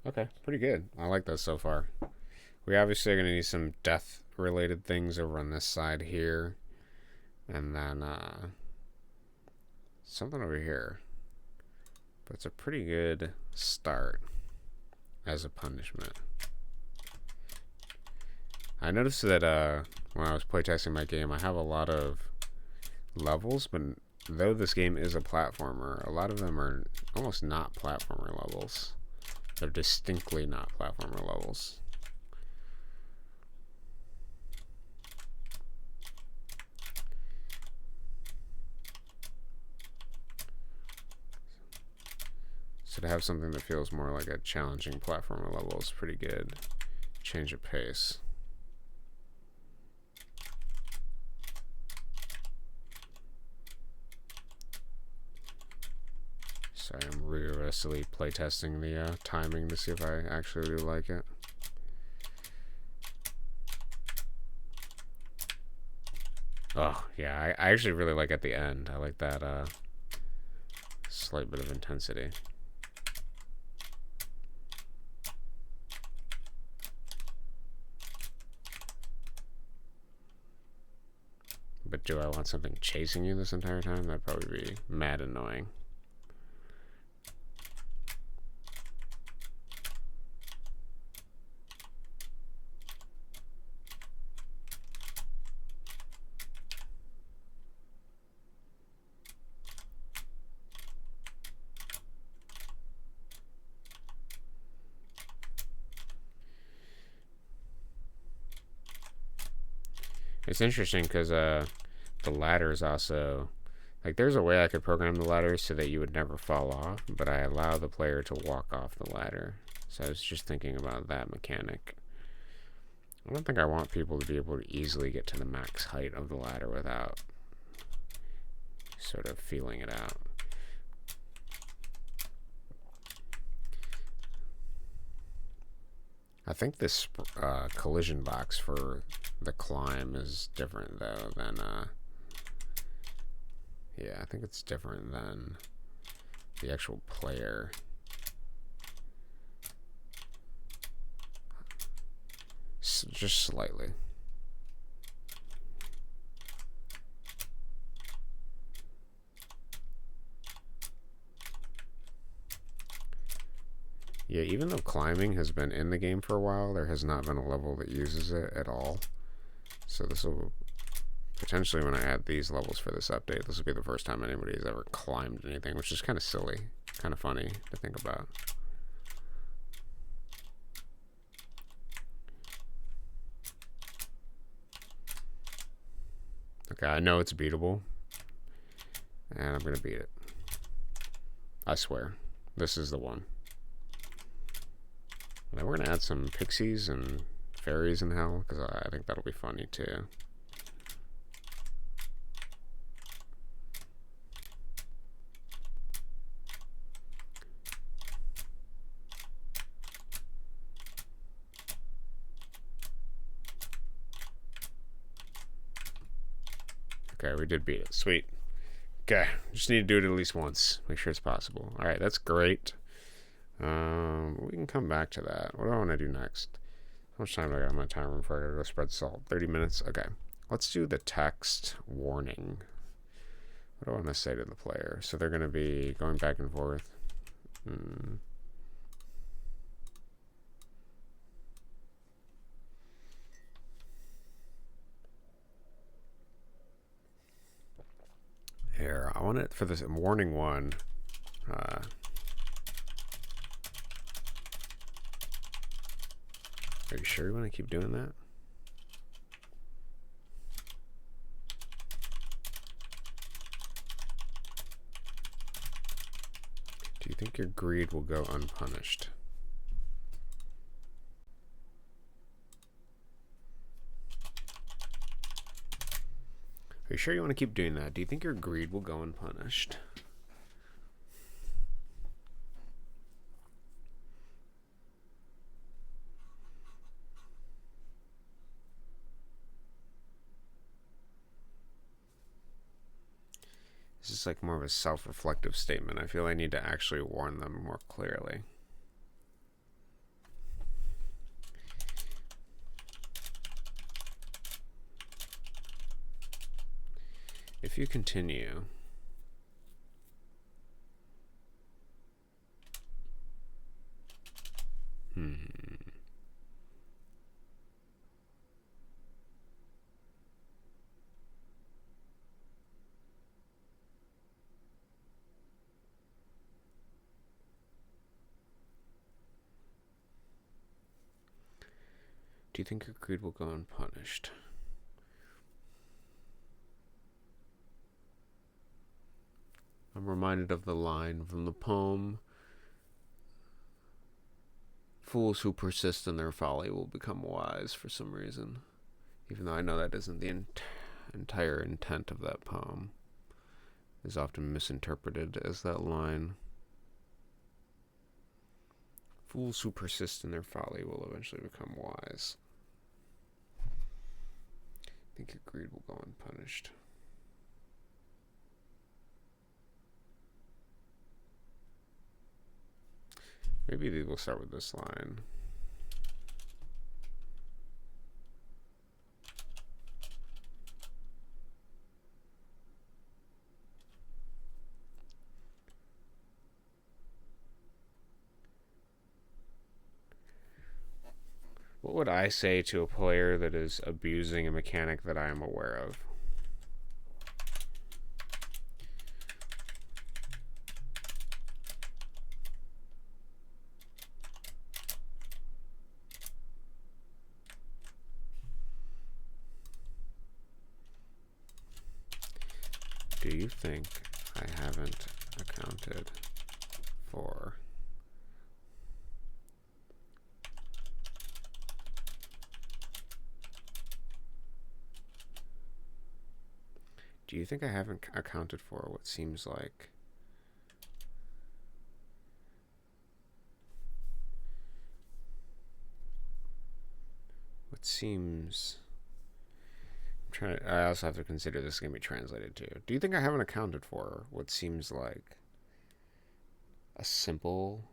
Speaker 1: Okay, pretty good. I like that so far. We obviously are going to need some death-related things over on this side here. And then something over here. But it's a pretty good start as a punishment. I noticed that when I was playtesting my game, I have a lot of levels, but though this game is a platformer, a lot of them are almost not platformer levels. They're distinctly not platformer levels. So to have something that feels more like a challenging platformer level is pretty good. Change of pace. Sorry, I'm rigorously playtesting the timing to see if I actually really like it. Oh, yeah, I actually really like at the end. I like that slight bit of intensity. But do I want something chasing you this entire time? That'd probably be mad annoying.
Speaker 2: It's interesting because the ladders also, like, there's a way I could program the ladders so that you would never fall off, but I allow the player to walk off the ladder. So I was just thinking about that mechanic. I don't think I want people to be able to easily get to the max height of the ladder without sort of feeling it out. I think this collision box for the climb is different though than yeah, I think it's different than the actual player. Just slightly. Yeah, even though climbing has been in the game for a while, there has not been a level that uses it at all. So this will potentially, when I add these levels for this update, this will be the first time anybody has ever climbed anything, which is kind of silly, kind of funny to think about. Okay, I know it's beatable, and I'm gonna beat it. I swear, this is the one. Then we're gonna add some pixies and fairies in hell, because I think that'll be funny too. Okay, we did beat it. Sweet. Okay, just need to do it at least once. Make sure it's possible. All right, that's great. We can come back to that. What do I want to do next? How much time do I got on my timer before I gotta go spread salt? 30 minutes? Okay. Let's do the text warning. What do I want to say to the player? So they're going to be going back and forth. Here, I want it for this warning one. Are you sure you want to keep doing that? Do you think your greed will go unpunished? Are you sure you want to keep doing that? Do you think your greed will go unpunished? This is like more of a self-reflective statement. I feel I need to actually warn them more clearly. If you continue, do you think your greed will go unpunished? I'm reminded of the line from the poem, "Fools who persist in their folly will become wise," for some reason. Even though I know that isn't the entire intent of that poem. It is often misinterpreted as that line. Fools who persist in their folly will eventually become wise. I think your greed will go unpunished. Maybe we'll start with this line. What would I say to a player that is abusing a mechanic that I am aware of? Do you think I haven't accounted for Do you think I haven't accounted for what seems like I also have to consider this is going to be translated too. Do you think I haven't accounted for what seems like a simple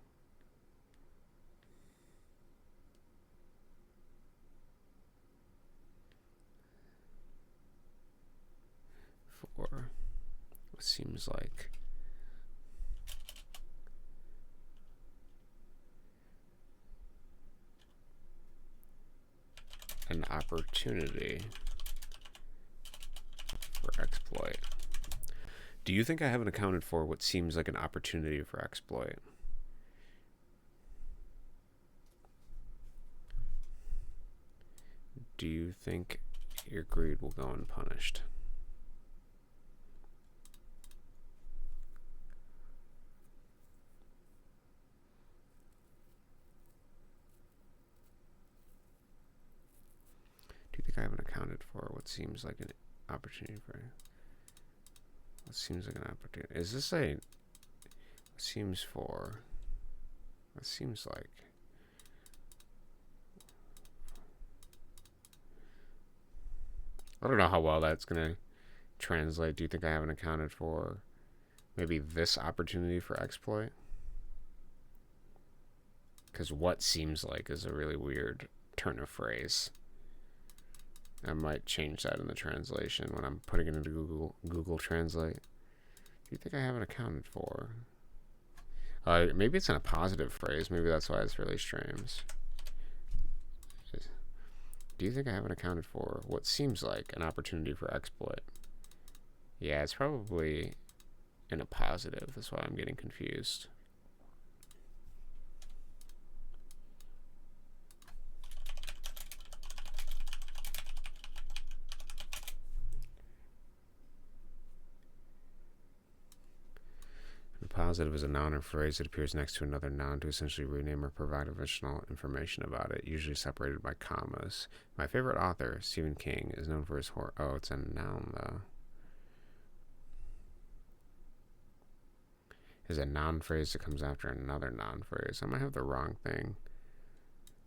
Speaker 2: for what seems like an opportunity for exploit? Do you think I haven't accounted for what seems like an opportunity for exploit? Do you think your greed will go unpunished? Do you think I haven't accounted for what seems like an opportunity for what seems like an opportunity? Is this a what seems for what seems like I don't know how well that's gonna translate. Do you think I haven't accounted for maybe this opportunity for exploit? Because what seems like is a really weird turn of phrase. I might change that in the translation when I'm putting it into Google Translate. Do you think I haven't accounted for? Maybe it's in a positive phrase. Maybe that's why it's really strange. Do you think I haven't accounted for what seems like an opportunity for exploit? Yeah, it's probably in a positive. That's why I'm getting confused. Positive is a noun or phrase that appears next to another noun to essentially rename or provide additional information about it, usually separated by commas. My favorite author, Stephen King, is known for his horror. Oh, it's a noun, though. Is a noun phrase that comes after another noun phrase. I might have the wrong thing.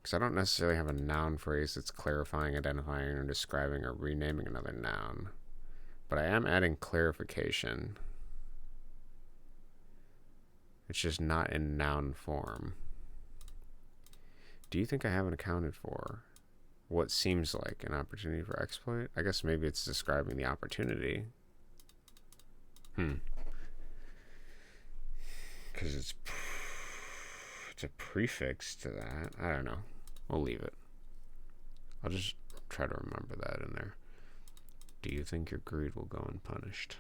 Speaker 2: Because I don't necessarily have a noun phrase that's clarifying, identifying, or describing or renaming another noun. But I am adding clarification. It's just not in noun form. Do you think I haven't accounted for what seems like an opportunity for exploit? I guess maybe it's describing the opportunity. Because it's a prefix to that. I don't know. We'll leave it. I'll just try to remember that in there. Do you think your greed will go unpunished?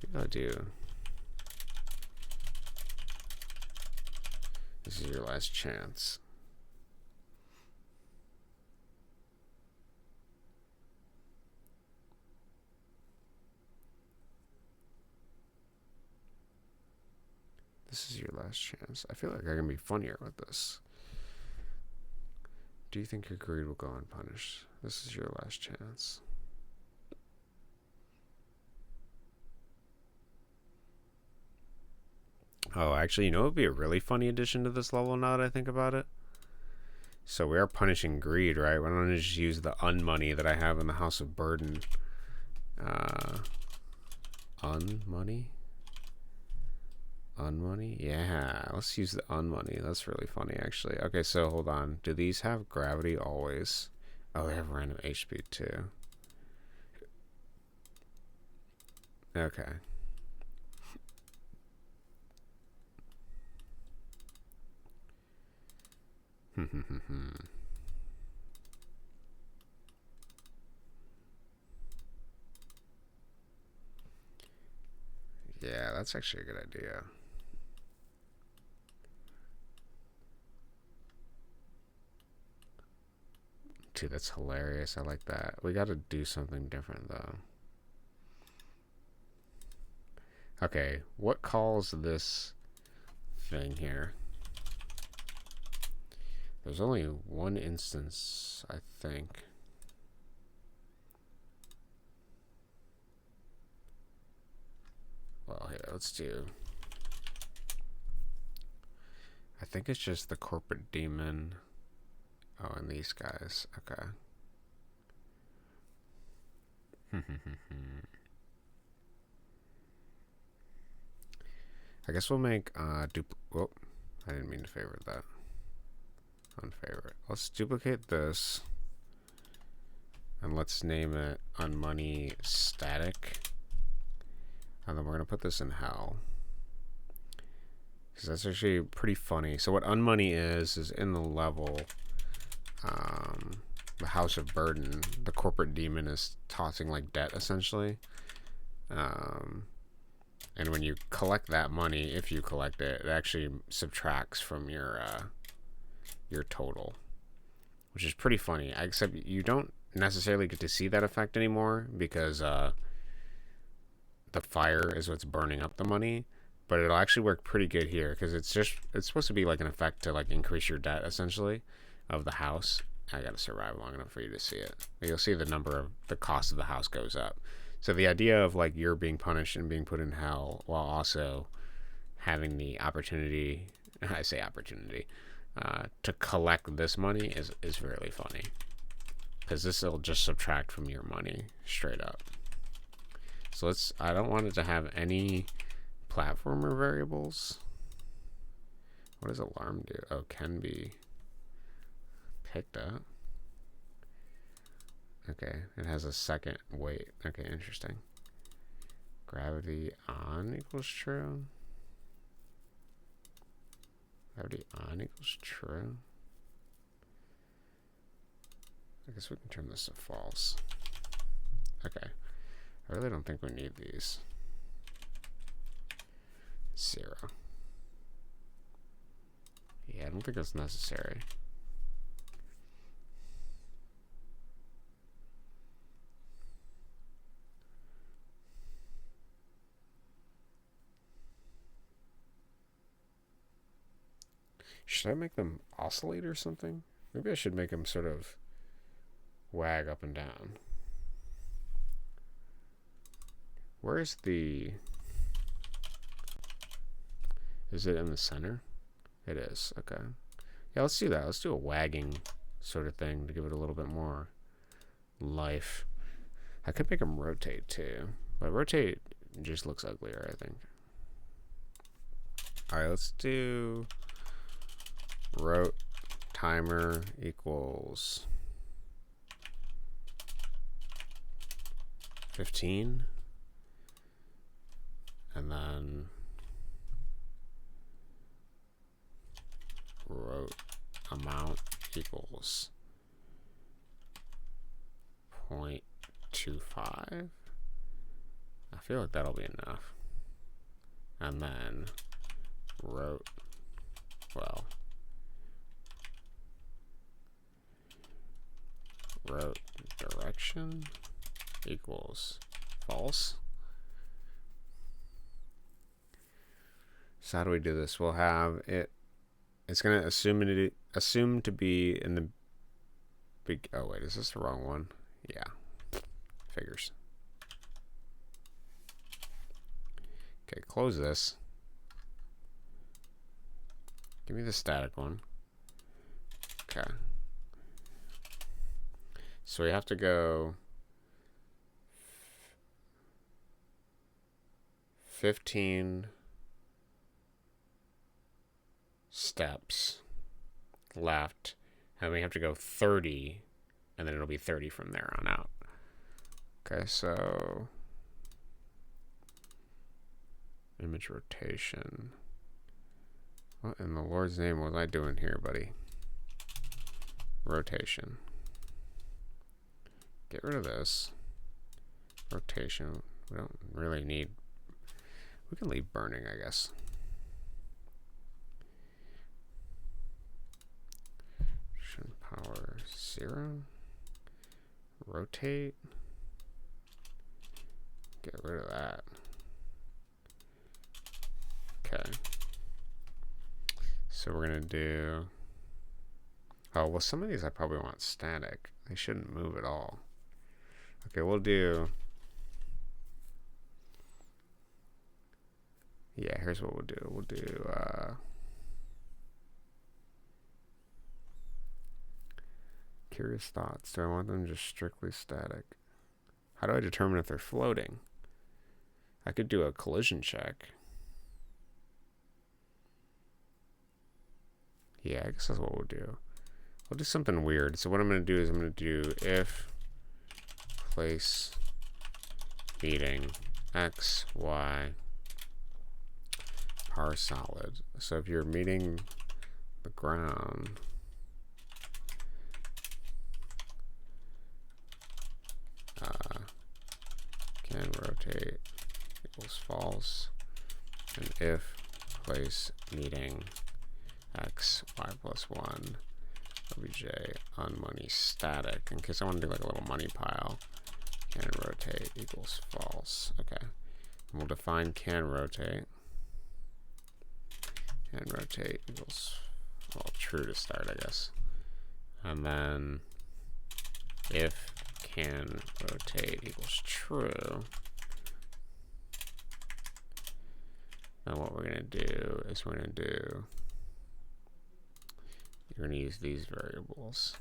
Speaker 2: Maybe I'll do. This is your last chance. This is your last chance. I feel like I can be funnier with this. Do you think your greed will go unpunished? This is your last chance. Oh, actually, you know what would be a really funny addition to this level now that I think about it? So we are punishing greed, right? Why don't I just use the unmoney that I have in the House of Burden? Unmoney? Unmoney? Yeah, let's use the unmoney. That's really funny, actually. Okay, so hold on. Do these have gravity always? Oh, they have random HP too. Okay. Yeah, that's actually a good idea. Dude, that's hilarious. I like that. We got to do something different, though. Okay, what calls this thing here? There's only one instance, I think. Well, here, let's do... I think it's just the corporate demon. Oh, and these guys. Okay. I guess we'll make whoop. I didn't mean to favorite that. Unfavorite. Let's duplicate this. And let's name it unmoney static. And then we're going to put this in hell. Because that's actually pretty funny. So what unmoney is in the level, the House of Burden, the corporate demon is tossing like debt essentially. And when you collect that money, if you collect it, it actually subtracts from your total, which is pretty funny. Except you don't necessarily get to see that effect anymore because the fire is what's burning up the money. But it'll actually work pretty good here because it's supposed to be like an effect to like increase your debt essentially of the house. I gotta survive long enough for you to see it. But you'll see the number of the cost of the house goes up. So the idea of like you're being punished and being put in hell while also having the opportunity, I say opportunity, to collect this money is really funny. Because this will just subtract from your money straight up. So I don't want it to have any platformer variables. What does alarm do? Oh, can be picked up. Okay, it has a second wait. Okay, interesting. Gravity on equals true. Gravity on equals true. I guess we can turn this to false. Okay. I really don't think we need these. 0. Yeah, I don't think that's necessary. Should I make them oscillate or something? Maybe I should make them sort of wag up and down. Where's the... Is it in the center? It is. Okay. Yeah, let's do that. Let's do a wagging sort of thing to give it a little bit more life. I could make them rotate too. But rotate just looks uglier, I think. Alright, let's do... Rot timer equals 15, and then rot amount equals 0.25. I feel like that'll be enough. And then rot, well, rot direction equals false. So how do we do this? We'll have it. It's gonna assume to be in the big. Oh wait, is this the wrong one? Yeah, figures. Okay, close this. Give me the static one. Okay. So we have to go 15 steps left, and we have to go 30, and then it'll be 30 from there on out. Okay, so image rotation. What in the Lord's name was I doing here, buddy? Rotation. Get rid of this. Rotation. We don't really need... We can leave burning, I guess. Power 0. rotate. Get rid of that. Okay. So we're going to do... Oh, well, some of these I probably want static. They shouldn't move at all. Okay, we'll do... Yeah, here's what we'll do. We'll do... Curious thoughts. Do I want them just strictly static? How do I determine if they're floating? I could do a collision check. Yeah, I guess that's what we'll do. We'll do something weird. So what I'm going to do is I'm going to do if place meeting x, y, par solid. So if you're meeting the ground, can rotate equals false, and if place meeting x, y plus 1, obj on money static, in case I want to do like a little money pile, can rotate equals false. Okay, and we'll define can rotate. Can rotate equals, well, true to start, I guess. And then if can rotate equals true, then what we're going to do is we're going to do, you're going to use these variables.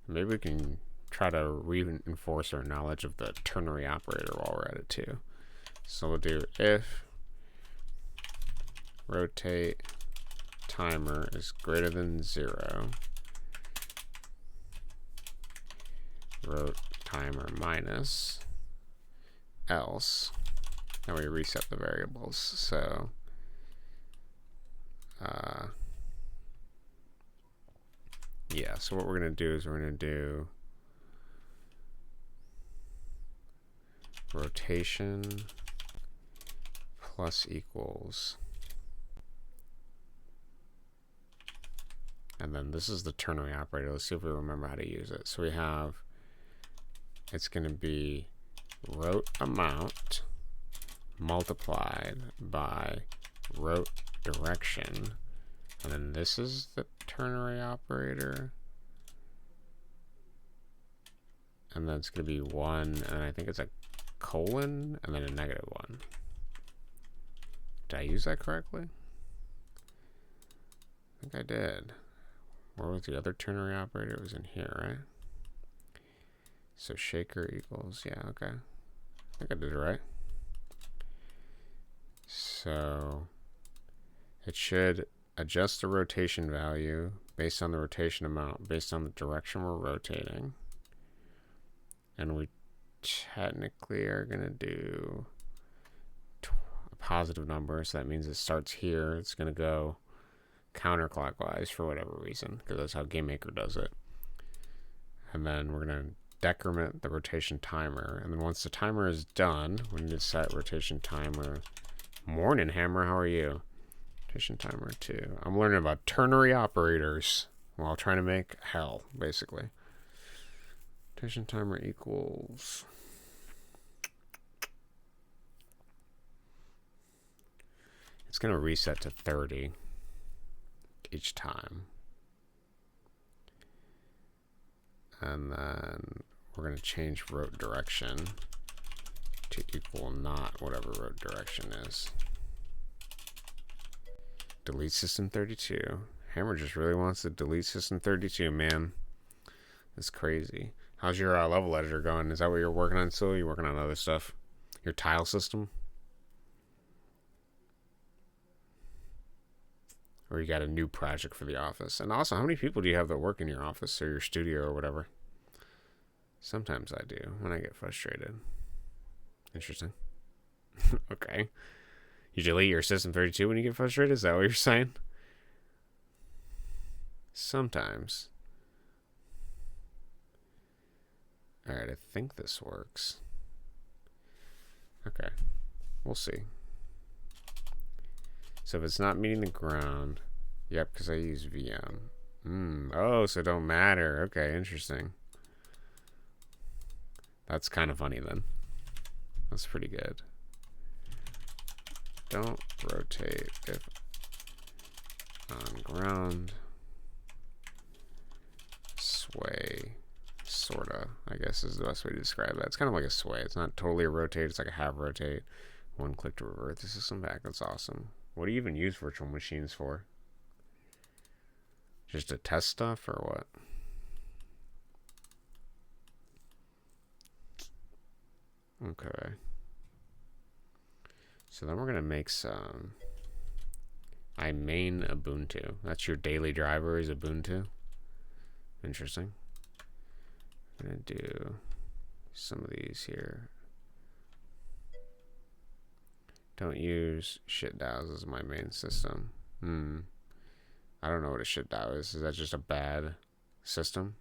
Speaker 2: Maybe we can try to reinforce our knowledge of the ternary operator while we're at it too. So we'll do if rotate timer is greater than 0, rot timer minus, else, and we reset the variables. So yeah, so what we're going to do is we're going to do rotation plus equals, and then this is the ternary operator. Let's see if we remember how to use it. So we have, it's going to be rot amount multiplied by rot direction, and then this is the ternary operator, and then it's going to be 1, and I think it's a colon, and then a -1. Did I use that correctly? I think I did. Where was the other ternary operator? It was in here, right? So shaker equals, yeah, okay. I think I did it right. So it should adjust the rotation value based on the rotation amount, based on the direction we're rotating. And we technically are going to do a positive number, so that means it starts here. It's going to go counterclockwise for whatever reason, because that's how GameMaker does it. And then we're going to decrement the rotation timer. And then once the timer is done, we need to set rotation timer. Morning, Hammer. How are you? Rotation timer 2. I'm learning about ternary operators while trying to make hell, basically. Rotation timer equals, it's going to reset to 30 each time. And then we're going to change rot direction to equal not whatever rot direction is. Delete system 32. Hammer just really wants to delete system 32, man. That's crazy. How's your level editor going? Is that what you're working on still? Or are you working on other stuff? Your tile system? Or you got a new project for the office? And also, how many people do you have that work in your office or your studio or whatever? Sometimes I do when I get frustrated. Interesting. Okay. You delete your system 32 when you get frustrated? Is that what you're saying? Sometimes. Alright, I think this works. Okay. We'll see. So if it's not meeting the ground, yep, because I use VM. Oh, so it don't matter. Okay, interesting. That's kind of funny then. That's pretty good. Don't rotate if on ground. Sway, sorta, I guess is the best way to describe that. It's kind of like a sway. It's not totally a rotate. It's like a half rotate. One click to revert the system back. That's awesome. What do you even use virtual machines for? Just to test stuff or what? Okay. So then we're going to make some. I main Ubuntu. That's your daily driver is Ubuntu. Interesting. I'm going to do some of these here. Don't use shit DAOs as my main system. I don't know what a shit DAO is. Is that just a bad system?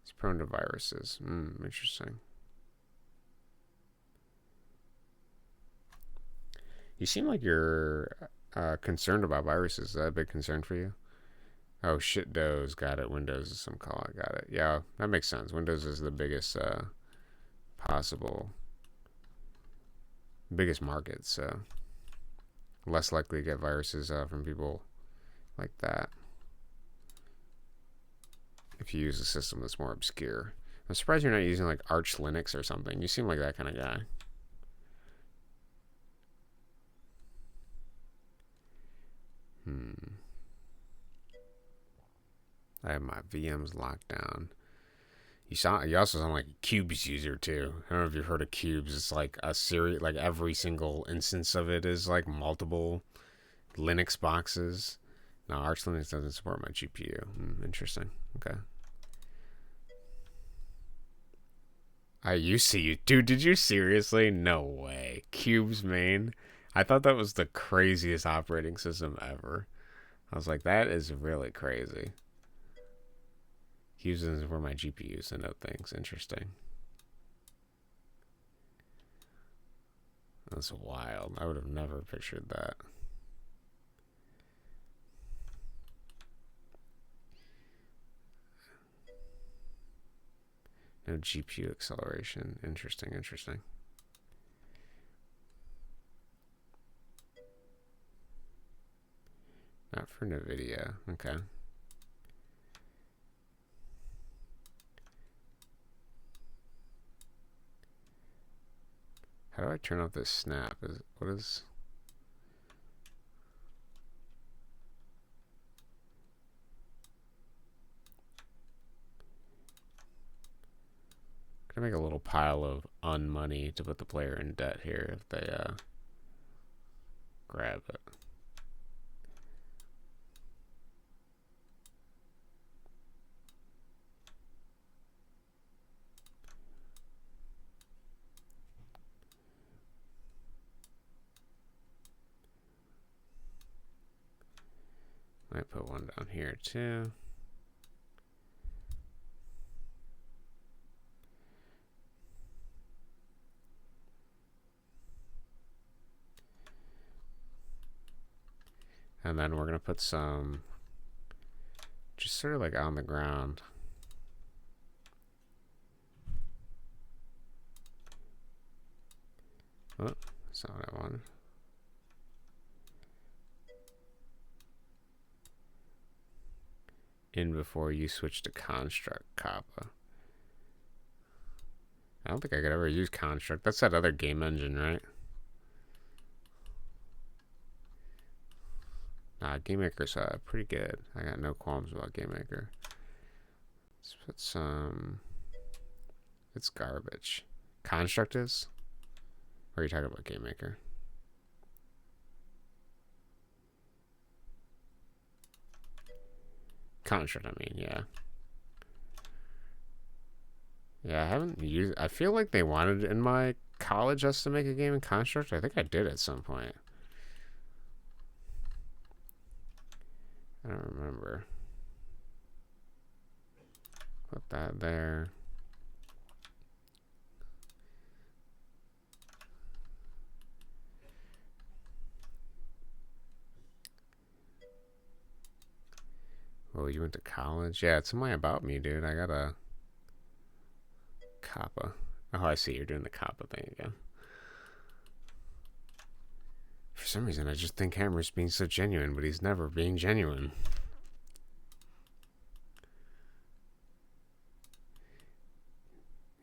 Speaker 2: It's prone to viruses. Interesting. You seem like you're concerned about viruses. Is that a big concern for you? Oh, shit DOs. Got it. Windows is some call. I got it. Yeah, that makes sense. Windows is the biggest biggest market, so less likely to get viruses from people like that if you use a system that's more obscure. I'm surprised you're not using like Arch Linux or something. You seem like that kind of guy. I have my VMs locked down. You also sound like a Cubes user too. I don't know if you've heard of Cubes. It's like a series, like every single instance of it is like multiple Linux boxes. No, Arch Linux doesn't support my GPU. Interesting. Okay. I used to use. Dude, did you seriously? No way. Cubes main. I thought that was the craziest operating system ever. I was like, that is really crazy. Cubes is where my GPUs and note things. Interesting. That's wild. I would have never pictured that. No GPU acceleration. Interesting. Not for NVIDIA. Okay. How do I turn off this snap? What is... I'm gonna make a little pile of unmoney to put the player in debt here if they grab it. Might put one down here too. And then we're going to put some just sort of like on the ground. Oh, that's not what I wanted. In before you switch to Construct, Kappa. I don't think I could ever use Construct. That's that other game engine, right? Nah, GameMaker's pretty good. I got no qualms about GameMaker. Let's put some... It's garbage. Construct is? Or are you talking about GameMaker? Construct, I mean, yeah. Yeah, I haven't used... I feel like they wanted in my college us to make a game in Construct. I think I did at some point. I don't remember. Put that there. What Oh, you went to college? Yeah, it's something about me, dude. I got a Kappa. Oh, I see. You're doing the Kappa thing again. For some reason, I just think Hammer's being so genuine, but he's never being genuine.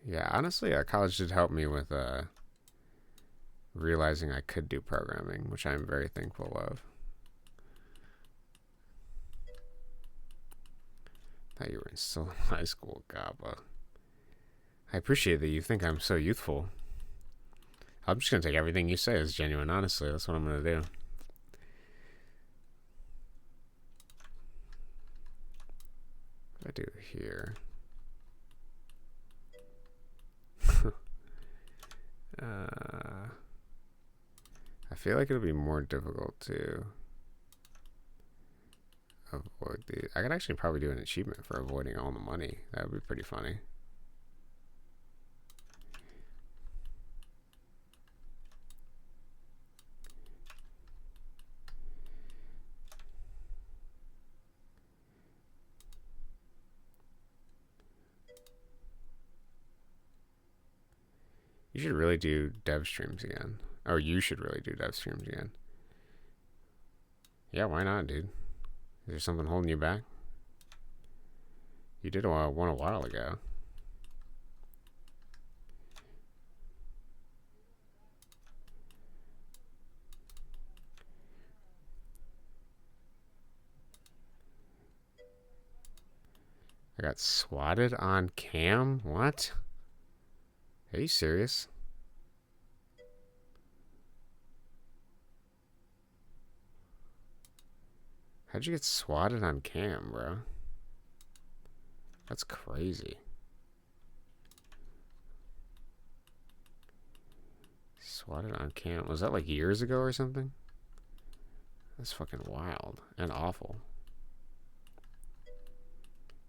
Speaker 2: Yeah, honestly, college did help me with realizing I could do programming, which I'm very thankful of. Thought you were still in high school, Kappa. I appreciate that you think I'm so youthful. I'm just gonna take everything you say as genuine, honestly. That's what I'm gonna do. What do I do here? I feel like it'll be more difficult to avoid these. I could actually probably do an achievement for avoiding all the money. That would be pretty funny. You should really do dev streams again. Or you should really do dev streams again. Yeah, why not, dude? Is there something holding you back? You did one a while ago. I got swatted on cam? What? Are you serious? How'd you get swatted on cam, bro? That's crazy. Swatted on cam. Was that like years ago or something? That's fucking wild and awful.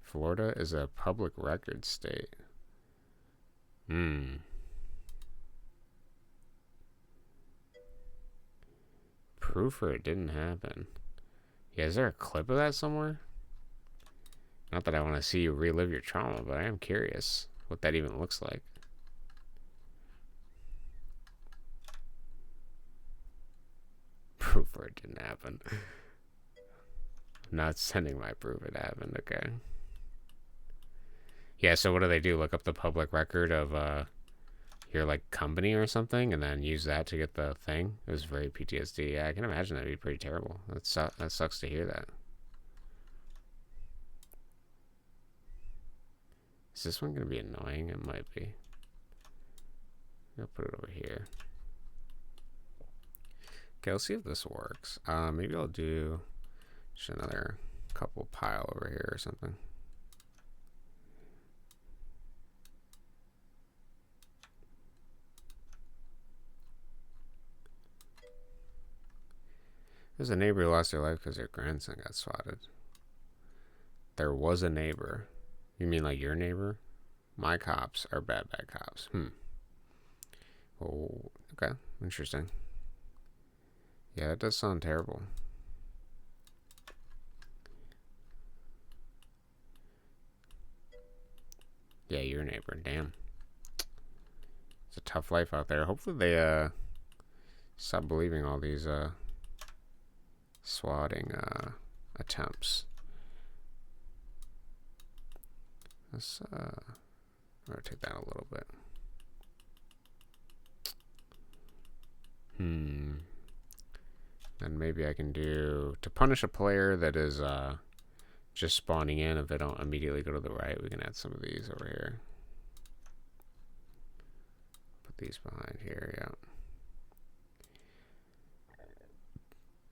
Speaker 2: Florida is a public record state. Proof or it didn't happen. Yeah, is there a clip of that somewhere? Not that I want to see you relive your trauma, but I am curious what that even looks like. Proof or it didn't happen. I'm not sending my proof it happened, okay. Yeah, so what do they do? Look up the public record of your like company or something and then use that to get the thing? It was very PTSD. Yeah, I can imagine that'd be pretty terrible. That sucks to hear that. Is this one gonna be annoying? It might be. I'll put it over here. Okay, let's see if this works. Maybe I'll do just another couple pile over here or something. There's a neighbor who lost their life because their grandson got swatted. There was a neighbor. You mean like your neighbor? My cops are bad cops. Oh, okay. Interesting. Yeah, that does sound terrible. Yeah, your neighbor. Damn. It's a tough life out there. Hopefully they stop believing all these swatting attempts. Let's rotate that a little bit. And maybe I can do to punish a player that is just spawning in. If they don't immediately go to the right, we can add some of these over here. Put these behind here. Yeah.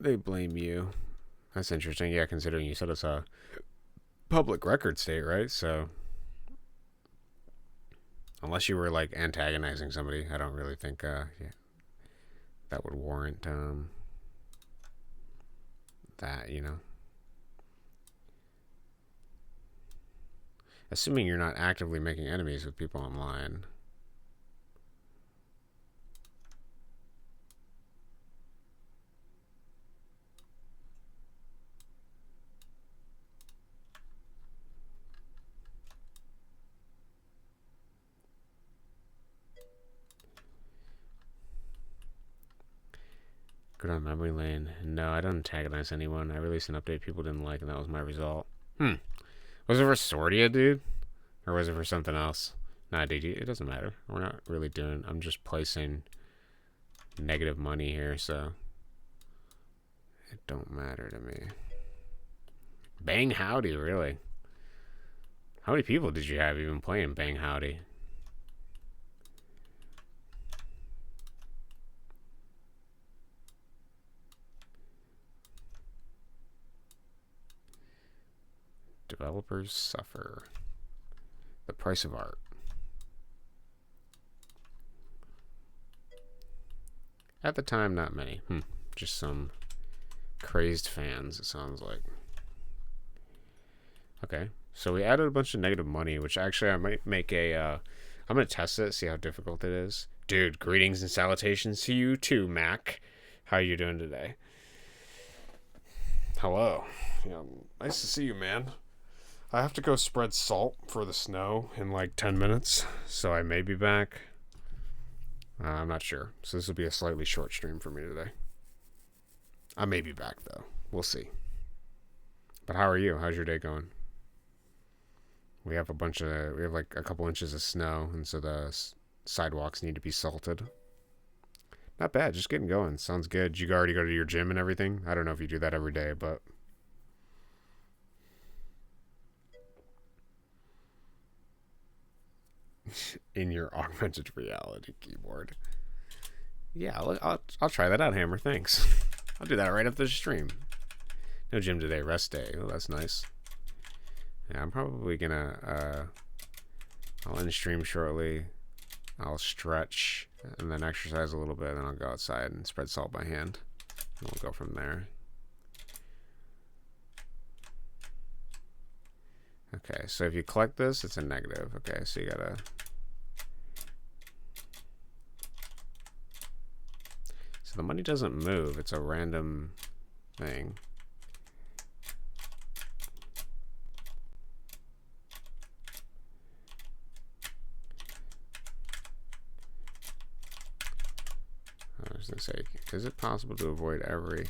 Speaker 2: They blame you. That's interesting. Yeah, considering you said it's a public record state, right? So unless you were like antagonizing somebody, I don't really think yeah, that would warrant that, you know. Assuming you're not actively making enemies with people online. Good on memory lane. No, I don't antagonize anyone. I released an update people didn't like, and that was my result. Was it for Sordia, dude? Or was it for something else? Nah, dude, it doesn't matter. We're not really doing... I'm just placing negative money here, so... It don't matter to me. Bang Howdy, really? How many people did you have even playing Bang Howdy? Developers suffer. The price of art. At the time, not many. Just some crazed fans, it sounds like. Okay, so we added a bunch of negative money, which actually I might make a... I'm going to test it, see how difficult it is. Dude, greetings and salutations to you too, Mac. How are you doing today? Hello. Yeah, nice to see you, man. I have to go spread salt for the snow in like 10 minutes, so I may be back. I'm not sure. So this will be a slightly short stream for me today. I may be back, though. We'll see. But how are you? How's your day going? We have like a couple inches of snow, and so the sidewalks need to be salted. Not bad, just getting going. Sounds good. Did you already go to your gym and everything? I don't know if you do that every day, but... in your augmented reality keyboard. Yeah, I'll try that out, Hammer. Thanks. I'll do that right after the stream. No gym today, rest day. Oh, that's nice. Yeah, I'm probably gonna I'll end stream shortly. I'll stretch and then exercise a little bit, and then I'll go outside and spread salt by hand. And we'll go from there. Okay, so if you collect this, it's a negative. Okay, so you gotta... So the money doesn't move. It's a random thing. I was gonna say, is it possible to avoid every...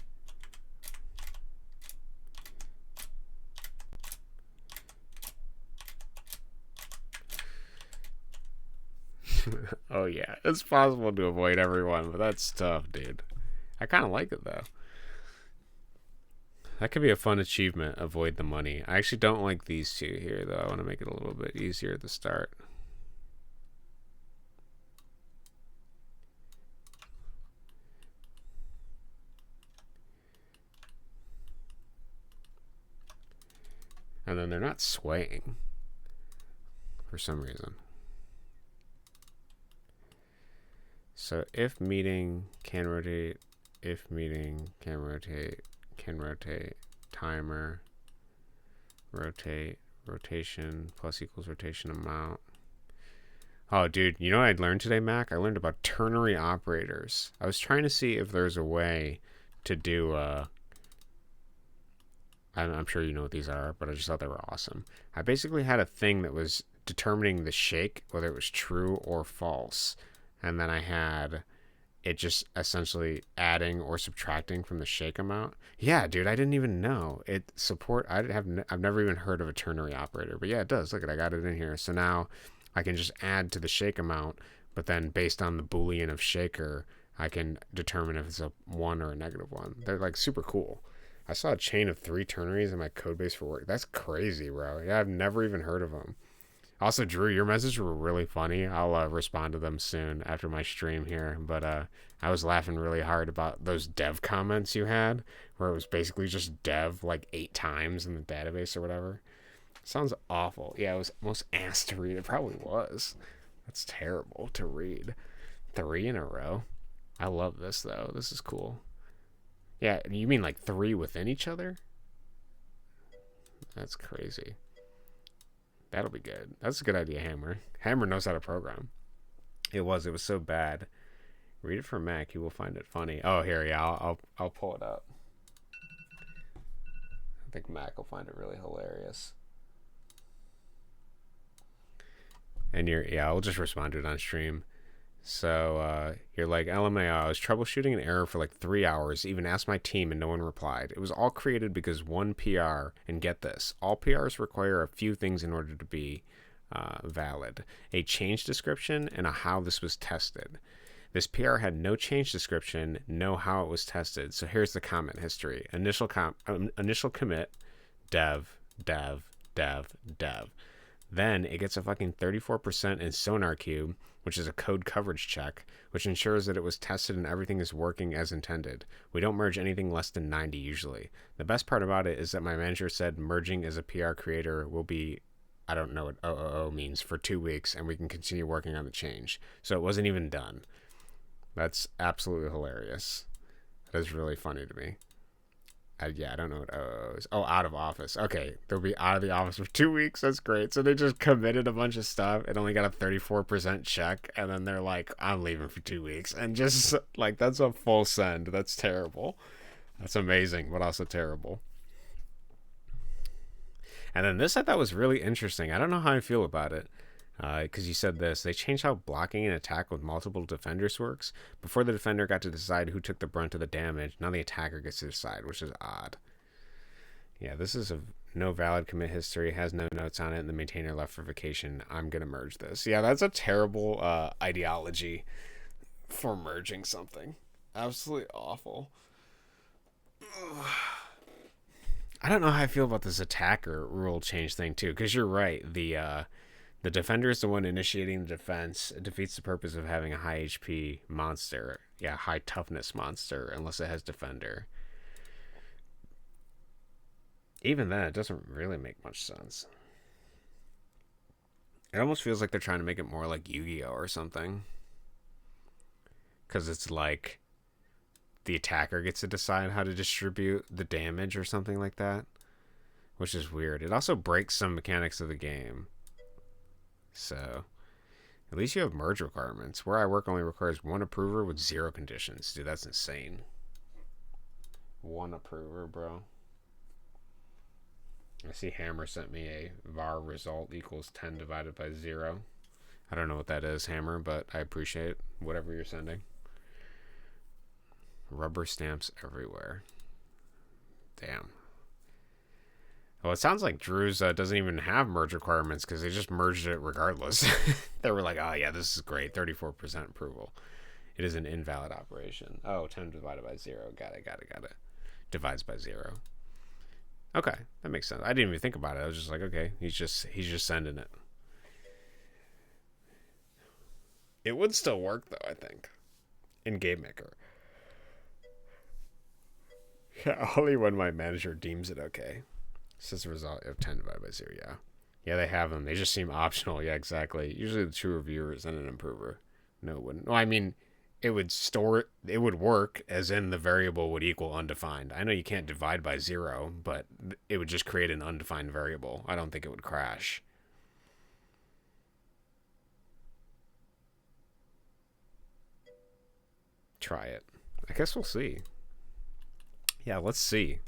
Speaker 2: Oh yeah, it's possible to avoid everyone, but that's tough, dude. I kind of like it though. That could be a fun achievement, avoid the money. I actually don't like these two here though. I want to make it a little bit easier at the start. And then they're not swaying for some reason. So if meeting can rotate, if meeting can rotate, timer, rotate, rotation plus equals rotation amount. Oh, dude, you know what I learned today, Mac? I learned about ternary operators. I was trying to see if there's a way to do, I'm sure you know what these are, but I just thought they were awesome. I basically had a thing that was determining the shake, whether it was true or false. And then I had it just essentially adding or subtracting from the shake amount. Yeah, dude, I didn't even know it support. I've never even heard of a ternary operator, but yeah, it does. Look at, I got it in here. So now I can just add to the shake amount, but then based on the Boolean of shaker, I can determine if it's a 1 or a -1. They're like super cool. I saw a chain of 3 ternaries in my code base for work. That's crazy, bro. Yeah, I've never even heard of them. Also, Drew, your messages were really funny. I'll respond to them soon after my stream here. But I was laughing really hard about those dev comments you had, where it was basically just dev like 8 times in the database or whatever. Sounds awful. Yeah, it was almost ass to read. It probably was. That's terrible to read. 3 in a row. I love this, though. This is cool. Yeah, you mean like 3 within each other? That's crazy. That'll be good. That's a good idea, Hammer. Hammer knows how to program. It was so bad. Read it for Mac. He will find it funny. Oh, here, yeah, I'll pull it up. I think Mac will find it really hilarious. And yeah, I'll just respond to it on stream. So you're like, LMAO, I was troubleshooting an error for like 3 hours, even asked my team and no one replied. It was all created because one PR, and get this, all PRs require a few things in order to be valid: a change description and a how this was tested. This PR had no change description, no how it was tested. So here's the comment history. Initial commit, dev, dev, dev, dev. Then it gets a fucking 34% in Sonar Cube, which is a code coverage check, which ensures that it was tested and everything is working as intended. We don't merge anything less than 90 usually. The best part about it is that my manager said merging as a PR creator will be, I don't know what OOO means, for 2 weeks, and we can continue working on the change. So it wasn't even done. That's absolutely hilarious. That is really funny to me. Yeah, I don't know what OOO is. Oh, out of office. Okay, they'll be out of the office for 2 weeks. That's great. So they just committed a bunch of stuff. It only got a 34% check, and then they're like, I'm leaving for 2 weeks. And just, like, that's a full send. That's terrible. That's amazing, but also terrible. And then this I thought was really interesting. I don't know how I feel about it. Because you said this, they changed how blocking an attack with multiple defenders works. Before, the defender got to decide who took the brunt of the damage. Now the attacker gets to decide, which is odd. Yeah, this is a no valid commit history, has no notes on it, and the maintainer left for vacation. I'm gonna merge this. Yeah, that's a terrible ideology for merging something. Absolutely awful. Ugh. I don't know how I feel about this attacker rule change thing too, because you're right. The defender is the one initiating the defense. It defeats the purpose of having a high HP monster. Yeah, high toughness monster, unless it has defender. Even then, it doesn't really make much sense. It almost feels like they're trying to make it more like Yu-Gi-Oh! Or something. Because it's like the attacker gets to decide how to distribute the damage or something like that. Which is weird. It also breaks some mechanics of the game. So, at least you have merge requirements. Where I work only requires one approver with 0 conditions. Dude, that's insane. One approver, bro. I see Hammer sent me a var result equals 10 divided by 0. I don't know what that is, Hammer, but I appreciate whatever you're sending. Rubber stamps everywhere. Damn. Well, it sounds like Drew's doesn't even have merge requirements because they just merged it regardless. They were like, oh, yeah, this is great. 34% approval. It is an invalid operation. Oh, 10 divided by 0. Got it. Divides by 0. Okay, that makes sense. I didn't even think about it. I was just like, okay, he's just sending it. It would still work, though, I think, in GameMaker. Yeah, only when my manager deems it okay. Says the result of 10 divided by 0, yeah. Yeah, they have them. They just seem optional. Yeah, exactly. Usually the two reviewers and an improver. No, it wouldn't. No, I mean, it would store it would work as in the variable would equal undefined. I know you can't divide by 0, but it would just create an undefined variable. I don't think it would crash. Try it. I guess we'll see. Yeah, let's see.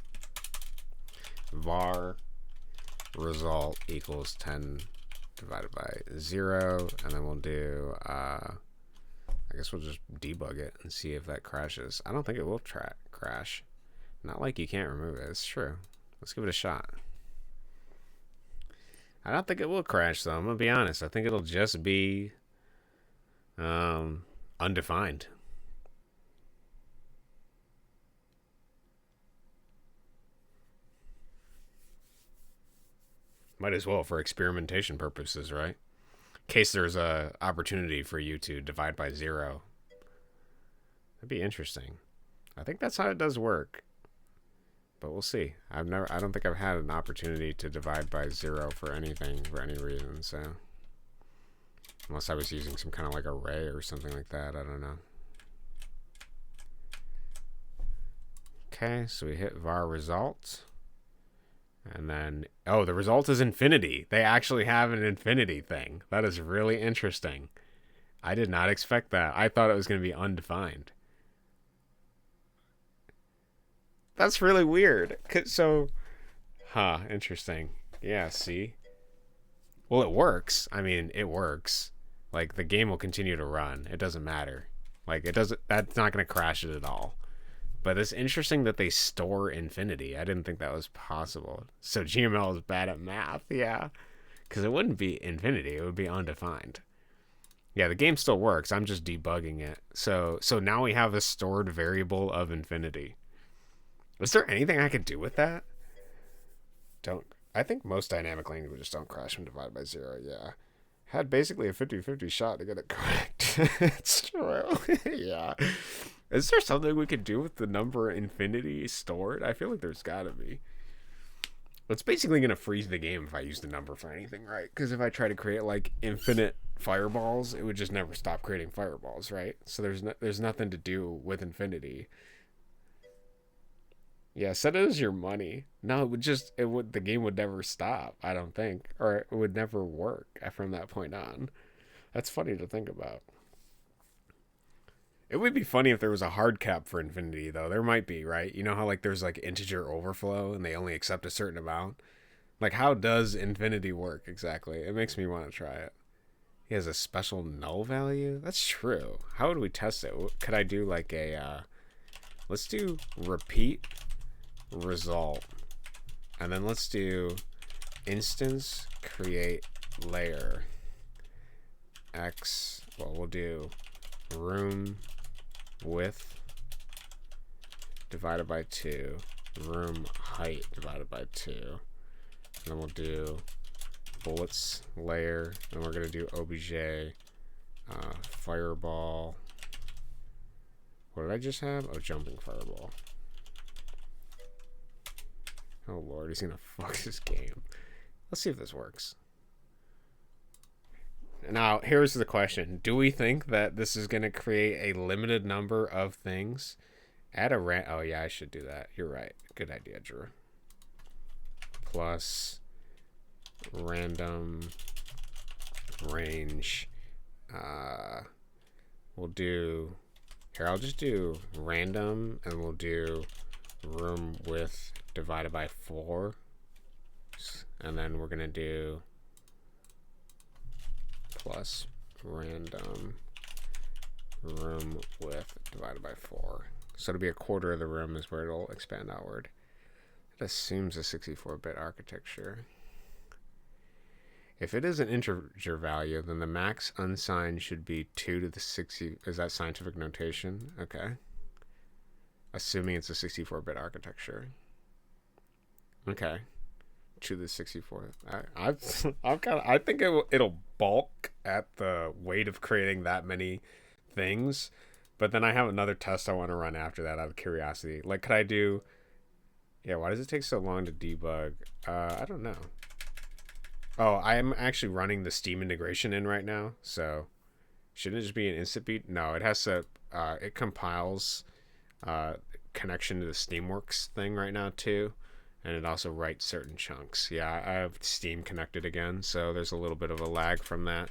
Speaker 2: Var result equals 10 divided by 0, and then we'll do I guess we'll just debug it and see if that crashes. I don't think it will crash. Not like you can't remove it. It's true. Let's give it a shot. I don't think it will crash, though. I'm gonna be honest. I think it'll just be undefined. Might as well for experimentation purposes, right? In case there's a opportunity for you to divide by 0. That'd be interesting. I think that's how it does work. But we'll see. I don't think I've had an opportunity to divide by 0 for anything for any reason, so unless I was using some kind of like array or something like that, I don't know. Okay, so we hit var result. And then, oh, the result is infinity. They actually have an infinity thing. That is really interesting. I did not expect that. I thought it was going to be undefined. That's really weird. So, interesting. Yeah, see? Well, it works. I mean, it works. Like the game will continue to run. It doesn't matter. Like it doesn't. That's not going to crash it at all. But it's interesting that they store infinity. I didn't think that was possible. So GML is bad at math. Yeah, because it wouldn't be infinity. It would be undefined. Yeah, the game still works. I'm just debugging it. So now we have a stored variable of infinity. Is there anything I could do with that? Don't. I think most dynamic languages don't crash when divided by zero. Yeah. Had basically a 50-50 shot to get it correct. It's true. Yeah. Is there something we could do with the number infinity stored? I feel like there's gotta be. It's basically gonna freeze the game if I use the number for anything, right? Because if I try to create like infinite fireballs, it would just never stop creating fireballs, right? So there's nothing to do with infinity. Yeah, set it as your money. No, the game would never stop, I don't think. Or it would never work from that point on. That's funny to think about. It would be funny if there was a hard cap for infinity, though. There might be, right? You know how like there's like integer overflow and they only accept a certain amount? Like how does infinity work exactly? It makes me want to try it. He has a special null value? That's true. How would we test it? Could I do like let's do repeat result. And then let's do instance create layer x. Well, we'll do room width divided by 2, room height divided by 2. And then we'll do bullets layer, and we're going to do obj fireball. What did I just have? Oh, jumping fireball. Oh lord, he's gonna fuck this game. Let's see if this works. Now, here's the question. Do we think that this is gonna create a limited number of things? Add a oh yeah, I should do that. You're right. Good idea, Drew. Plus random range. We'll do here, I'll just do random and we'll do room width divided by 4, and then we're gonna do plus random room width divided by 4. So it'll be a quarter of the room is where it'll expand outward. It assumes a 64-bit architecture. If it is an integer value, then the max unsigned should be 2 to the 60. Is that scientific notation? Okay. Assuming it's a 64-bit architecture. Okay. To the 64. I think it'll balk at the weight of creating that many things, but then I have another test I want to run after that out of curiosity. Like, could I do? Yeah. Why does it take so long to debug? I don't know. Oh, I'm actually running the Steam integration in right now, so shouldn't it just be an instant beat? No, it has to. It compiles connection to the Steamworks thing right now too. And it also writes certain chunks. Yeah, I have Steam connected again, so there's a little bit of a lag from that.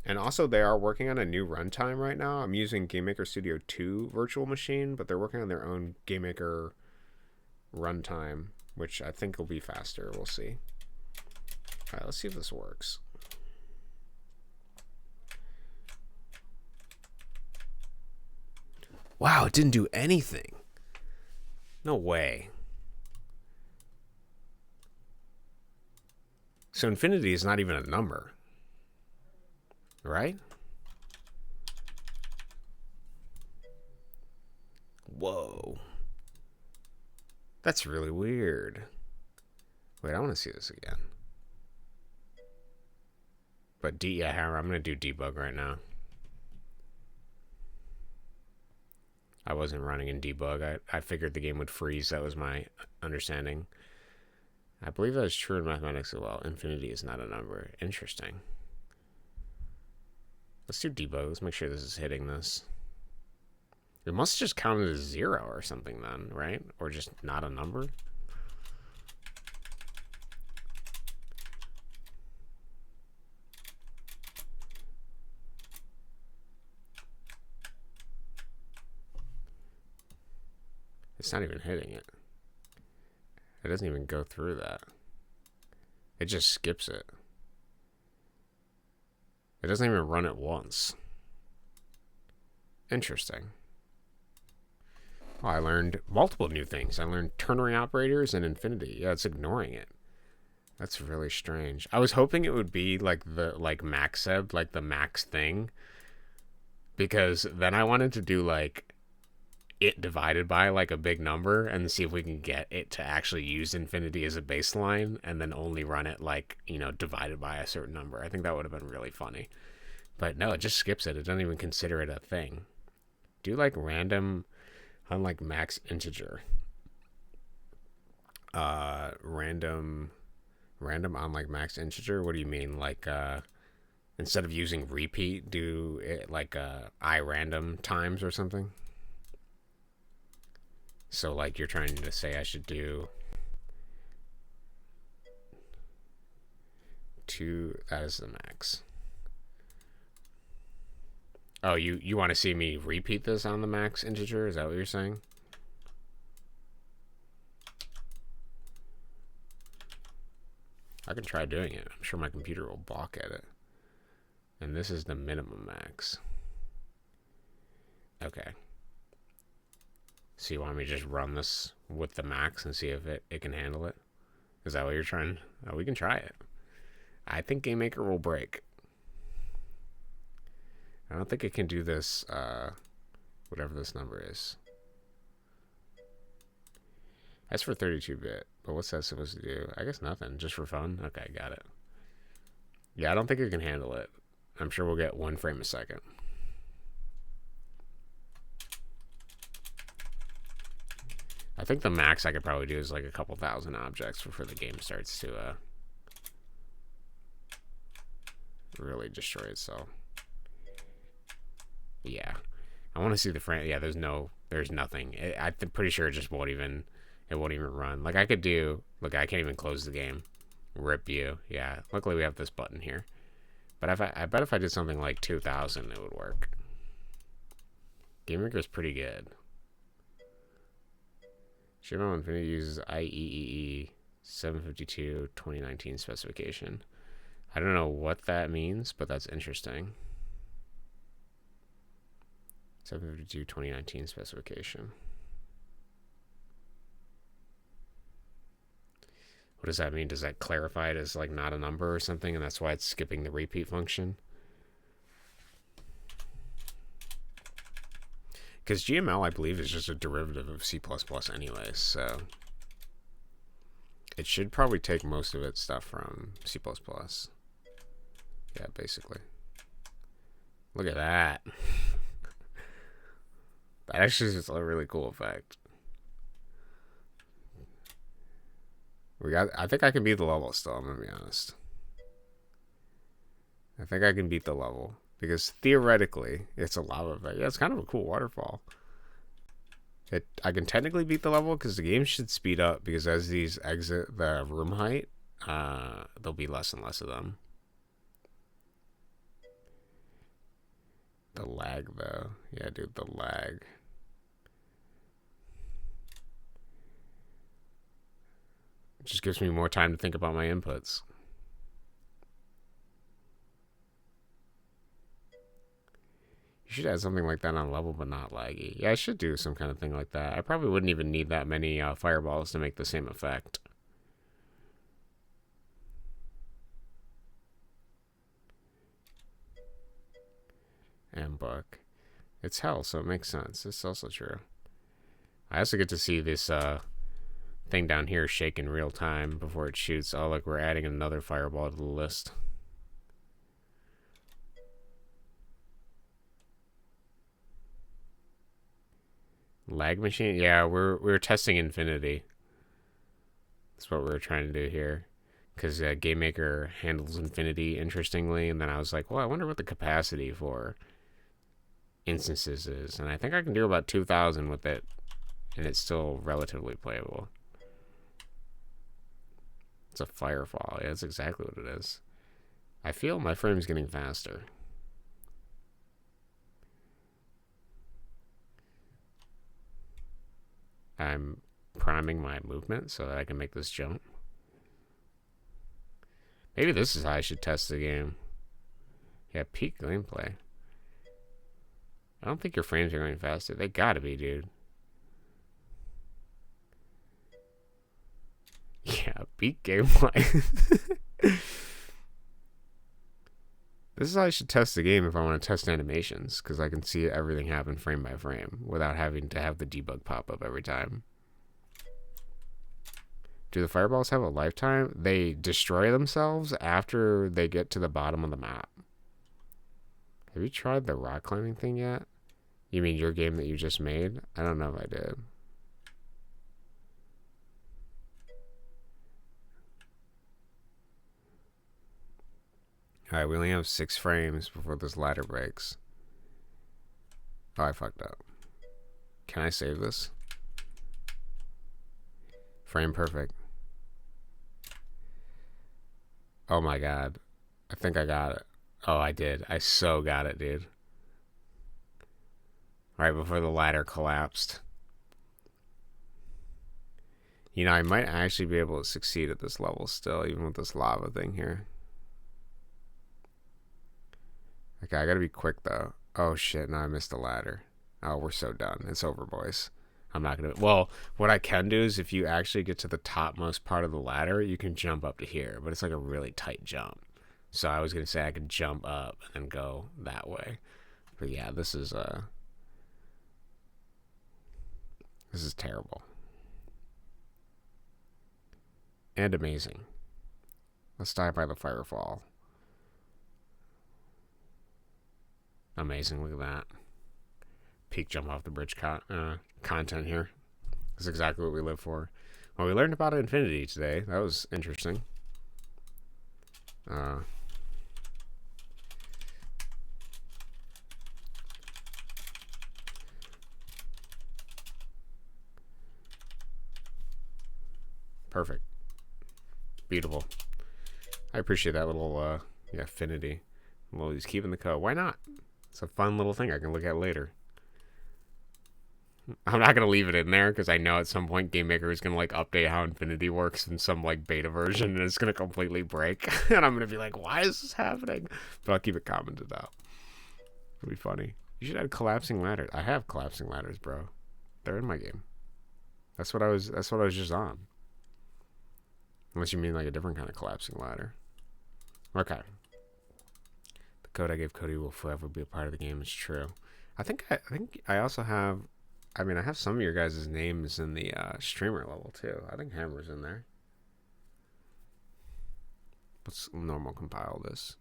Speaker 2: And also, they are working on a new runtime right now. I'm using GameMaker Studio 2 virtual machine, but they're working on their own GameMaker runtime, which I think will be faster. We'll see. All right, let's see if this works. Wow, it didn't do anything. No way. So infinity is not even a number, right? Whoa. That's really weird. Wait, I want to see this again. But yeah, I'm going to do debug right now. I wasn't running in debug. I figured the game would freeze. That was my understanding. I believe that is true in mathematics as well. Infinity is not a number. Interesting. Let's do debug. Let's make sure this is hitting this. It must just count as 0 or something then, right? Or just not a number? It's not even hitting it. It doesn't even go through that. It just skips it. It doesn't even run it once. Interesting. Oh, I learned multiple new things. I learned ternary operators and infinity. Yeah, it's ignoring it. That's really strange. I was hoping it would be like the max seb, like the max thing, because then I wanted to do like it divided by like a big number and see if we can get it to actually use infinity as a baseline and then only run it like, divided by a certain number. I think that would have been really funny. But no, it just skips it. It doesn't even consider it a thing. Do like random on like max integer. Random on like max integer. What do you mean? Like instead of using repeat, do it like I random times or something? So like you're trying to say I should do 2, that is the max. Oh, you want to see me repeat this on the max integer? Is that what you're saying? I can try doing it. I'm sure my computer will balk at it. And this is the minimum max. Okay. So you want me to just run this with the max and see if it can handle it? Is that what you're trying? Oh, we can try it. I think GameMaker will break. I don't think it can do this, whatever this number is. That's for 32-bit, but what's that supposed to do? I guess nothing, just for fun. Okay, got it. Yeah, I don't think it can handle it. I'm sure we'll get 1 frame a second. I think the max I could probably do is like a couple thousand objects before the game starts to really destroy itself. Yeah, I want to see the frame. Yeah, there's nothing. I'm pretty sure it just won't even run. Like I could do. Look, I can't even close the game. Rip you. Yeah. Luckily we have this button here. But I bet if I did something like 2,000, it would work. GameMaker's pretty good. Shimano Infinity uses IEEE 752 2019 specification. I don't know what that means, but that's interesting. 752 2019 specification. What does that mean? Does that clarify it as like not a number or something, and that's why it's skipping the repeat function? Because GML, I believe, is just a derivative of C++ anyways, so it should probably take most of its stuff from C++. Yeah, basically. Look at that. That actually is a really cool effect. I think I can beat the level still, I'm gonna be honest. I think I can beat the level. Because theoretically, it's a lava effect. Yeah, it's kind of a cool waterfall. I can technically beat the level because the game should speed up because as these exit the room height, there'll be less and less of them. The lag, though. Yeah, dude, the lag. It just gives me more time to think about my inputs. You should add something like that on level, but not laggy. Yeah, I should do some kind of thing like that. I probably wouldn't even need that many fireballs to make the same effect. And book. It's hell, so it makes sense. It's also true. I also get to see this thing down here shake in real time before it shoots. Oh, look, we're adding another fireball to the list. Lag machine? Yeah, we're testing infinity. That's what we're trying to do here. Because GameMaker handles infinity interestingly, and then I was like, well, I wonder what the capacity for instances is. And I think I can do about 2,000 with it, and it's still relatively playable. It's a firefall. Yeah, that's exactly what it is. I feel my frame's getting faster. I'm priming my movement so that I can make this jump. Maybe this is how I should test the game. Yeah, peak gameplay. I don't think your frames are going faster. They gotta be, dude. Yeah, peak gameplay. This is how I should test the game if I want to test animations, because I can see everything happen frame by frame without having to have the debug pop up every time. Do the fireballs have a lifetime? They destroy themselves after they get to the bottom of the map. Have you tried the rock climbing thing yet? You mean your game that you just made? I don't know if I did. Alright, we only have 6 frames before this ladder breaks. Oh, I fucked up. Can I save this? Frame perfect. Oh my god. I think I got it. Oh, I did. I so got it, dude. Right before the ladder collapsed. You know, I might actually be able to succeed at this level still, even with this lava thing here. Okay, I gotta be quick though. Oh shit, no, I missed the ladder. Oh, we're so done. It's over, boys. I'm not gonna. Well, what I can do is if you actually get to the topmost part of the ladder, you can jump up to here, but it's like a really tight jump. So I was gonna say I could jump up and go that way. But yeah, this is terrible. And amazing. Let's die by the firefall. Amazing, look at that. Peak jump off the bridge content here. That's exactly what we live for. Well, we learned about infinity today. That was interesting. Perfect. Beautiful. I appreciate that little affinity. Well, he's keeping the code. Why not? It's a fun little thing I can look at later. I'm not going to leave it in there because I know at some point Game Maker is going to like update how Infinity works in some like beta version and it's going to completely break. And I'm going to be like, why is this happening? But I'll keep it commented out. It'll be funny. You should add collapsing ladders. I have collapsing ladders, bro. They're in my game. That's what I was just on. Unless you mean like a different kind of collapsing ladder. Okay. The code I gave Cody will forever be a part of the game. It's true. I think I also have. I mean, I have some of your guys' names in the streamer level too. I think Hammer's in there. Let's normal compile this.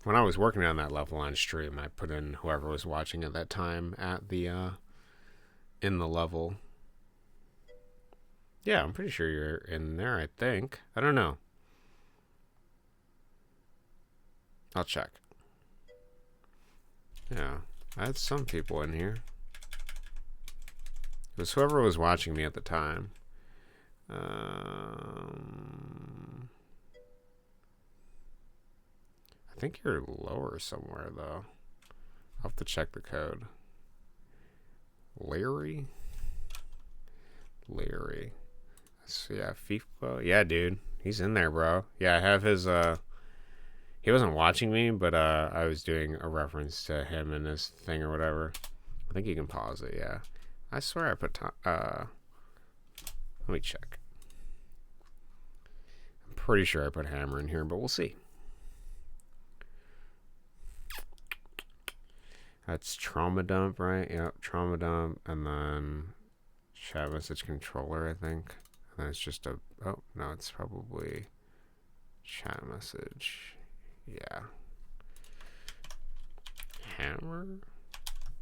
Speaker 2: When I was working on that level on stream, I put in whoever was watching at that time at the in the level. Yeah, I'm pretty sure you're in there, I think. I don't know. I'll check. Yeah, I had some people in here. It was whoever was watching me at the time. I think you're lower somewhere, though. I'll have to check the code. Larry? So yeah, FIFA. Yeah, dude. He's in there, bro. Yeah, I have his, he wasn't watching me, but, I was doing a reference to him in this thing or whatever. I think you can pause it, yeah. I swear I put, let me check. I'm pretty sure I put Hammer in here, but we'll see. That's Trauma Dump, right? Yep, Trauma Dump, and then chat message controller, I think. And then it's just a, oh, no, it's probably chat message. Yeah. Hammer?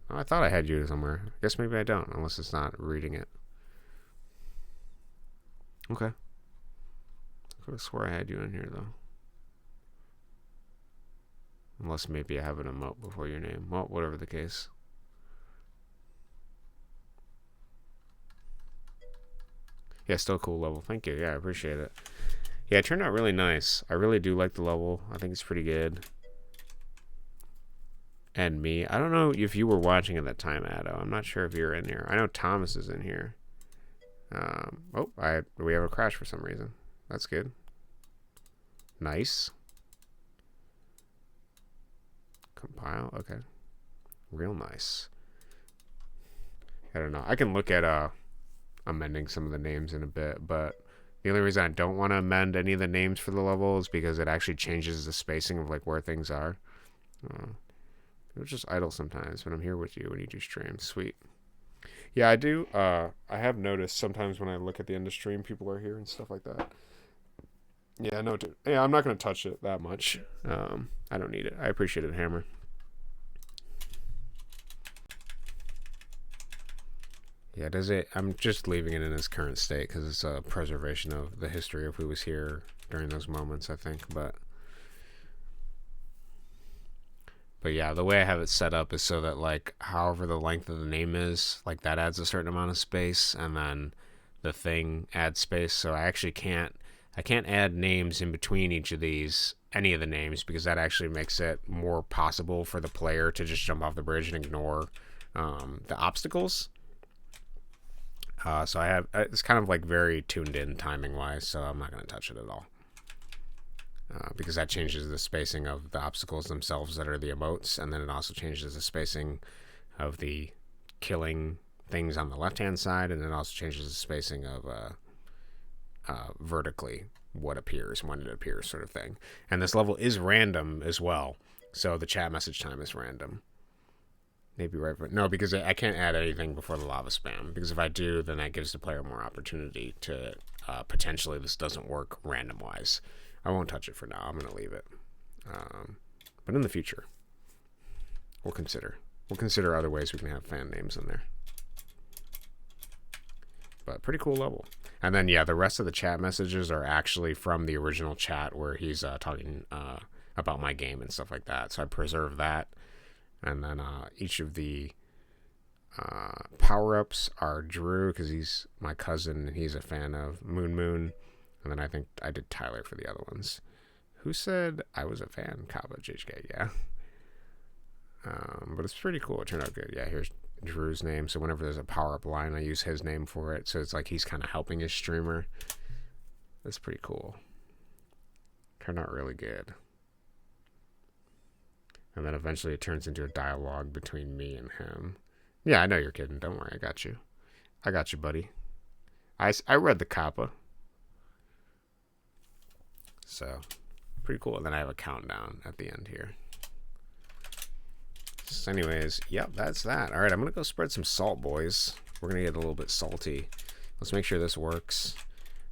Speaker 2: Oh, I thought I had you somewhere. I guess maybe I don't, unless it's not reading it. Okay. I could have swore I had you in here, though. Unless maybe I have an emote before your name. Well, whatever the case. Yeah, still a cool level. Thank you. Yeah, I appreciate it. Yeah, it turned out really nice. I really do like the level. I think it's pretty good. And me. I don't know if you were watching at that time, Addo. I'm not sure if you're in here. I know Thomas is in here. Oh, we have a crash for some reason. That's good. Nice. Compile. Okay. Real nice. I don't know. I can look at amending some of the names in a bit, but the only reason I don't want to amend any of the names for the level is because it actually changes the spacing of like where things are. It was just idle sometimes when I'm here with you when you do stream. Sweet. Yeah, I do. I have noticed sometimes when I look at the end of stream, people are here and stuff like that. Yeah, no, dude. Yeah, I'm not gonna touch it that much. I don't need it. I appreciate it, Hammer. Yeah, does it? I'm just leaving it in its current state because it's a preservation of the history of who was here during those moments, I think. But yeah, the way I have it set up is so that like however the length of the name is, like that adds a certain amount of space, and then the thing adds space. So I can't add names in between each of these, any of the names, because that actually makes it more possible for the player to just jump off the bridge and ignore the obstacles. So I have it's kind of like very tuned in timing wise, so I'm not going to touch it at all. Because that changes the spacing of the obstacles themselves that are the emotes, and then it also changes the spacing of the killing things on the left hand side, and it also changes the spacing of vertically what appears, when it appears, sort of thing. And this level is random as well, so the chat message time is random. Maybe right, but no, because I can't add anything before the lava spam, because if I do, then that gives the player more opportunity to potentially this doesn't work random wise. I won't touch it for now. I'm going to leave it. But in the future, we'll consider other ways we can have fan names in there. But pretty cool level. And then, yeah, the rest of the chat messages are actually from the original chat where he's talking about my game and stuff like that. So I preserve that. And then each of the power-ups are Drew, because he's my cousin and he's a fan of Moon. And then I think I did Tyler for the other ones. Who said I was a fan? Kaba JHK, yeah. But it's pretty cool. It turned out good. Yeah, here's Drew's name. So whenever there's a power-up line, I use his name for it. So it's like he's kind of helping his streamer. That's pretty cool. Turned out really good. And then eventually it turns into a dialogue between me and him. Yeah, I know you're kidding. Don't worry. I got you. I got you, buddy. I read the Kappa. So, pretty cool. And then I have a countdown at the end here. So anyways, yep, that's that. All right, I'm going to go spread some salt, boys. We're going to get a little bit salty. Let's make sure this works.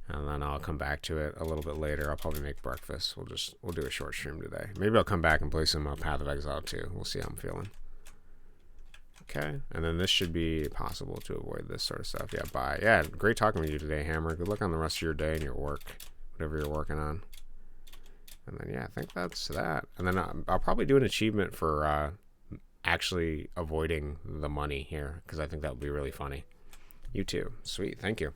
Speaker 2: And then I'll come back to it a little bit later. I'll probably make breakfast. We'll do a short stream today. Maybe I'll come back and play some Path of Exile too. We'll see how I'm feeling. Okay, and then this should be possible to avoid this sort of stuff. Yeah, bye. Yeah, great talking with you today, Hammer. Good luck on the rest of your day and your work, whatever you're working on. And then, yeah, I think that's that. And then I'll probably do an achievement for actually avoiding the money here, because I think that would be really funny. You too. Sweet. Thank you.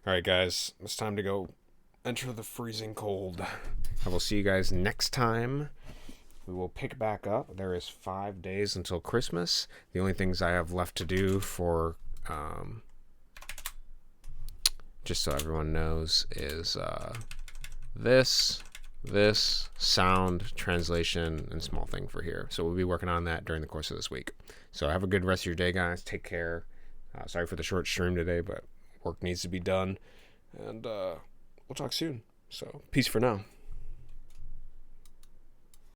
Speaker 2: All right, guys. It's time to go enter the freezing cold. I will see you guys next time. We will pick back up. There is 5 days until Christmas. The only things I have left to do for, just so everyone knows, is this sound translation and small thing for here. So we'll be working on that during the course of this week. So have a good rest of your day, guys. Take care. Sorry for the short stream today, but work needs to be done. And we'll talk soon. So peace for now.